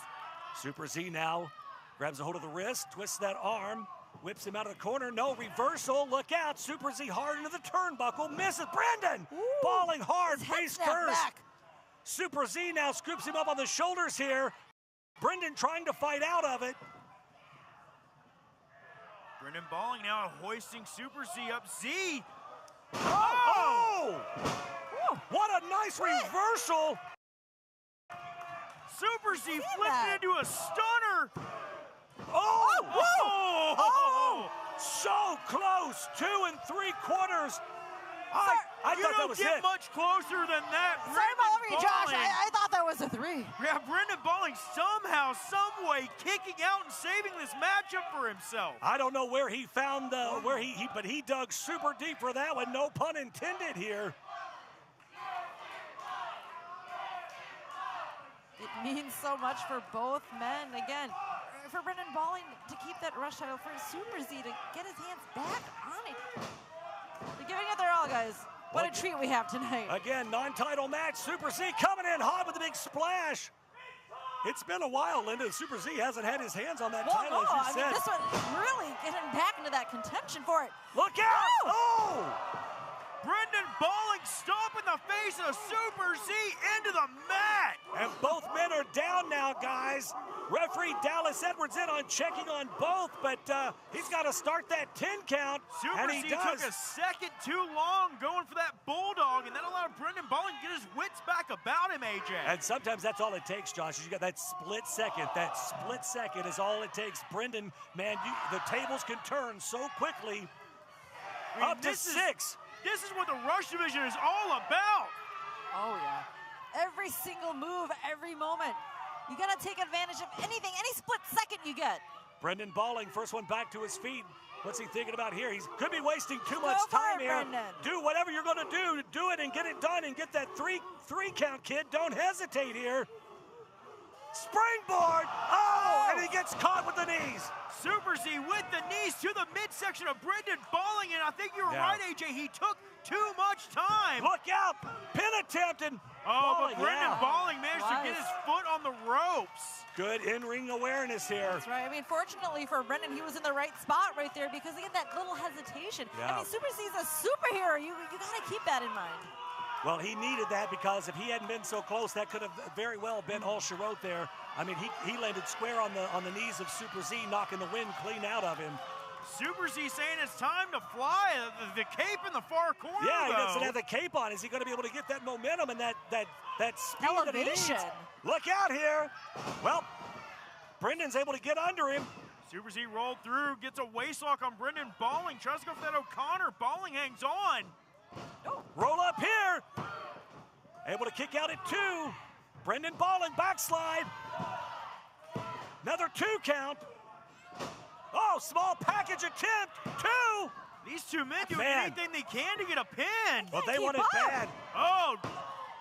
Speaker 3: Super Z now grabs a hold of the wrist, twists that arm, whips him out of the corner. No reversal. Look out. Super Z hard into the turnbuckle. Misses. Brendan Balling hard face first.
Speaker 1: Back.
Speaker 3: Super Z now scoops him up on the shoulders here. Brendan trying to fight out of it.
Speaker 4: Brendan Balling now hoisting Super Z up. Z.
Speaker 3: Oh! What a nice reversal.
Speaker 4: Super Z flipped it into a stunner.
Speaker 3: Oh! So close. 2 3/4. I thought that was it.
Speaker 4: You don't get much closer than that.
Speaker 1: Sorry about you, Josh. I thought that was a 3.
Speaker 4: Yeah, Brendan Balling somehow, some way, kicking out and saving this matchup for himself.
Speaker 3: I don't know where he found but he dug super deep for that one. No pun intended here.
Speaker 1: It means so much for both men. Again, for Brendan Balling to keep that rush title, for Super Z to get his hands back on it. They're giving it their all, guys. What a treat we have tonight.
Speaker 3: Again, non-title match. Super Z coming in hot with a big splash. It's been a while, Linda. Super Z hasn't had his hands on that title, as you said.
Speaker 1: Mean, this one really getting back into that contention for it.
Speaker 3: Look out! Oh!
Speaker 4: Brendan Balling stomping the face of Super Z into the mat.
Speaker 3: And both men are down now, guys. Referee Dallas Edwards in on checking on both, but he's got to start that 10 count,
Speaker 4: Super Z took a second too long going for that bulldog, and that allowed Brendan Balling to get his wits back about him, AJ.
Speaker 3: And sometimes that's all it takes, Josh. You got that split second. That split second is all it takes. Brendan, man, the tables can turn so quickly. Up to 6.
Speaker 4: This is what the Rush Division is all about.
Speaker 1: Oh, yeah. Every single move, every moment. You got to take advantage of anything, any split second you get.
Speaker 3: Brendan Balling, first one back to his feet. What's he thinking about here? He could be wasting too much time here.
Speaker 1: Brendan.
Speaker 3: Do whatever you're going to do it and get it done and get that 3 count, kid. Don't hesitate here. Springboard. Oh, and he gets caught with the knees.
Speaker 4: Super Z with the knees to the midsection of Brendan Balling, and I think you're right, AJ. He took too much time.
Speaker 3: Look out. Pin attempt and
Speaker 4: but Brendan Balling managed to get his foot on the ropes.
Speaker 3: Good in-ring awareness here.
Speaker 1: That's right. I mean, fortunately for Brendan, he was in the right spot right there because he had that little hesitation.
Speaker 3: Yeah.
Speaker 1: I mean, Super Z's a superhero. You got to keep that in mind.
Speaker 3: Well, he needed that because if he hadn't been so close, that could have very well been all she wrote there. I mean, he landed square on the knees of Super Z, knocking the wind clean out of him.
Speaker 4: Super Z saying it's time to fly. The cape in the far corner,
Speaker 3: Yeah, he
Speaker 4: though.
Speaker 3: doesn't have the cape on. Is he going to be able to get that momentum and that speed
Speaker 1: elevation
Speaker 3: that he needs? Look out here. Well, Brendan's able to get under him.
Speaker 4: Super Z rolled through, gets a waist lock on Brendan Balling, tries to go for that O'Connor. Balling hangs on.
Speaker 3: Roll up here. Able to kick out at 2. Brendan Balling, backslide. Another 2 count. Oh, small package attempt. 2.
Speaker 4: These two men doing anything they can to get a pin.
Speaker 3: Well, they want it bad.
Speaker 4: Oh,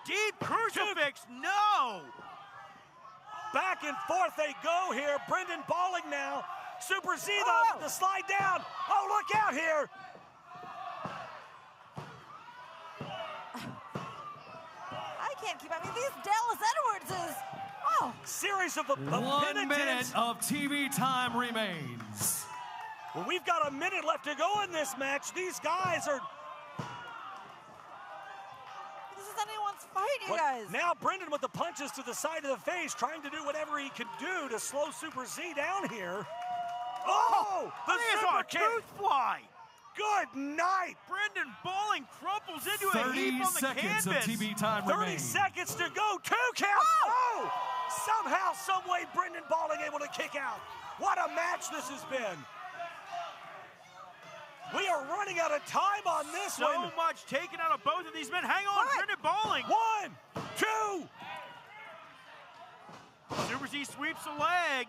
Speaker 4: deep crucifix. No.
Speaker 3: Back and forth they go here. Brendan Balling now. Super Z, though, with the slide down. Oh, look out here.
Speaker 1: I can't keep up. I mean, these Dallas Edwards is,
Speaker 3: series of
Speaker 22: 1 minute of TV time remains.
Speaker 3: Well, we've got a minute left to go in this match. These guys are...
Speaker 1: This is anyone's fight, you guys.
Speaker 3: Now Brendan with the punches to the side of the face, trying to do whatever he can do to slow Super Z down here. Oh, the super kick.
Speaker 4: Tooth fly.
Speaker 3: Good night.
Speaker 4: Brendan Balling crumples into a heap on the
Speaker 22: 30 seconds of TV time
Speaker 3: 30
Speaker 22: remains.
Speaker 3: seconds to go. 2 count. Oh! Somehow, some way, Brendan Balling able to kick out. What a match this has been. We are running out of time on this one.
Speaker 4: So much taken out of both of these men. Hang on, Brendan Balling.
Speaker 3: 1, 2.
Speaker 4: Super Z sweeps a leg.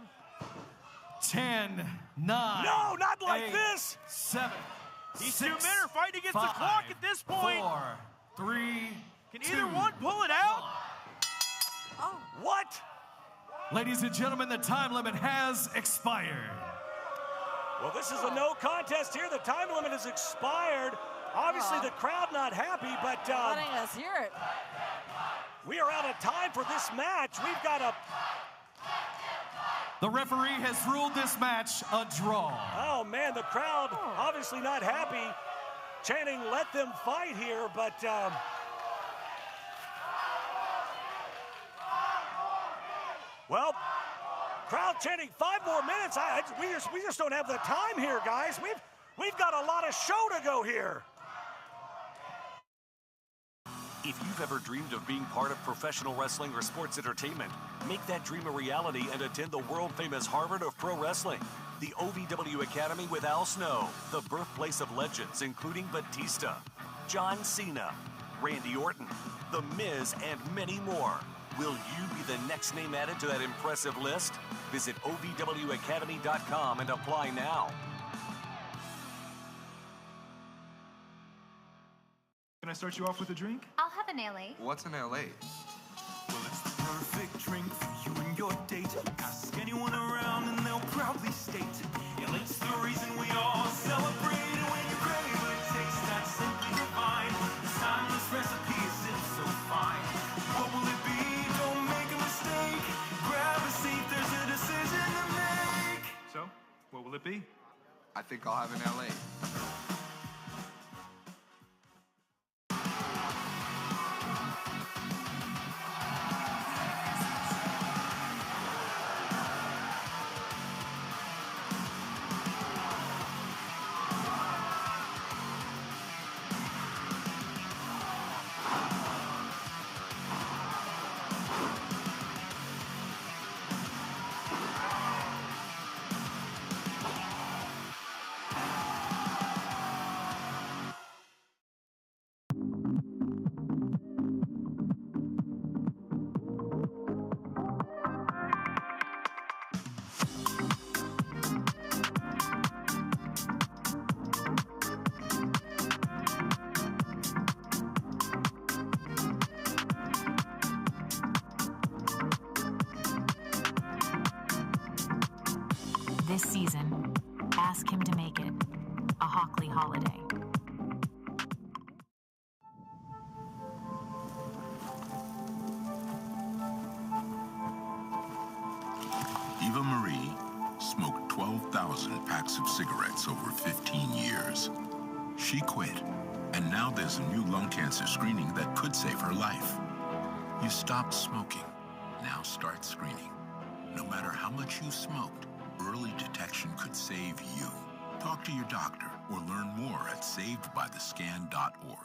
Speaker 22: 10, 9.
Speaker 3: No, not like
Speaker 22: 8,
Speaker 3: this.
Speaker 22: 7.
Speaker 4: These 2 men are fighting against the clock at this point.
Speaker 22: 4, 3.
Speaker 4: Can either one pull it out?
Speaker 1: Oh.
Speaker 3: What?
Speaker 22: Ladies and gentlemen, the time limit has expired.
Speaker 3: Well, this is a no contest here. The time limit has expired. Obviously, the crowd not happy, but
Speaker 1: letting us hear it.
Speaker 3: We are out of time for this match. We've got a...
Speaker 22: The referee has ruled this match a draw.
Speaker 3: Oh, man, the crowd obviously not happy, chanting, let them fight here, but... Well, crowd chanting 5 more minutes. We just don't have the time here, guys. We've got a lot of show to go here.
Speaker 6: If you've ever dreamed of being part of professional wrestling or sports entertainment, make that dream a reality and attend the world-famous Harvard of Pro Wrestling. The OVW Academy with Al Snow, the birthplace of legends including Batista, John Cena, Randy Orton, The Miz, and many more. Will you be the next name added to that impressive list? Visit OVWacademy.com and apply now.
Speaker 12: Can I start you off with a drink?
Speaker 5: I'll have an LA.
Speaker 25: What's an LA?
Speaker 23: Well, it's the perfect drink for you and your date. Ask anyone around and they'll proudly state, LA's the reason we all celebrate. And when you crave a taste that's simply divine, this timeless recipe is so fine. What will it be? Don't make a mistake. Grab a seat, there's a decision to make.
Speaker 12: So, what will it be?
Speaker 25: I think I'll have an LA.
Speaker 10: This season, ask him to make it a Hockley holiday.
Speaker 11: Eva Marie smoked 12,000 packs of cigarettes over 15 years. She quit, And now there's a new lung cancer screening that could save her life. You stopped smoking. Now start screening. No matter how much you smoked, early detection could save you. Talk to your doctor or learn more at savedbythescan.org.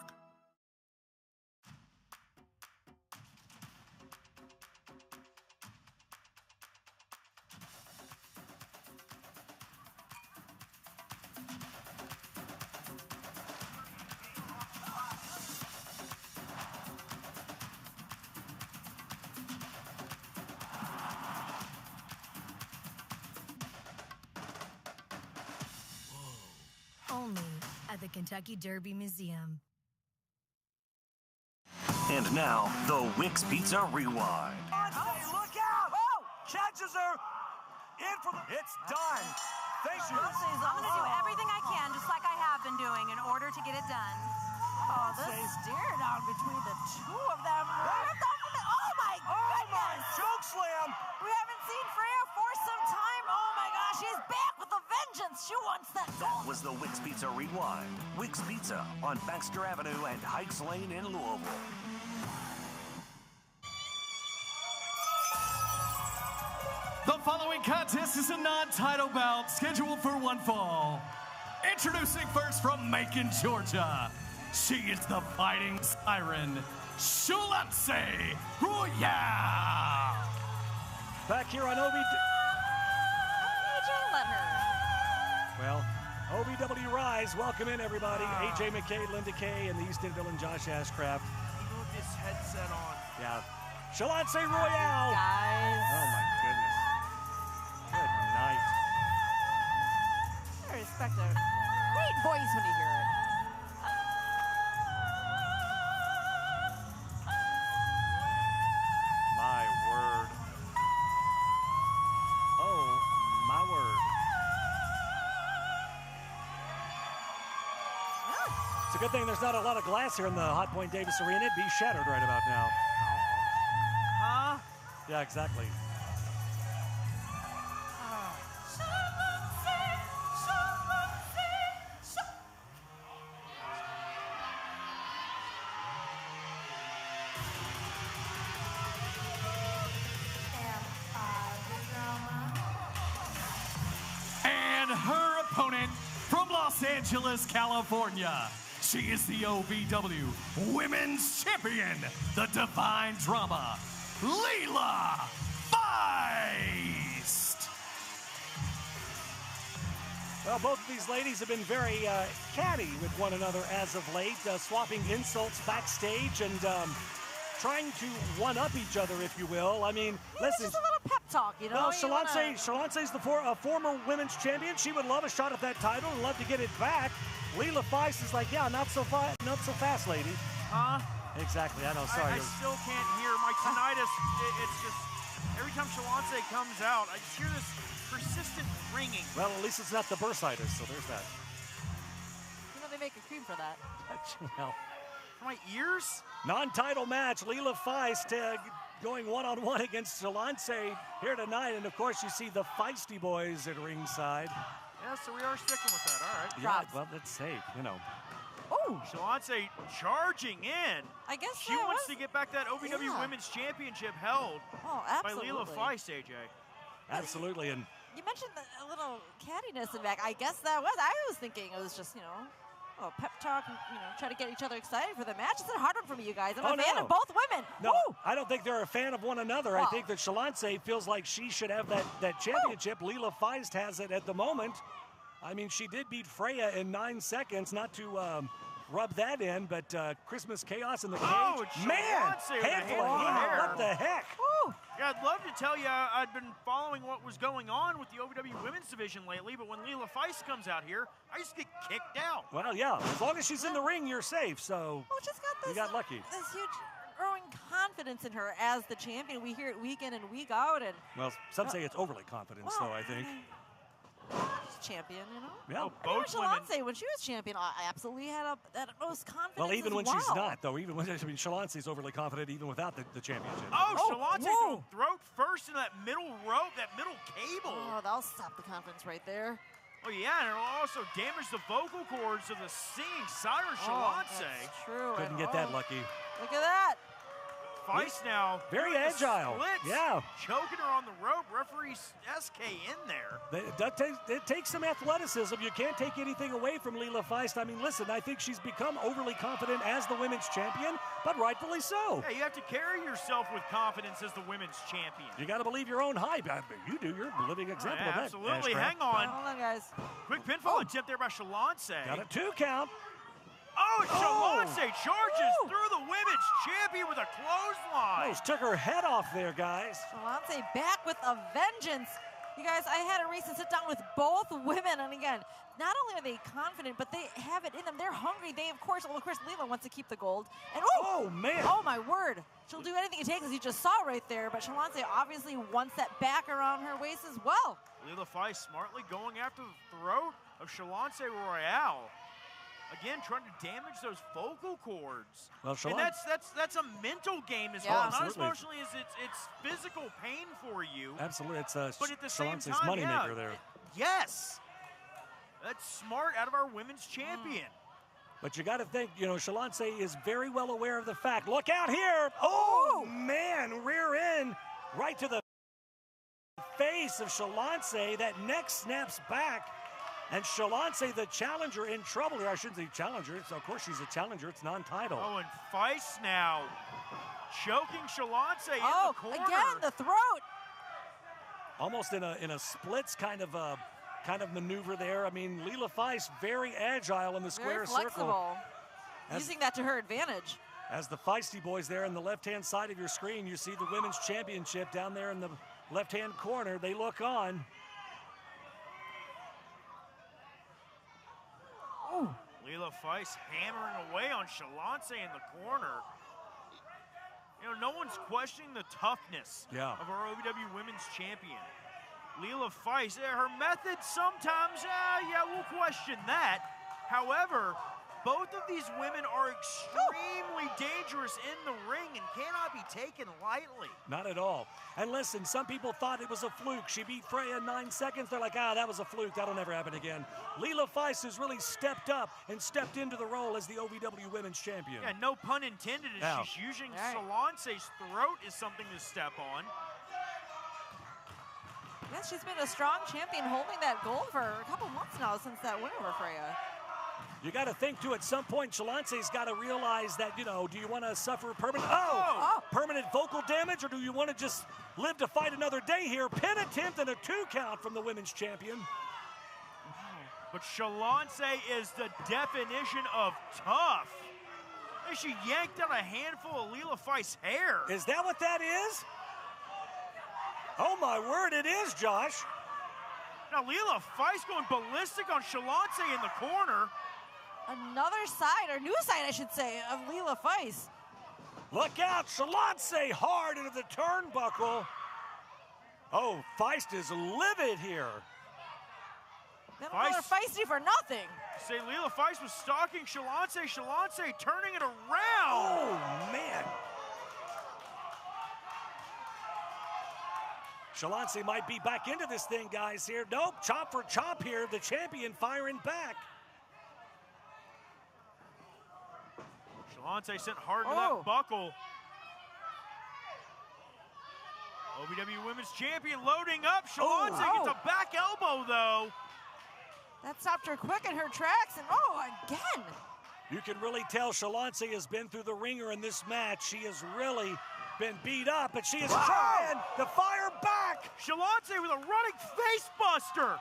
Speaker 10: Only at the Kentucky Derby Museum.
Speaker 6: And now, the Wix Pizza Rewind.
Speaker 3: Look out! Oh! Judges are in for the... It's done. Thank you.
Speaker 13: I'm going to do everything I can, just like I have been doing, in order to get it done.
Speaker 1: Oh, this stare down between the two of them. Oh, my goodness!
Speaker 3: Choke slam!
Speaker 1: We haven't seen Freya for some time. Oh, my gosh, she's back with a vengeance. She wants that goal.
Speaker 6: That was the Wix Pizza Rewind. Wix Pizza on Baxter Avenue and Heights Lane in Louisville.
Speaker 22: The following contest is a non-title bout scheduled for one fall. Introducing first from Macon, Georgia. She is the fighting siren, Juansabelotodo.
Speaker 3: Back here on
Speaker 1: Let her.
Speaker 3: Well, OVW Rise, welcome in everybody. AJ McKay, Linda Kay, and the Easton Villain Josh Ashcraft.
Speaker 4: Even with this headset on.
Speaker 3: Yeah. Juansabelotodo Royale.
Speaker 1: Guys.
Speaker 3: Oh my goodness. Good night.
Speaker 1: I respect a great voice when you hear it.
Speaker 3: My word. Oh, my word. It's a good thing there's not a lot of glass here in the Hot Point Davis Arena. It'd be shattered right about now.
Speaker 4: Huh?
Speaker 3: Yeah, exactly.
Speaker 22: And her opponent from Los Angeles, California. She is the OVW Women's Champion, the Divine Drama, Libre.
Speaker 3: Well, both of these ladies have been very catty with one another as of late, swapping insults backstage and trying to one-up each other, if you will. I mean, listen.
Speaker 1: Just a little pep talk, you know?
Speaker 3: Well, Juansabelotodo's the former women's champion. She would love a shot at that title and love to get it back. Libre is like, yeah, not so fast, lady.
Speaker 4: Huh?
Speaker 3: Exactly, I know, sorry.
Speaker 4: I still can't hear. My tinnitus, it's just, every time Juansabelotodo comes out, I just hear this persistent ringing.
Speaker 3: Well, at least it's not the bursitis, so there's that.
Speaker 1: You know, they make a cream for that.
Speaker 3: Well,
Speaker 4: for my ears?
Speaker 3: Non-title match, Libre going one-on-one against Juansabelotodo here tonight. And, of course, you see the Feisty Boys at ringside.
Speaker 4: Yeah, so we are sticking with that, all right.
Speaker 3: Yeah, well, that's safe, you know.
Speaker 1: Oh!
Speaker 4: Juansabelotodo charging in.
Speaker 1: I guess
Speaker 4: she wants to get back that OVW Women's Championship held by Libre, AJ.
Speaker 3: Absolutely, and
Speaker 1: you mentioned a little cattiness in back. I guess that was. I was thinking it was just, you know, a pep talk, and, you know, try to get each other excited for the match. It's a hard one for you guys. I'm a fan of both women.
Speaker 3: No, I don't think they're a fan of one another. I think that Juansabelotodo feels like she should have that championship. Libre has it at the moment. I mean, she did beat Freya in 9 seconds, not to rub that in, but Christmas Chaos in the cage.
Speaker 4: Oh,
Speaker 3: man, handful of hair. What the heck?
Speaker 4: Woo. Yeah, I'd love to tell you I'd been following what was going on with the OVW Women's Division lately, but when Libre comes out here, I just get kicked out.
Speaker 3: Well, yeah, as long as she's in the ring, you're safe, so
Speaker 1: she's got this,
Speaker 3: you got lucky.
Speaker 1: This huge growing confidence in her as the champion. We hear it week in and week out. And
Speaker 3: well, some say it's overly confidence, though, I think.
Speaker 1: She's champion, you know?
Speaker 3: Yeah.
Speaker 1: Well, both women. When she was champion, I absolutely had that most confidence.
Speaker 3: Well, even when she's not, though. Even when Juansabelotodo's overly confident, even without the championship.
Speaker 4: Oh, Juansabelotodo throat first in that middle rope, that middle cable.
Speaker 1: Oh, that'll stop the confidence right there.
Speaker 4: Oh, yeah, and it'll also damage the vocal cords of the singing siren Shalance.
Speaker 1: That's true.
Speaker 3: Couldn't get that lucky.
Speaker 1: Look at that.
Speaker 4: Feist now.
Speaker 3: Very agile.
Speaker 4: Splits,
Speaker 3: yeah.
Speaker 4: Choking her on the rope. Referee SK in there.
Speaker 3: It takes some athleticism. You can't take anything away from Lila Feist. I mean, listen, I think she's become overly confident as the women's champion, but rightfully so.
Speaker 4: Yeah, you have to carry yourself with confidence as the women's champion.
Speaker 3: You got to believe your own hype. You do. You're a living example of that.
Speaker 4: Absolutely.
Speaker 3: Ashcraft.
Speaker 4: Hang on.
Speaker 1: Hold on, guys.
Speaker 4: Quick pinfall attempt there by Shalance.
Speaker 3: Got a 2 count.
Speaker 4: Oh, Shalance charges through the women's champion with a clothesline.
Speaker 3: Almost took her head off there, guys.
Speaker 1: Shalance back with a vengeance. You guys, I had a recent sit down with both women, and again, not only are they confident, but they have it in them. They're hungry. They, of course, Lila wants to keep the gold. And
Speaker 3: oh man!
Speaker 1: Oh my word! She'll do anything it takes, as you just saw right there. But Shalance obviously wants that back around her waist as well.
Speaker 4: Lila Feist smartly going after the throat of Shalance Royale. Again, trying to damage those vocal cords.
Speaker 3: Well,
Speaker 4: and that's a mental game as well. Not as emotionally as it's physical pain for you.
Speaker 3: Absolutely, it's
Speaker 4: but at the same
Speaker 3: Shalance's
Speaker 4: time,
Speaker 3: moneymaker there.
Speaker 4: Yes, that's smart out of our women's champion.
Speaker 3: But you got to think, Shalance is very well aware of the fact. Look out here! Oh man, rear end right to the face of Shalance. That neck snaps back. And Shalance, the challenger, in trouble here. I shouldn't say challenger. Of course, she's a challenger. It's non-title.
Speaker 4: Oh, and Feist now choking Shalance in the corner.
Speaker 1: Again, the throat.
Speaker 3: Almost in a splits kind of maneuver there. I mean, Lila Feist very agile in the square circle.
Speaker 1: Using that to her advantage.
Speaker 3: As the Feisty boys there on the left-hand side of your screen, you see the women's championship down there in the left-hand corner. They look on.
Speaker 4: Lila Feist hammering away on Shalance in the corner. No one's questioning the toughness of our OVW Women's Champion. Lila Feist, her methods sometimes, we'll question that. However, both of these women are extremely dangerous in the ring and cannot be taken lightly.
Speaker 3: Not at all. And listen, some people thought it was a fluke. She beat Freya in 9 seconds. They're like, that was a fluke. That'll never happen again. Lila Feist has really stepped up and stepped into the role as the OVW Women's Champion.
Speaker 4: Yeah, no pun intended, as she's using Shalance's throat as something to step on.
Speaker 1: Yes, she's been a strong champion holding that gold for a couple months now since that win over Freya.
Speaker 3: You got to think, too, at some point, Shalance's got to realize that, do you want to suffer permanent permanent vocal damage, or do you want to just live to fight another day here? Pin attempt and a 2 count from the women's champion.
Speaker 4: But Shalance is the definition of tough. And she yanked out a handful of Lila Feist's hair.
Speaker 3: Is that what that is? Oh, my word, it is, Josh.
Speaker 4: Now, Lila Feist going ballistic on Shalance in the corner.
Speaker 1: Another side, or new side, I should say, of Lila Feist.
Speaker 3: Look out, Shalance hard into the turnbuckle. Oh, Feist is livid here.
Speaker 1: They don't call her Feisty for nothing.
Speaker 4: Say Lila Feist was stalking Shalance turning it around.
Speaker 3: Oh, man. Shalance might be back into this thing, guys, here. Nope, chop for chop here. The champion firing back.
Speaker 4: Shalance sent hard to that buckle. OVW Women's Champion loading up. Shalance gets a back elbow, though.
Speaker 1: That stopped her quick in her tracks, and again.
Speaker 3: You can really tell Shalance has been through the ringer in this match. She has really been beat up, but she is trying to fire back.
Speaker 4: Shalance with a running face buster.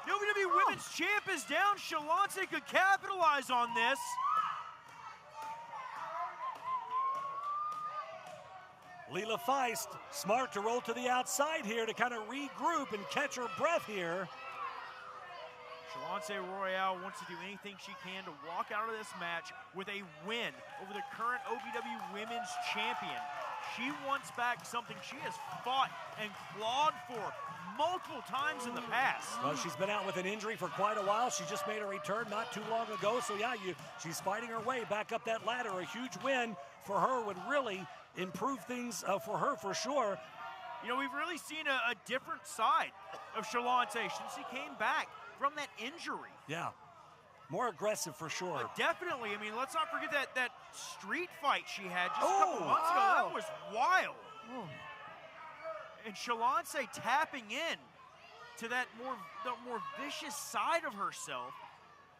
Speaker 4: The OVW Women's Champ is down. Shalance could capitalize on this.
Speaker 3: Lila Feist, smart to roll to the outside here to kind of regroup and catch her breath here.
Speaker 4: Shalance Royale wants to do anything she can to walk out of this match with a win over the current OVW Women's Champion. She wants back something she has fought and clawed for multiple times in the past.
Speaker 3: Well, she's been out with an injury for quite a while. She just made a return not too long ago. So, she's fighting her way back up that ladder. A huge win for her would really improve things for her for sure.
Speaker 4: You know, we've really seen a different side of Shalonte since he came back from that injury.
Speaker 3: Yeah, more aggressive for sure.
Speaker 4: But definitely, I mean, let's not forget that street fight she had just a couple months ago. That was wild. And Shalonte tapping in to that more vicious side of herself,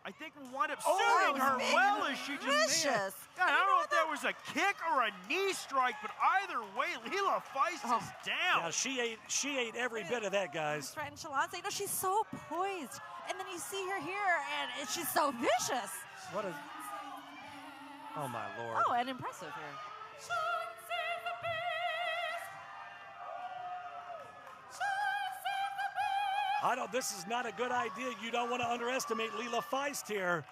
Speaker 4: I think will wind up suiting her well as she just made. God, I don't know if that was a kick or a knee strike, but either way, Leila Feist is down.
Speaker 3: Yeah, she ate every bit of that, guys.
Speaker 1: And Shalonte, you know, she's so poised. And then you see her here, and she's so vicious.
Speaker 3: What a... Oh, my Lord.
Speaker 1: Oh, and impressive here.
Speaker 3: This is not a good idea. You don't want to underestimate Leila Feist here.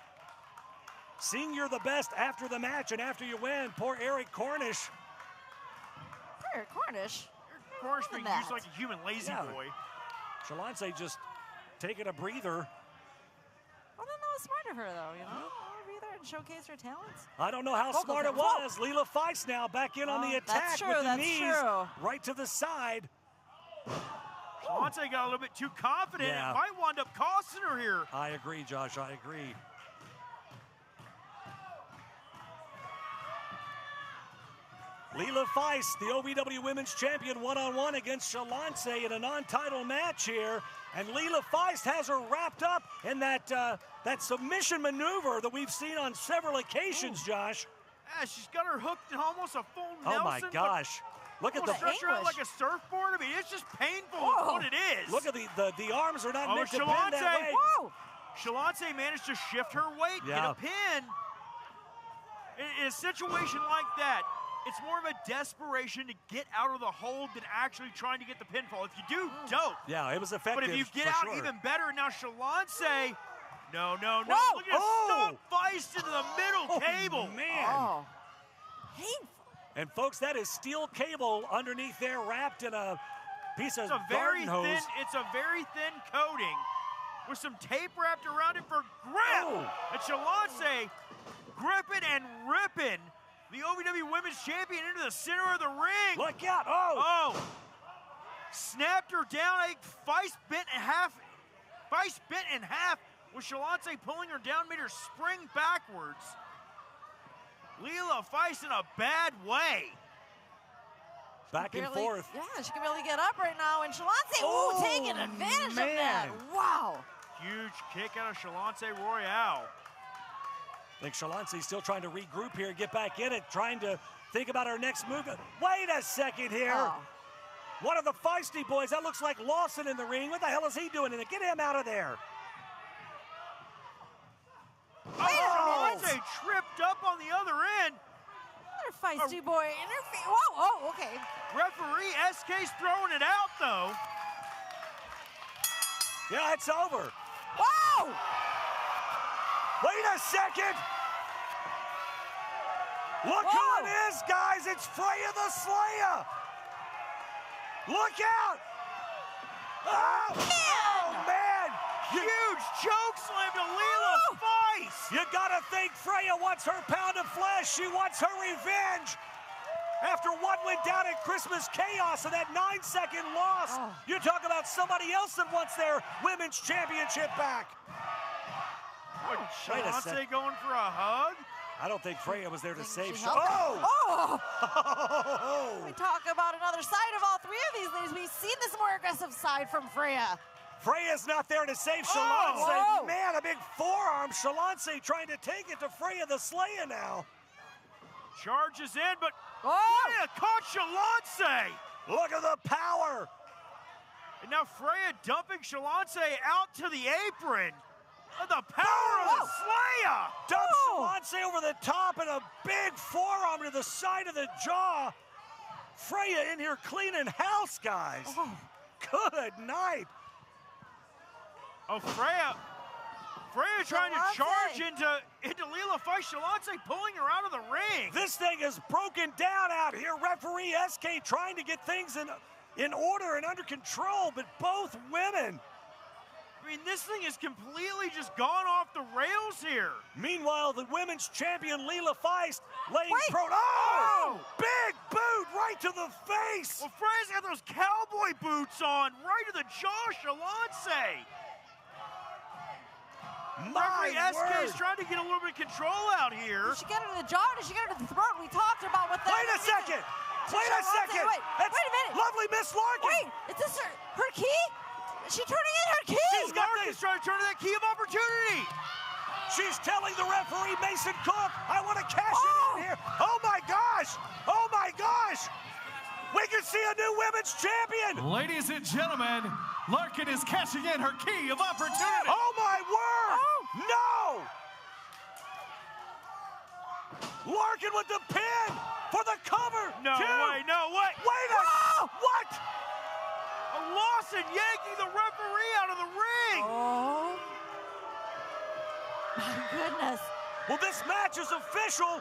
Speaker 3: Seeing you're the best after the match and after you win. Poor Eric Cornish.
Speaker 1: Poor Eric Cornish?
Speaker 4: Eric Cornish being used like a human lazy boy.
Speaker 3: Shalonte just taking a breather.
Speaker 1: Well, then that was smart of her, though, you know? A breather and showcase her talents.
Speaker 3: I don't know how smart it was. Leila Feist now back in on the attack with the knees right to the side.
Speaker 4: Shalonte got a little bit too confident.
Speaker 3: Yeah.
Speaker 4: It might wind up costing her here.
Speaker 3: I agree, Josh. I agree. Leila Feist, the OVW Women's Champion, one-on-one against Shalonte in a non-title match here. And Leila Feist has her wrapped up in that submission maneuver that we've seen on several occasions, Josh.
Speaker 4: Yeah, she's got her hooked in almost a full Nelson.
Speaker 3: Oh, my gosh. Look at the
Speaker 4: stretch her out like a surfboard. I mean, it's just painful what it is.
Speaker 3: Look at the arms are not meant to bend
Speaker 4: Shalonte,
Speaker 3: that way.
Speaker 4: Shalonte managed to shift her weight, get a pin. In a situation like that, it's more of a desperation to get out of the hold than actually trying to get the pinfall. If you do, dope.
Speaker 3: Yeah, it was effective.
Speaker 4: But if you get out even better, now Shalonte, no.
Speaker 3: Whoa.
Speaker 4: Look at stomp Feist into the middle cable.
Speaker 3: Man.
Speaker 1: Painful.
Speaker 3: And folks, that is steel cable underneath there, wrapped in a piece of garden hose.
Speaker 4: It's a very thin coating with some tape wrapped around it for grip. And Shalonte gripping and ripping the OVW Women's Champion into the center of the ring.
Speaker 3: Look out!
Speaker 4: Snapped her down. I think Feist bent in half with Shalonte pulling her down, made her spring backwards. Leila Feist in a bad way.
Speaker 3: Back and forth.
Speaker 1: Yeah, she can barely get up right now. And Shalonte, taking advantage of that. Wow.
Speaker 4: Huge kick out of Shalonte Royale.
Speaker 3: I think Shalonte's still trying to regroup here, get back in it, trying to think about her next move. Wait a second here. One of the feisty boys, that looks like Lawson in the ring. What the hell is he doing in it? Get him out of there.
Speaker 4: Shalonte tripped up on the other end.
Speaker 1: Another feisty boy in her feet. Whoa, okay.
Speaker 4: Referee SK's throwing it out, though.
Speaker 3: Yeah, it's over.
Speaker 1: Whoa!
Speaker 3: Wait a second. Look who it is, guys. It's Freya the Slayer. Look out. Oh, man.
Speaker 4: Huge choke slam to Leila Feist.
Speaker 3: You gotta think Freya wants her pound of flesh. She wants her revenge. After what went down at Christmas Chaos and that 9-second loss, you talk about somebody else that wants their women's championship back.
Speaker 4: Shalonte going for a hug?
Speaker 3: I don't think Freya was there to save
Speaker 1: We talk about another side of all three of these ladies. We've seen this more aggressive side from Freya.
Speaker 3: Freya's not there to save Shalonte. Man, a big forearm. Shalonte trying to take it to Freya the Slayer now.
Speaker 4: Charges in, but Freya caught Shalonte.
Speaker 3: Look at the power.
Speaker 4: And now Freya dumping Shalonte out to the apron. The power of the Slayer.
Speaker 3: Dumps Shalonte over the top and a big forearm to the side of the jaw. Freya in here cleaning house, guys. Good night.
Speaker 4: Freya trying to charge into Leila Feist. Shalonte pulling her out of the ring.
Speaker 3: This thing is broken down out here. Referee SK trying to get things in order and under control, but both women.
Speaker 4: I mean, this thing is completely just gone off the rails here.
Speaker 3: Meanwhile, the women's champion Leila Feist laying prone. Big boot right to the face.
Speaker 4: Well, Freya's got those cowboy boots on, right to the jaw, Shalance. Referee SK is trying to get a little bit of control out here.
Speaker 1: Did she get her to the jaw or did she get her to the throat? We talked about what that.
Speaker 3: Wait a second. Wait a second.
Speaker 1: Wait a minute.
Speaker 3: Lovely Miss Larkin.
Speaker 1: Wait, is this her key? Is she turning in her key?
Speaker 3: She's got
Speaker 4: Larkin's trying to turn that key of opportunity.
Speaker 3: She's telling the referee, Mason Cook, I want to cash it in here. Oh, my gosh. Oh, my gosh. We can see a new women's champion.
Speaker 22: Ladies and gentlemen, Larkin is cashing in her key of opportunity.
Speaker 3: Oh, my word. No. Larkin with the pin for the cover.
Speaker 4: No way, no way.
Speaker 3: Wait a what?
Speaker 4: A Lawson yanking the referee out of the ring.
Speaker 1: Oh. My goodness.
Speaker 3: Well, this match is official.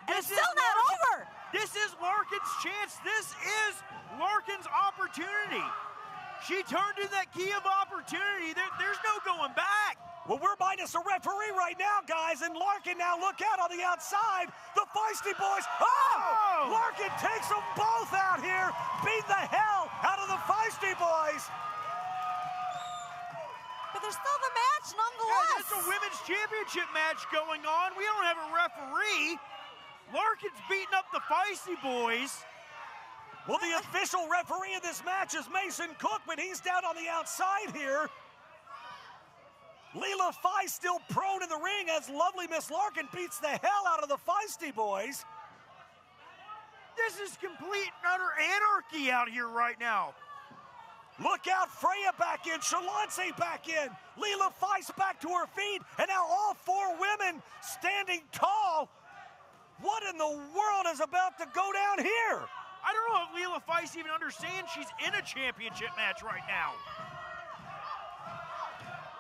Speaker 1: And it's still not over.
Speaker 4: This is Larkin's chance. This is Larkin's opportunity. She turned in that key of opportunity. There's no going back.
Speaker 3: Well, we're minus a referee right now, guys, and Larkin now look out on the outside. The Feisty Boys. Oh! Larkin takes them both out here. Beat the hell out of the Feisty Boys.
Speaker 1: But there's still the match nonetheless.
Speaker 4: There's a women's championship match going on. We don't have a referee. Larkin's beating up the Feisty Boys.
Speaker 3: Well, the official referee in this match is Mason Cook, but he's down on the outside here. Leela Feist still prone in the ring as lovely Miss Larkin beats the hell out of the Feisty Boys.
Speaker 4: This is complete and utter anarchy out here right now.
Speaker 3: Look out, Freya back in, Shalance back in, Leela Feist back to her feet, and now all four women standing tall. What in the world is about to go down here?
Speaker 4: I don't know if Leela Feist even understands she's in a championship match right now.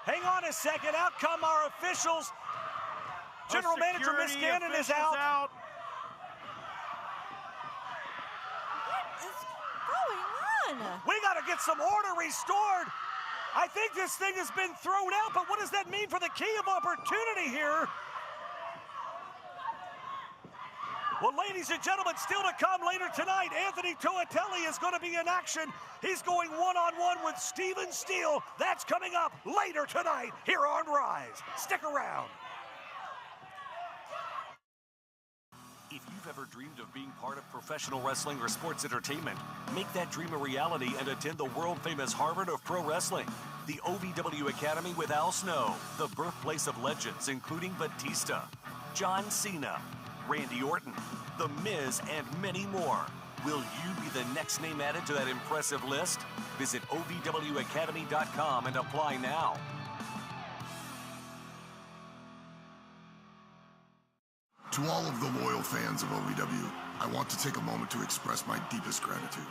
Speaker 3: Hang on a second, out come our officials. General Manager Miss Gannon is out.
Speaker 1: What is going on?
Speaker 3: We got to get some order restored. I think this thing has been thrown out, but what does that mean for the key of opportunity here? Well, ladies and gentlemen, still to come later tonight, Anthony Tuatelli is going to be in action. He's going one-on-one with Steven Steele. That's coming up later tonight here on Rise. Stick around.
Speaker 6: If you've ever dreamed of being part of professional wrestling or sports entertainment, make that dream a reality and attend the world-famous Harvard of Pro Wrestling, the OVW Academy with Al Snow, the birthplace of legends including Batista, John Cena, Randy Orton, The Miz, and many more. Will you be the next name added to that impressive list? Visit OVWacademy.com and apply now.
Speaker 11: To all of the loyal fans of OVW, I want to take a moment to express my deepest gratitude.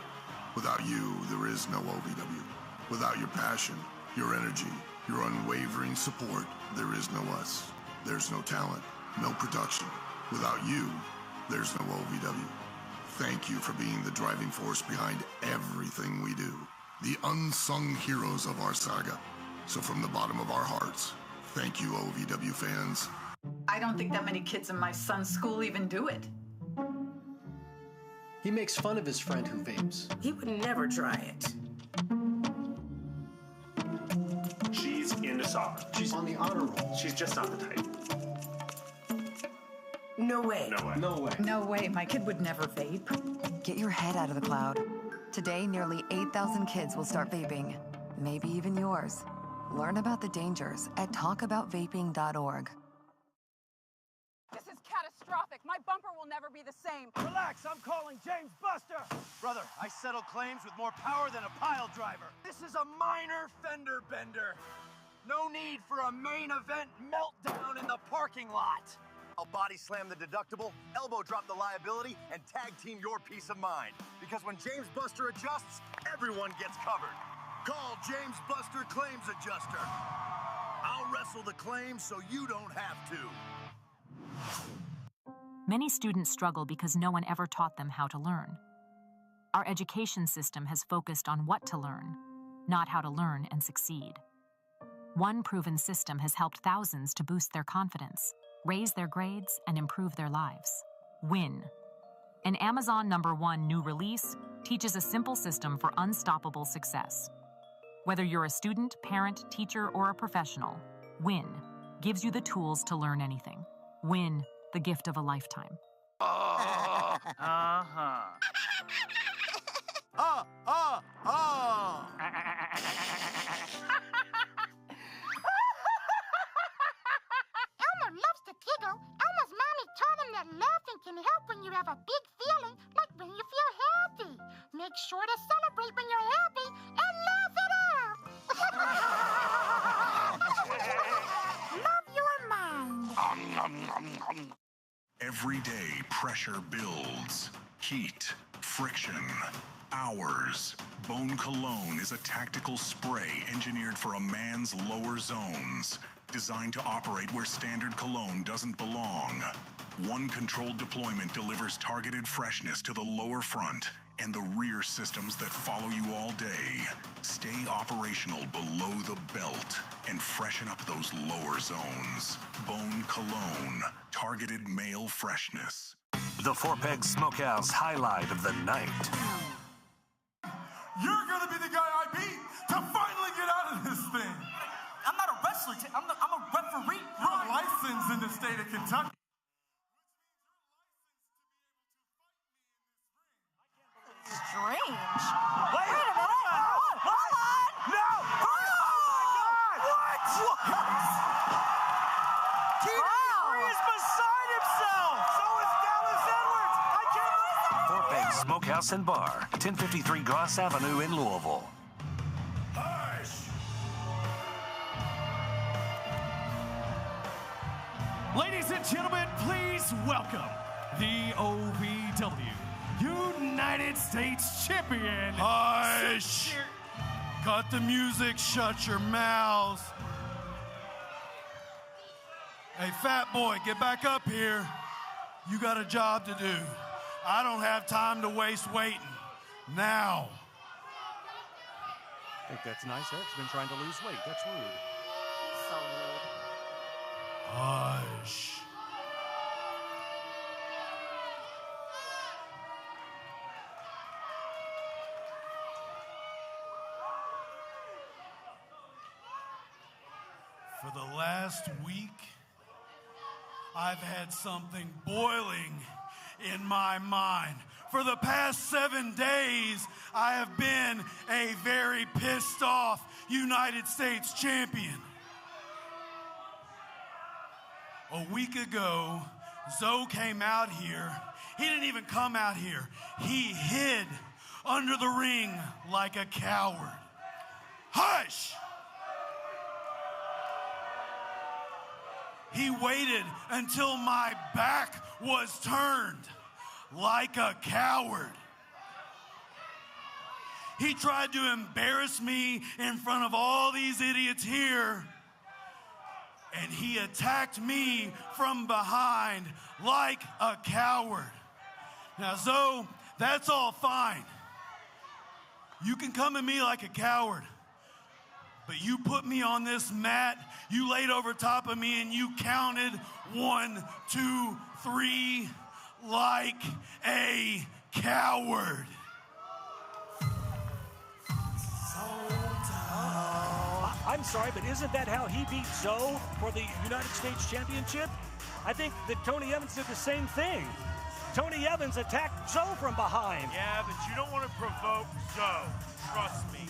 Speaker 11: Without you, there is no OVW. Without your passion, your energy, your unwavering support, there is no us. There's no talent, no production. Without you, there's no OVW. Thank you for being the driving force behind everything we do. The unsung heroes of our saga. So from the bottom of our hearts, thank you, OVW fans.
Speaker 2: I don't think that many kids in my son's school even do it.
Speaker 16: He makes fun of his friend who vapes.
Speaker 17: He would never try it.
Speaker 12: She's into soccer. She's
Speaker 16: on the honor roll.
Speaker 12: She's just not the type.
Speaker 17: No way.
Speaker 12: No way.
Speaker 16: No way.
Speaker 2: No way. My kid would never vape.
Speaker 18: Get your head out of the cloud. Today, nearly 8,000 kids will start vaping. Maybe even yours. Learn about the dangers at talkaboutvaping.org.
Speaker 19: This is catastrophic. My bumper will never be the same.
Speaker 20: Relax, I'm calling James Buster. Brother, I settle claims with more power than a pile driver. This is a minor fender bender. No need for a main event meltdown in the parking lot.
Speaker 26: I'll body slam the deductible, elbow drop the liability, and tag team your peace of mind. Because when James Buster adjusts, everyone gets covered. Call James Buster Claims Adjuster. I'll wrestle the claim so you don't have to.
Speaker 10: Many students struggle because no one ever taught them how to learn. Our education system has focused on what to learn, not how to learn and succeed. One proven system has helped thousands to boost their confidence, raise their grades, and improve their lives. WIN. An Amazon #1 new release teaches a simple system for unstoppable success. Whether you're a student, parent, teacher, or a professional, Win gives you the tools to learn anything. Win, the gift of a lifetime.
Speaker 8: Elmer loves to giggle. Elmer's mommy told him that laughing can help when you have a big feeling, like when you feel happy. Make sure to celebrate when you're happy and laugh it out. Love your mind.
Speaker 11: Every day, pressure builds. Heat, friction, hours. Bone Cologne is a tactical spray engineered for a man's lower zones. Designed to operate where standard cologne doesn't belong. One controlled deployment delivers targeted freshness to the lower front and the rear systems that follow you all day. Stay operational below the belt and freshen up those lower zones. Bone Cologne, targeted male freshness.
Speaker 6: The Four Peg Smokehouse highlight of the night.
Speaker 22: You're gonna be the guy I beat to finally get out of this thing. I'm not a wrestler. I'm a referee. You're licensed in the state of Kentucky.
Speaker 1: Strange.
Speaker 22: Wait
Speaker 1: a minute. Hold on.
Speaker 22: No.
Speaker 1: Oh my God. What?
Speaker 22: T.D. is beside himself. So is Dallas Edwards. I can't.
Speaker 6: Four Peg Smokehouse and Bar, 1053 Goss Avenue in Louisville.
Speaker 22: Ladies and gentlemen, please welcome the OVW United States Champion. Hush! Cut the music, shut your mouths. Hey, fat boy, get back up here. You got a job to do. I don't have time to waste waiting. Now.
Speaker 3: I think that's nice. Eric's been trying to lose weight. That's rude.
Speaker 1: So rude.
Speaker 22: Hush. For the last week, I've had something boiling in my mind. For the past 7 days, I have been a very pissed off United States champion. A week ago, Zoe came out here. He didn't even come out here. He hid under the ring like a coward. Hush! He waited until my back was turned like a coward. He tried to embarrass me in front of all these idiots here. And he attacked me from behind like a coward. Now, Zoe, that's all fine. You can come at me like a coward. But you put me on this mat, you laid over top of me, and you counted 1, 2, 3 like a coward.
Speaker 3: I'm sorry, but isn't that how he beat Zoe for the United States Championship? I think that Tony Evans did the same thing. Tony Evans attacked Zoe from behind.
Speaker 4: Yeah, but you don't want to provoke Zoe. Trust me.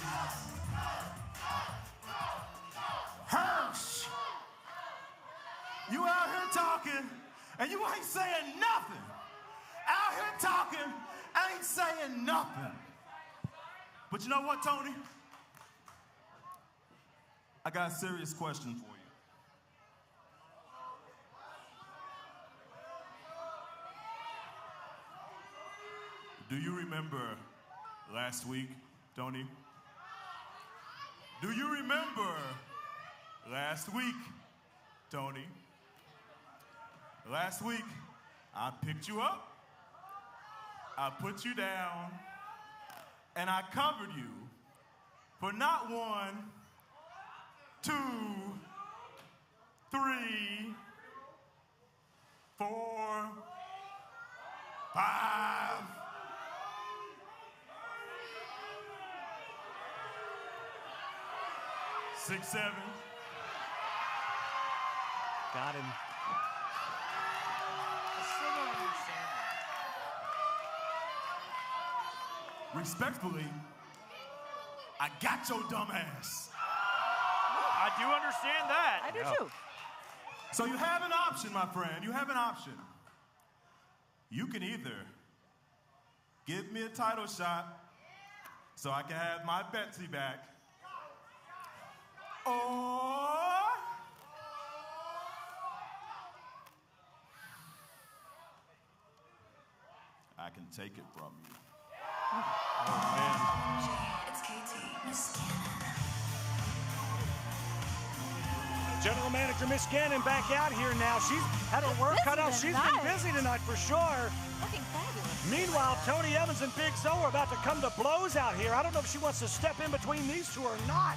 Speaker 22: Hirsch! You out here talking, and you ain't saying nothing. Out here talking, ain't saying nothing. But you know what, Tony? I got a serious question for you. Do you remember last week, Tony? Do you remember last week, Tony? Last week, I picked you up, I put you down, and I covered you for not 1, 2, 3, 4, 5. 6, 7.
Speaker 3: Got him.
Speaker 4: I still don't understand that.
Speaker 22: Respectfully, I got your dumb ass.
Speaker 4: I do understand that.
Speaker 1: I do too.
Speaker 22: So you have an option, my friend. You have an option. You can either give me a title shot so I can have my Betsy back, or I can take it from you.
Speaker 3: Oh, man.
Speaker 7: It's KT, Miss Cannon.
Speaker 3: General Manager Miss Gannon back out here now. She's had her work cut out. She's been busy tonight for sure.
Speaker 1: Looking fabulous.
Speaker 3: Meanwhile, Tony Evans and Big Zo are about to come to blows out here. I don't know if she wants to step in between these two or not.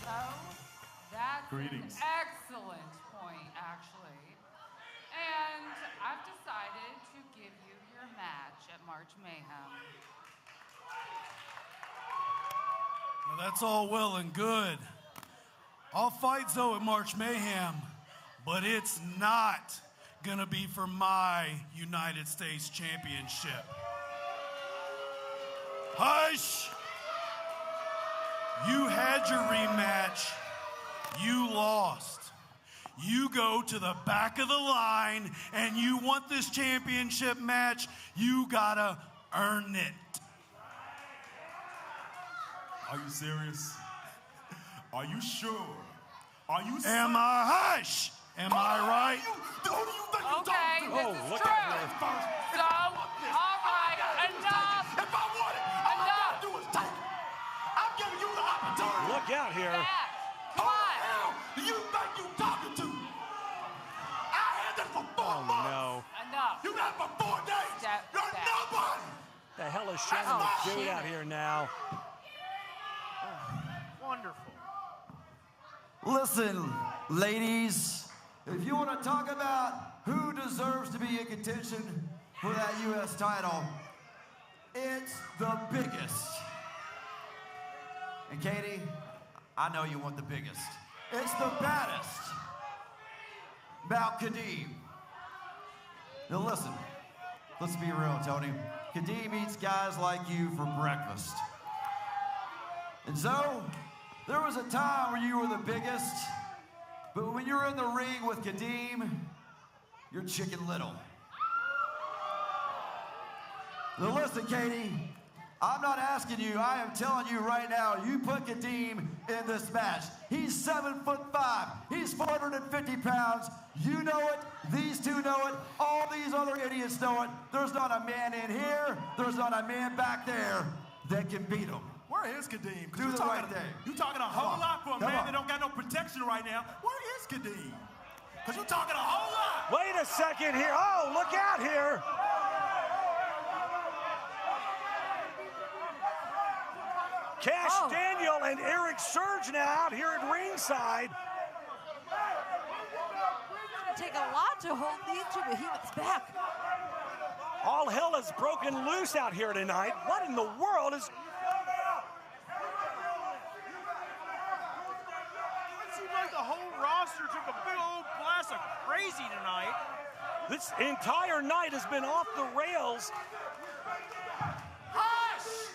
Speaker 9: So, that's
Speaker 22: Greetings.
Speaker 9: an excellent point, actually. And I've decided to give you your match at March Mayhem.
Speaker 22: Now that's all well and good. I'll fight Zoe at March Mayhem, but it's not gonna be for my United States Championship. Hush! You had your rematch. You lost. You go to the back of the line and you want this championship match, you gotta earn it. Are you serious? Are you sure? Are you serious? Am I hush? Am I right? Who do you think you're talking to?
Speaker 9: This is true. So, all right, enough.
Speaker 22: If I want it, all I gotta do is take it. I'm giving you the opportunity.
Speaker 3: Look out here.
Speaker 9: Come on.
Speaker 22: Hell, do you think you talking to? I had this for 4 months.
Speaker 3: No.
Speaker 9: Enough.
Speaker 22: You got it for 4 days. You're nobody.
Speaker 3: The hell is Shannon doing out here now?
Speaker 4: Wonderful.
Speaker 20: Listen, ladies, if you want to talk about who deserves to be in contention for that U.S. title, it's the biggest. And Katie, I know you want the biggest. It's the baddest. About Kadeem. Now listen, let's be real, Tony. Kadeem eats guys like you for breakfast. And so, there was a time where you were the biggest, but when you're in the ring with Kadeem, you're Chicken Little. Now listen, Katie, I'm not asking you, I am telling you right now, you put Kadeem in this match. He's 7'5", he's 450 pounds, you know it, these two know it, all these other idiots know it. There's not a man in here, there's not a man back there that can beat him.
Speaker 22: Where is Kadeem?
Speaker 20: Do the right thing.
Speaker 22: You talking a whole lot for a man that don't got no protection right now. Where is Kadeem? Because you're talking a whole lot.
Speaker 3: Wait a second here. Oh, look out here. Cash Daniel and Eric Surge now out here at ringside.
Speaker 1: It's going to take a lot to hold these two behemoths back.
Speaker 3: All hell has broken loose out here tonight. What in the world is...
Speaker 4: It seems like the whole roster took a big old blast of crazy tonight.
Speaker 3: This entire night has been off the rails.
Speaker 9: Hush!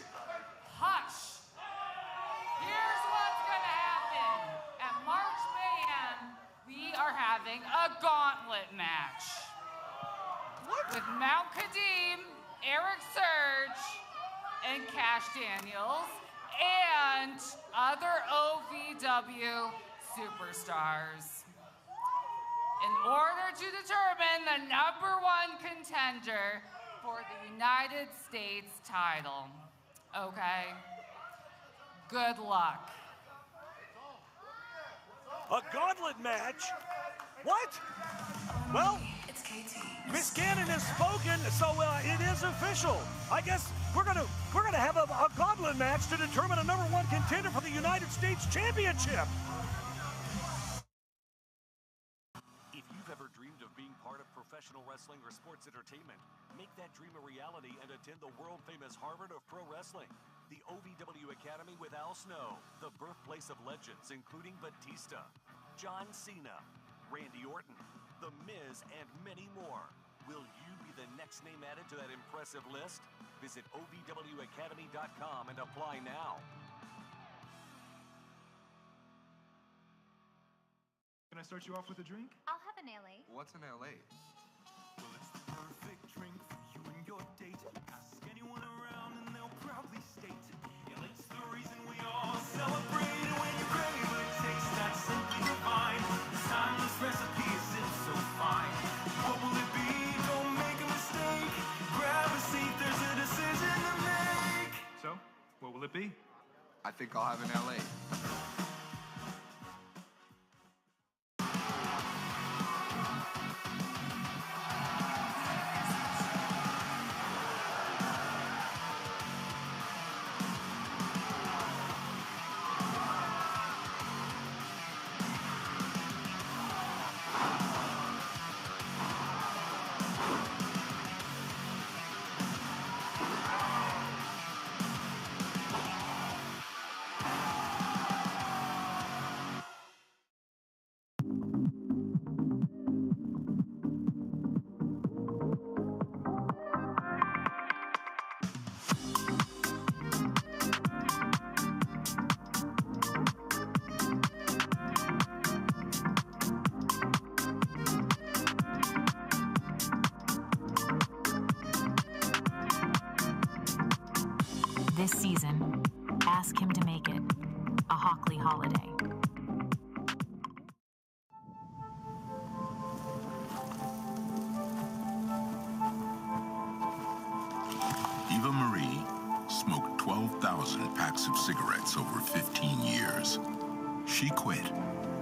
Speaker 9: Hush! Here's what's gonna happen. At March Mayhem, we are having a gauntlet match. With Mount Kadeem, Eric Surge, and Cash Daniels, and other OVW superstars. In order to determine the #1 contender for the United States title. Okay? Good luck.
Speaker 3: A gauntlet match? What? Well, Miss Gannon has spoken, so it is official. I guess we're gonna have a gauntlet match to determine a #1 contender for the United States Championship.
Speaker 6: wrestling or sports entertainment, make that dream a reality and attend the world-famous Harvard of Pro Wrestling. The OVW Academy with Al Snow, the birthplace of legends including Batista, John Cena, Randy Orton, The Miz, and many more. Will you be the next name added to that impressive list? Visit OVWacademy.com and apply now.
Speaker 5: Can I start you off with a drink?
Speaker 7: I'll have an LA.
Speaker 5: What's an LA?
Speaker 23: Well, it's the perfect drink for you and your date. Ask anyone around and they'll proudly state, it's the reason we all celebrate. And when you crave a taste that's simply divine, this timeless recipe is so fine. What will it be? Don't make a mistake. Grab a seat, there's a decision to make.
Speaker 5: So, what will it be? I think I'll have an LA.
Speaker 10: This season, ask him to make it a Hockley holiday.
Speaker 11: Eva Marie smoked 12,000 packs of cigarettes over 15 years. She quit,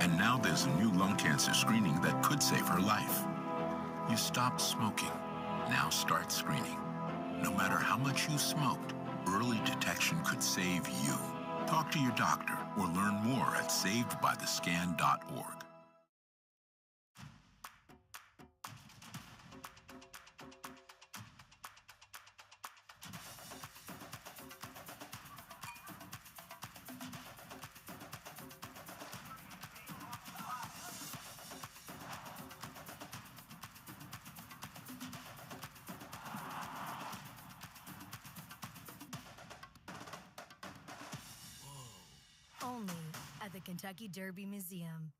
Speaker 11: and now there's a new lung cancer screening that could save her life. You stopped smoking. Now start screening. No matter how much you smoked, early detection could save you. Talk to your doctor or learn more at savedbythescan.org.
Speaker 25: Only at the Kentucky Derby Museum.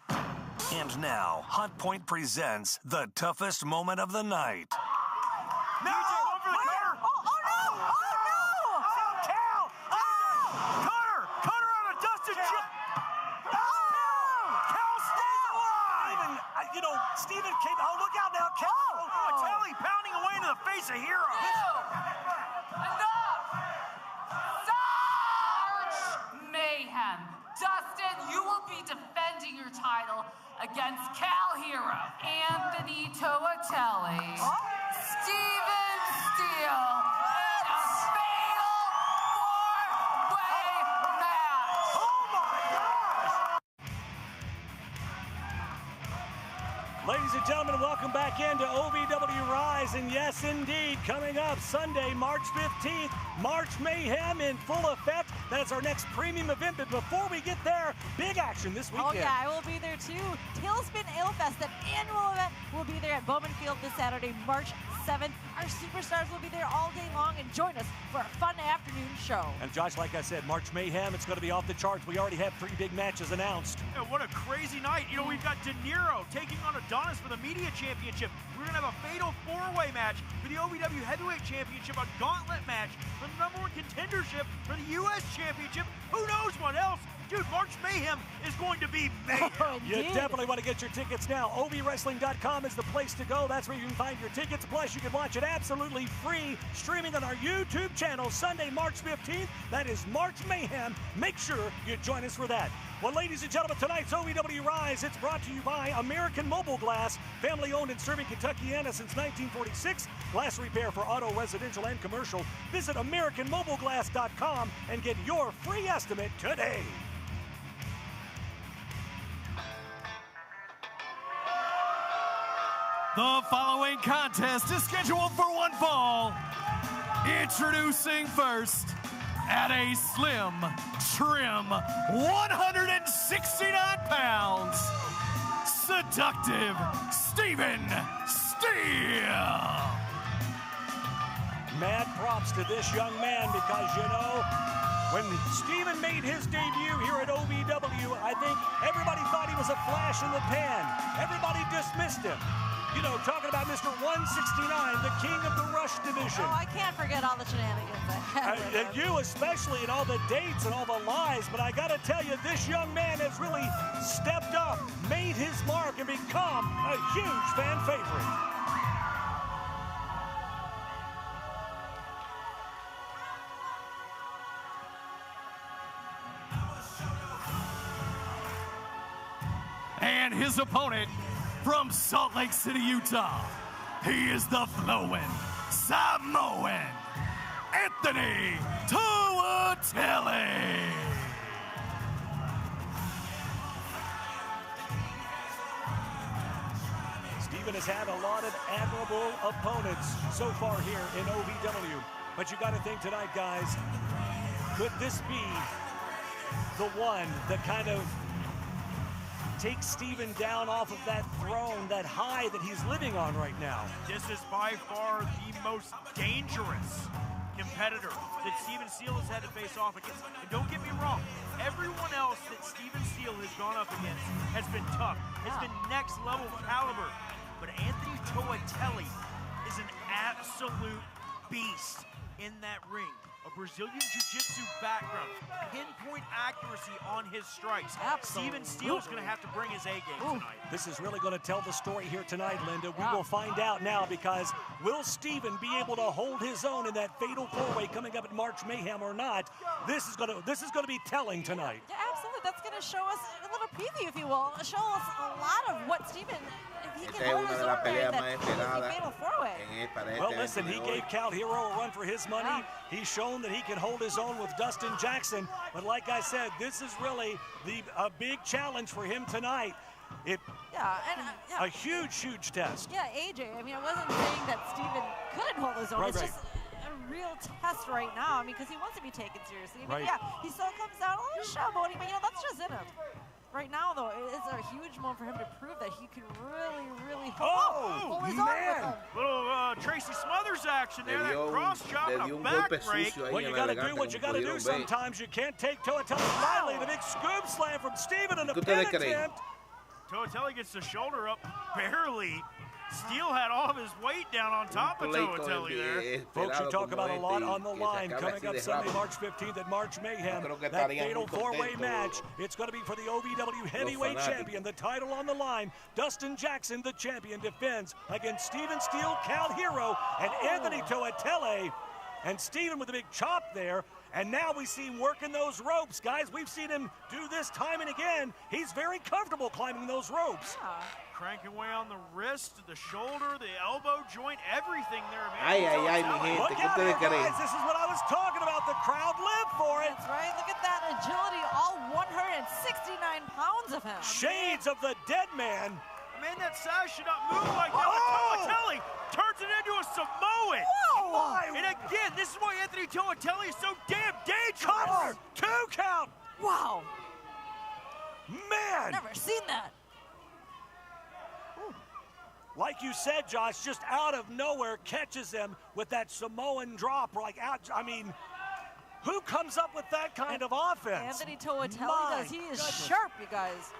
Speaker 6: And now, Hot Point presents the toughest moment of the night.
Speaker 4: No! Over the cutter!
Speaker 1: Oh no! Oh no!
Speaker 4: Oh, Cal! Oh! Cutter on a dusted chip! Cal stays alive!
Speaker 3: Steven came. Oh, look out now, Cal!
Speaker 4: Oh, Kelly pounding away into the face of Hero.
Speaker 9: Mayhem. Dustin, you will be defending your title against Cal Hero, Anthony Toatelli, Steven Steele, in a fatal four-way match.
Speaker 3: Oh my gosh! Ladies and gentlemen, welcome back into OVW Rise, and yes, indeed, coming up Sunday, March 15th, March Mayhem in full effect. That's our next premium event, but before we get there, big action this weekend.
Speaker 1: Oh yeah, I will be there too. Tailspin Alefest, that annual event, will be there at Bowman Field this Saturday, March 7th. Our superstars will be there all day long, and join us for a fun afternoon show.
Speaker 3: And Josh, like I said, March Mayhem, it's going to be off the charts. We already have 3 big matches announced.
Speaker 4: Yeah, what a crazy night. We've got De Niro taking on Adonis for the media championship. We're going to have a fatal four-way match for the OVW Heavyweight Championship, a gauntlet match for the #1 contendership for the U.S. Championship. Who knows what else? Dude, March Mayhem is going to be mayhem.
Speaker 1: Oh,
Speaker 3: you definitely want to get your tickets now. OVWrestling.com is the place to go. That's where you can find your tickets. Plus, you can watch it absolutely free, streaming on our YouTube channel Sunday, March 15th. That is March Mayhem. Make sure you join us for that. Well, ladies and gentlemen, tonight's OVW Rise, it's brought to you by American Mobile Glass, family-owned and serving Kentuckiana since 1946. Glass repair for auto, residential, and commercial. Visit AmericanMobileGlass.com and get your free estimate today.
Speaker 22: The following contest is scheduled for one fall. Introducing first, at a slim, trim 169 pounds, seductive Steven Steele.
Speaker 3: Mad props to this young man because, you know, when Steven made his debut here at OVW, I think everybody thought he was a flash in the pan. Everybody dismissed him. You know, talking about Mr. 169, the king of the Rush division.
Speaker 1: Oh, I can't forget all the shenanigans I had.
Speaker 3: You especially, and all the dates and all the lies, but I got to tell you, this young man has really stepped up, made his mark, and become a huge fan favorite.
Speaker 22: And his opponent from Salt Lake City, Utah, he is the flowing Samoan Anthony Toatelli.
Speaker 3: Steven has had a lot of admirable opponents so far here in OVW, but you got to think tonight, guys, could this be the one that kind of takes Steven down off of that throne, that high that he's living on right now?
Speaker 4: This is by far the most dangerous competitor that Steven Steele has had to face off against. And don't get me wrong, everyone else that Steven Steele has gone up against has been tough, has been next level caliber. But Anthony Toatelli is an absolute beast in that ring. A Brazilian Jiu-Jitsu background, pinpoint accuracy on his strikes. Steven Steele's going to have to bring his A game tonight.
Speaker 3: This is really going to tell the story here tonight, Linda. We will find out now, because will Steven be able to hold his own in that fatal four-way coming up at March Mayhem or not? This is going to be telling tonight.
Speaker 1: Yeah, absolutely. That's going to show us a little preview, if you will. Show us a lot of what Steven, if he can hold his own there in that fatal four-way.
Speaker 3: Well, listen, he gave Cal Hero a run for his money. He's shown that he can hold his own with Dustin Jackson. But like I said, this is really a big challenge for him tonight. A huge, huge test.
Speaker 1: Yeah, AJ, I mean, I wasn't saying that Steven couldn't hold his own. It's just a real test right now. I mean, because he wants to be taken seriously. I mean, he still comes out a little showboating, but, you know, that's just in him. Right now, though, it's a huge moment for him to prove that he can really, really hold his own with him.
Speaker 4: Little Tracy Smothers action there, that cross chop and a back break.
Speaker 3: Well, you got to do what you got to do sometimes. You can't take Toatelli lightly. The big scoop slam from Steven and a pin attempt.
Speaker 4: Toatelli gets the shoulder up barely. Steele had all of his weight down on top of Toatelli there.
Speaker 3: Folks, you talk about a lot on the line coming up Sunday, March 15th at March Mayhem. That fatal four-way match. It's going to be for the OVW Heavyweight Champion. The title on the line. Dustin Jackson, the champion, defends against Steven Steele, Cal Hero, and Anthony Toatelli. And Steven with a big chop there. And now we see him working those ropes. Guys, we've seen him do this time and again. He's very comfortable climbing those ropes.
Speaker 4: Cranking away on the wrist, the shoulder, the elbow joint, everything there.
Speaker 7: Ay, mi gente, ¿qué ustedes creen?
Speaker 3: Guys, this is what I was talking about. The crowd lived for it.
Speaker 1: That's right. Look at that agility, all 169 pounds of him.
Speaker 3: Shades of the dead man.
Speaker 4: Man, that sash should not move like that. Toatelli turns it into a Samoan.
Speaker 1: Whoa!
Speaker 4: And again, this is why Anthony Toatelli is so damn dangerous.
Speaker 3: Cover! 2 count!
Speaker 1: Wow!
Speaker 3: Man!
Speaker 1: Never seen that.
Speaker 3: Like you said, Josh, just out of nowhere catches him with that Samoan drop. I mean, who comes up with that kind of offense?
Speaker 1: Anthony Toatelli does. He is sharp, you guys.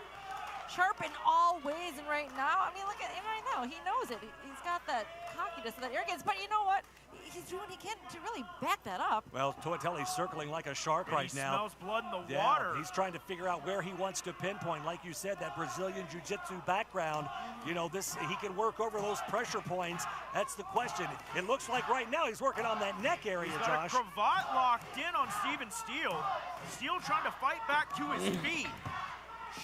Speaker 1: Sharp in all ways, and right now, I mean, look at him right now. He knows it. He's got that cockiness and that arrogance, but you know what? He's doing what he can to really back that up.
Speaker 3: Well, Toatelli's circling like a shark right now.
Speaker 4: He smells blood in the water.
Speaker 3: He's trying to figure out where he wants to pinpoint. Like you said, that Brazilian Jiu-Jitsu background, you know, he can work over those pressure points. That's the question. It looks like right now he's working on that neck area, Josh.
Speaker 4: He's got a cravat locked in on Steven Steele. Steele trying to fight back to his feet.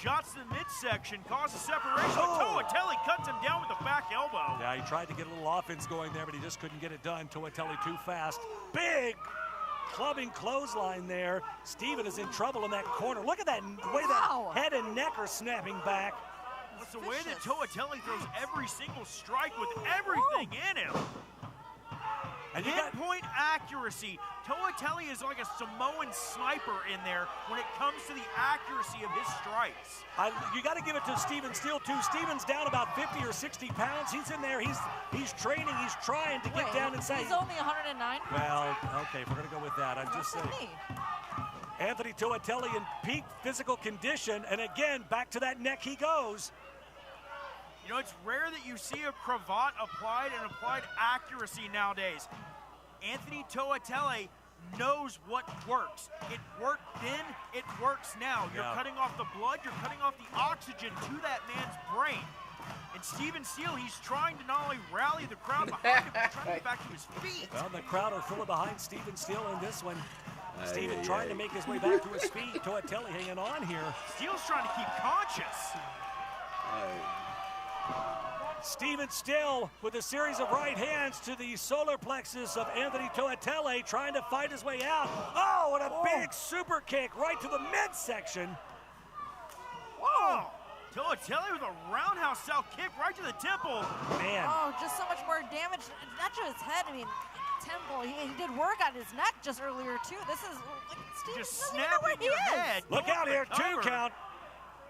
Speaker 4: Shots to the midsection, causes separation, but Toatelli cuts him down with a back elbow.
Speaker 3: Yeah, he tried to get a little offense going there, but he just couldn't get it done. Toatelli too fast. Big clubbing clothesline there. Steven is in trouble in that corner. Look at that, the way that head and neck are snapping back.
Speaker 4: It's the way that Toatelli throws every single strike with everything in him. And pinpoint accuracy. Toatelli is like a Samoan sniper in there when it comes to the accuracy of his strikes.
Speaker 3: You got to give it to Steven Steele too. Steven's down about 50 or 60 pounds. He's in there. He's training. He's trying to get down inside.
Speaker 1: He's only 109.
Speaker 3: Well, okay, we're gonna go with that. I'm just saying. Anthony Toatelli in peak physical condition, and again back to that neck he goes.
Speaker 4: You know, it's rare that you see a cravat applied and applied accuracy nowadays. Anthony Toatelli knows what works. It worked then, it works now. You're cutting off the blood, you're cutting off the oxygen to that man's brain. And Steven Steele, he's trying to not only rally the crowd behind him, but trying to get back to his feet.
Speaker 3: Well, the crowd are fully behind Steven Steele in this one. Steven trying to make his way back to his feet. Toatelli hanging on here.
Speaker 4: Steele's trying to keep conscious.
Speaker 3: Steven Steele with a series of right hands to the solar plexus of Anthony Toatelli, trying to fight his way out. Oh, and a big super kick right to the midsection.
Speaker 4: Whoa! Toatelli with a roundhouse style kick right to the temple.
Speaker 3: Man.
Speaker 1: Oh, just so much more damage. Not to his head, I mean, temple. He did work on his neck just earlier, too. This is, like, Steven
Speaker 4: just snapping your head.
Speaker 3: Look out here, 2 count.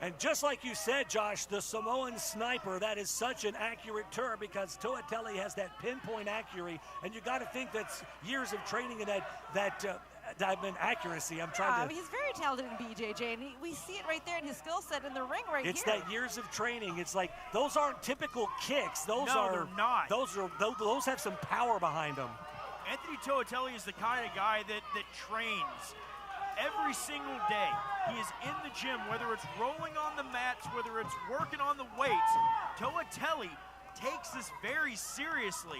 Speaker 3: And just like you said, Josh, the Samoan sniper, that is such an accurate term because Toatelli has that pinpoint accuracy, and you got to think that's years of training and that accuracy. I'm trying to.
Speaker 1: He's very talented in BJJ, and we see it right there in his skill set in the ring right here.
Speaker 3: It's that years of training. It's like those aren't typical kicks. Those
Speaker 4: they're not.
Speaker 3: Those have some power behind them.
Speaker 4: Anthony Toatelli is the kind of guy that trains every single day. He is in the gym, whether it's rolling on the mats, whether it's working on the weights. Toatelli takes this very seriously.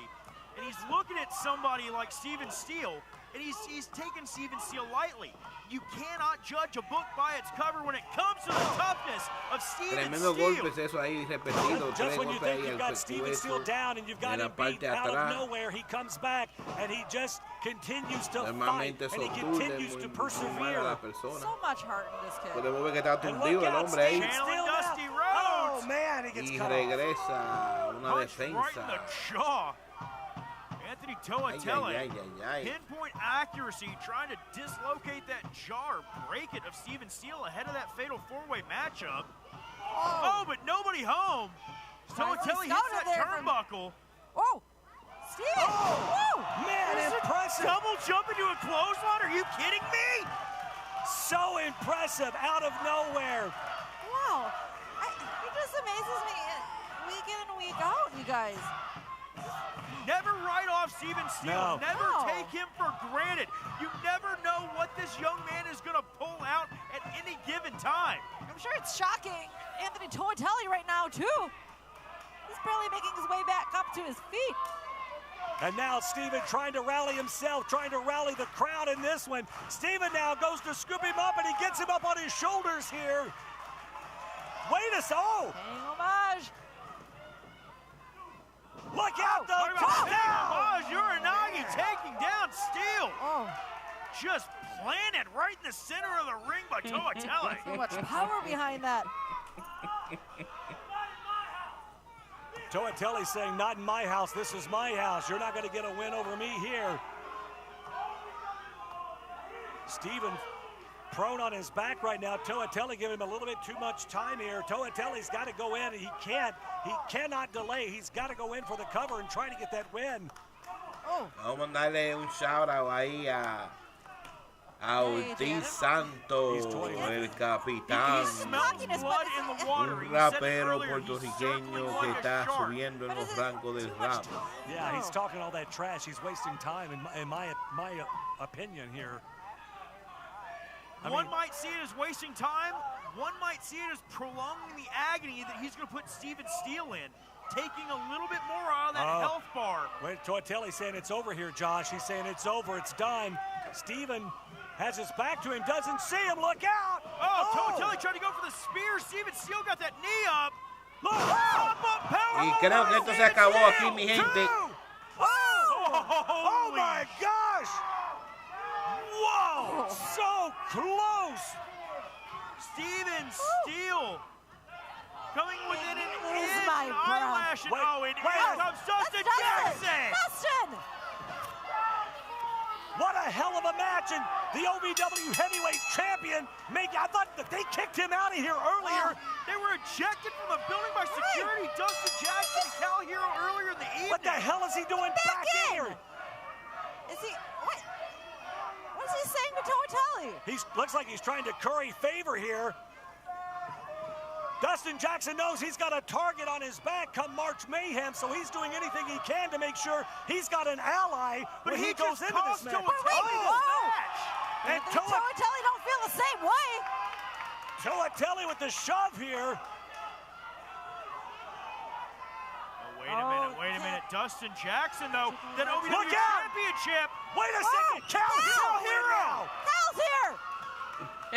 Speaker 4: And he's looking at somebody like Steven Steele, and he's taking Steven Steele lightly. You cannot judge a book by its cover when it comes to the toughness of Steven
Speaker 7: Tremendo
Speaker 4: Steele.
Speaker 7: golpes eso ahí repetido.
Speaker 3: Just when you think you've got Steven Steele down and you've got him beat out of nowhere, he comes back and he just continues to fight and he continues to persevere.
Speaker 1: So much heart in this kid.
Speaker 7: Podemos ver que está tundido el hombre ahí.
Speaker 3: Oh man, he gets cut off.
Speaker 7: Regresa una defensa.
Speaker 4: Right in the jaw. Anthony Toatelli, pinpoint accuracy, trying to dislocate that jaw or break it of Steven Steele ahead of that fatal 4-way matchup. Oh, but nobody home. Toatelli hits that turnbuckle.
Speaker 1: Oh, Steven!
Speaker 3: Oh, man, impressive.
Speaker 4: Double jump into a clothesline? Are you kidding me?
Speaker 3: So impressive, out of nowhere.
Speaker 1: Wow, it just amazes me week in and week out, you guys.
Speaker 4: Never write off Steven Steele. Never take him for granted. You never know what this young man is going to pull out at any given time.
Speaker 1: I'm sure it's shocking Anthony Toatelli right now, too. He's barely making his way back up to his feet.
Speaker 3: And now Steven trying to rally himself, trying to rally the crowd in this one. Steven now goes to scoop him up, and he gets him up on his shoulders here. Wait a second. Oh!
Speaker 1: Paying homage.
Speaker 3: Look out, though!
Speaker 4: Uranagi taking down Steele. Oh. Just planted right in the center of the ring by Toatelli.
Speaker 1: So much power behind that.
Speaker 3: Toatelli saying, not in my house, this is my house. You're not going to get a win over me here. Steven prone on his back right now. Toatelli giving him a little bit too much time here. Toatelli's got to go in. He cannot delay. He's got to go in for the cover and try to get that win.
Speaker 1: Oh.
Speaker 7: Vamos a darle un shout out ahí a Ortiz Santos, el capitán. Un rapero puertorriqueño que está subiendo en los rangos del rap.
Speaker 3: Yeah, he's talking all that trash. He's wasting time, in my opinion here.
Speaker 4: One might see it as wasting time. One might see it as prolonging the agony that he's going to put Steven Steele in, taking a little bit more out of that health bar.
Speaker 3: Wait, Toatelli saying it's over here, Josh. He's saying it's over, it's done. Steven has his back to him, doesn't see him. Look out!
Speaker 4: Toatelli tried to go for the spear. Steven Steele got that knee up.
Speaker 3: Look!
Speaker 7: Y creo que esto se acabó aquí, mi gente.
Speaker 3: Oh my gosh! Whoa! So close!
Speaker 4: Steven Steele coming within an
Speaker 1: Lose
Speaker 4: inch,
Speaker 1: my breath.
Speaker 4: eyelash, and here comes Dustin Jackson.
Speaker 1: Dustin!
Speaker 3: What a hell of a match, and the OVW heavyweight champion, I thought that they kicked him out of here earlier.
Speaker 4: They were ejected from the building by security. Dustin Jackson and Cal Hero earlier in the evening.
Speaker 3: What the hell is he doing back in here?
Speaker 1: Is he, what is he saying to Toatelli?
Speaker 3: Looks like he's trying to curry favor here. Dustin Jackson knows he's got a target on his back come March Mayhem, so he's doing anything he can to make sure he's got an ally when he goes into this match.
Speaker 1: And Toatelli don't feel the same way.
Speaker 3: Toatelli with the shove here.
Speaker 4: Wait a minute. Dustin Jackson, though, that OVW Championship.
Speaker 3: Wait a second. Cal Hero.
Speaker 1: Cal's here.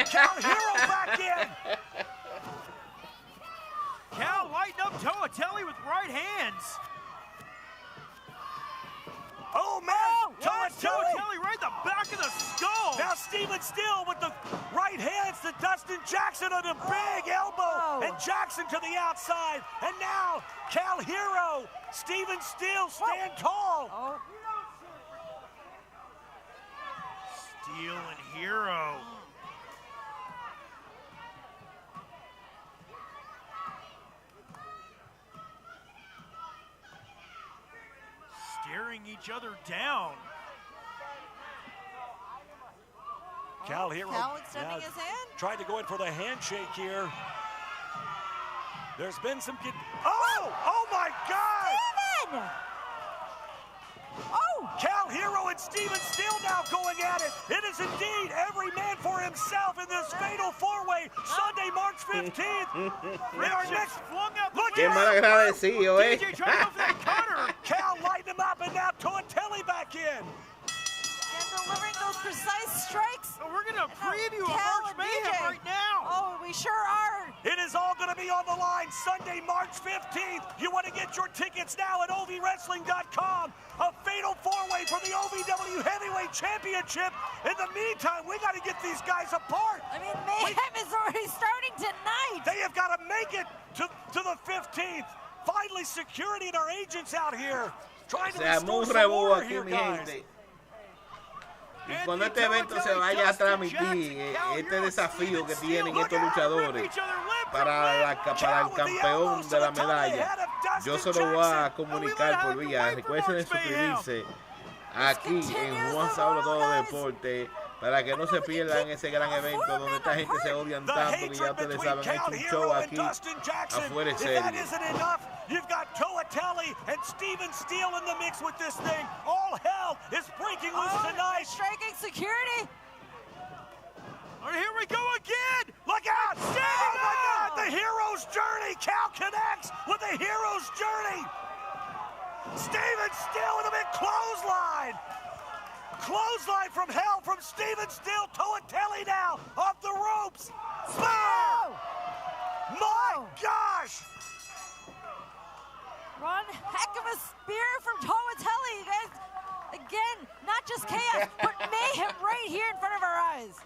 Speaker 3: Cal Hero back in.
Speaker 4: Cal lighting up Toatelli with right hands.
Speaker 3: Oh, man.
Speaker 4: Toatelli right in the back of the skull.
Speaker 3: Now Steven Steele with the right hands to Dustin Jackson on a big elbow. And Jackson to the outside. And now Cal Hero, Steven Steele stand tall.
Speaker 4: Steele and Hero. Staring each other down.
Speaker 3: Cal Hero
Speaker 1: extending his hand.
Speaker 3: Tried to go in for the handshake here. There's been some Oh my God!
Speaker 1: Steven!
Speaker 3: Cal Hero and Steven Steele now going at it. It is indeed every man for himself in this fatal four-way Sunday, March 15th.
Speaker 7: Qué mal agradecido, eh.
Speaker 3: Cal lighting him up, and now Toatelli back in.
Speaker 1: And delivering those precise strikes.
Speaker 4: We're going to preview a March Mayhem right now.
Speaker 1: Oh, we sure are.
Speaker 3: It is all going to be on the line Sunday, March 15th. You want to get your tickets now at ovwrestling.com. A fatal four-way for the OVW Heavyweight Championship. In the meantime, we got to get these guys apart.
Speaker 1: I mean, Mayhem is already starting tonight.
Speaker 3: They have got to make it to the 15th. Finally, security and our agents out here trying to restore some order here, guys.
Speaker 7: Y cuando este evento se vaya a transmitir, este desafío que tienen estos luchadores para el campeón de la medalla, yo se lo voy a comunicar por vía. Recuerden de suscribirse aquí en JuanSabeloTodoDeporte para que no se pierdan ese gran evento donde esta gente se odian tanto que ya ustedes saben, han hecho un show aquí afuera de serie.
Speaker 3: You've got Toatelli and Steven Steele in the mix with this thing. All hell is breaking loose tonight.
Speaker 1: Striking security.
Speaker 4: Here we go again.
Speaker 3: Look out. Oh, my God. The hero's journey. Cal connects with the hero's journey. Steven Steele with a big clothesline. Clothesline from hell from Steven Steele. Toatelli now off the ropes. Spear. My gosh.
Speaker 1: One heck of a spear from Toatelli, you guys. Again, not just chaos, but mayhem right here in front of our eyes.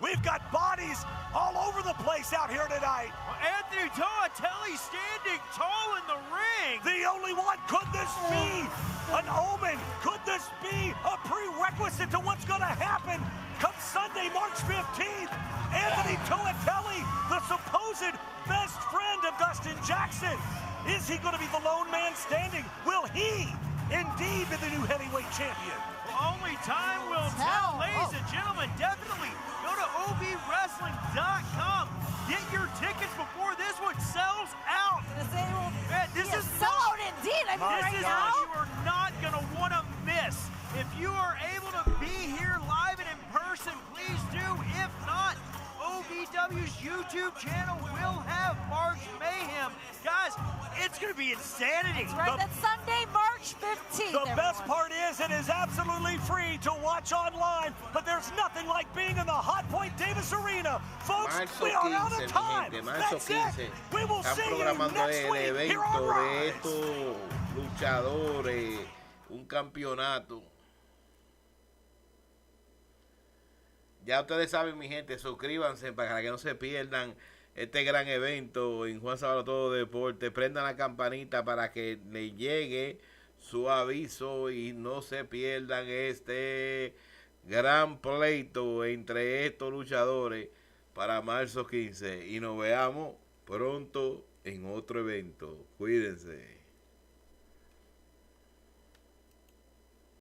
Speaker 3: We've got bodies all over the place out here tonight.
Speaker 4: Anthony Toatelli standing tall in the ring.
Speaker 3: The only one. Could this be an omen? Could this be a prerequisite to what's going to happen come Sunday, March 15th? Anthony Toatelli, the supposed best friend of Dustin Jackson. Is he going to be the lone man standing? Will he indeed be the new heavyweight champion?
Speaker 4: Well, only time will tell, ladies and gentlemen. Definitely go to OVWrestling.com. Get your tickets before this one sells out.
Speaker 1: This is sell out indeed. I mean,
Speaker 4: this is what you are not going to want to miss. If you are able to be here live and in person, please do. If not, OVW's YouTube channel will have March Mayhem. Guys, it's going to be insanity.
Speaker 1: That's right, that's Sunday, March 15th.
Speaker 3: The best part is it is absolutely free to watch online, but there's nothing like being in the Hot Point Davis Arena. Folks, we are out of time. That's it. We will see you next week here on Rise.
Speaker 7: Estos luchadores, un campeonato. Ya ustedes saben, mi gente, suscríbanse para que no se pierdan este gran evento en JuanSabeloTodoDeporte. Prendan la campanita para que le llegue su aviso y no se pierdan este gran pleito entre estos luchadores para marzo 15. Y nos veamos pronto en otro evento. Cuídense.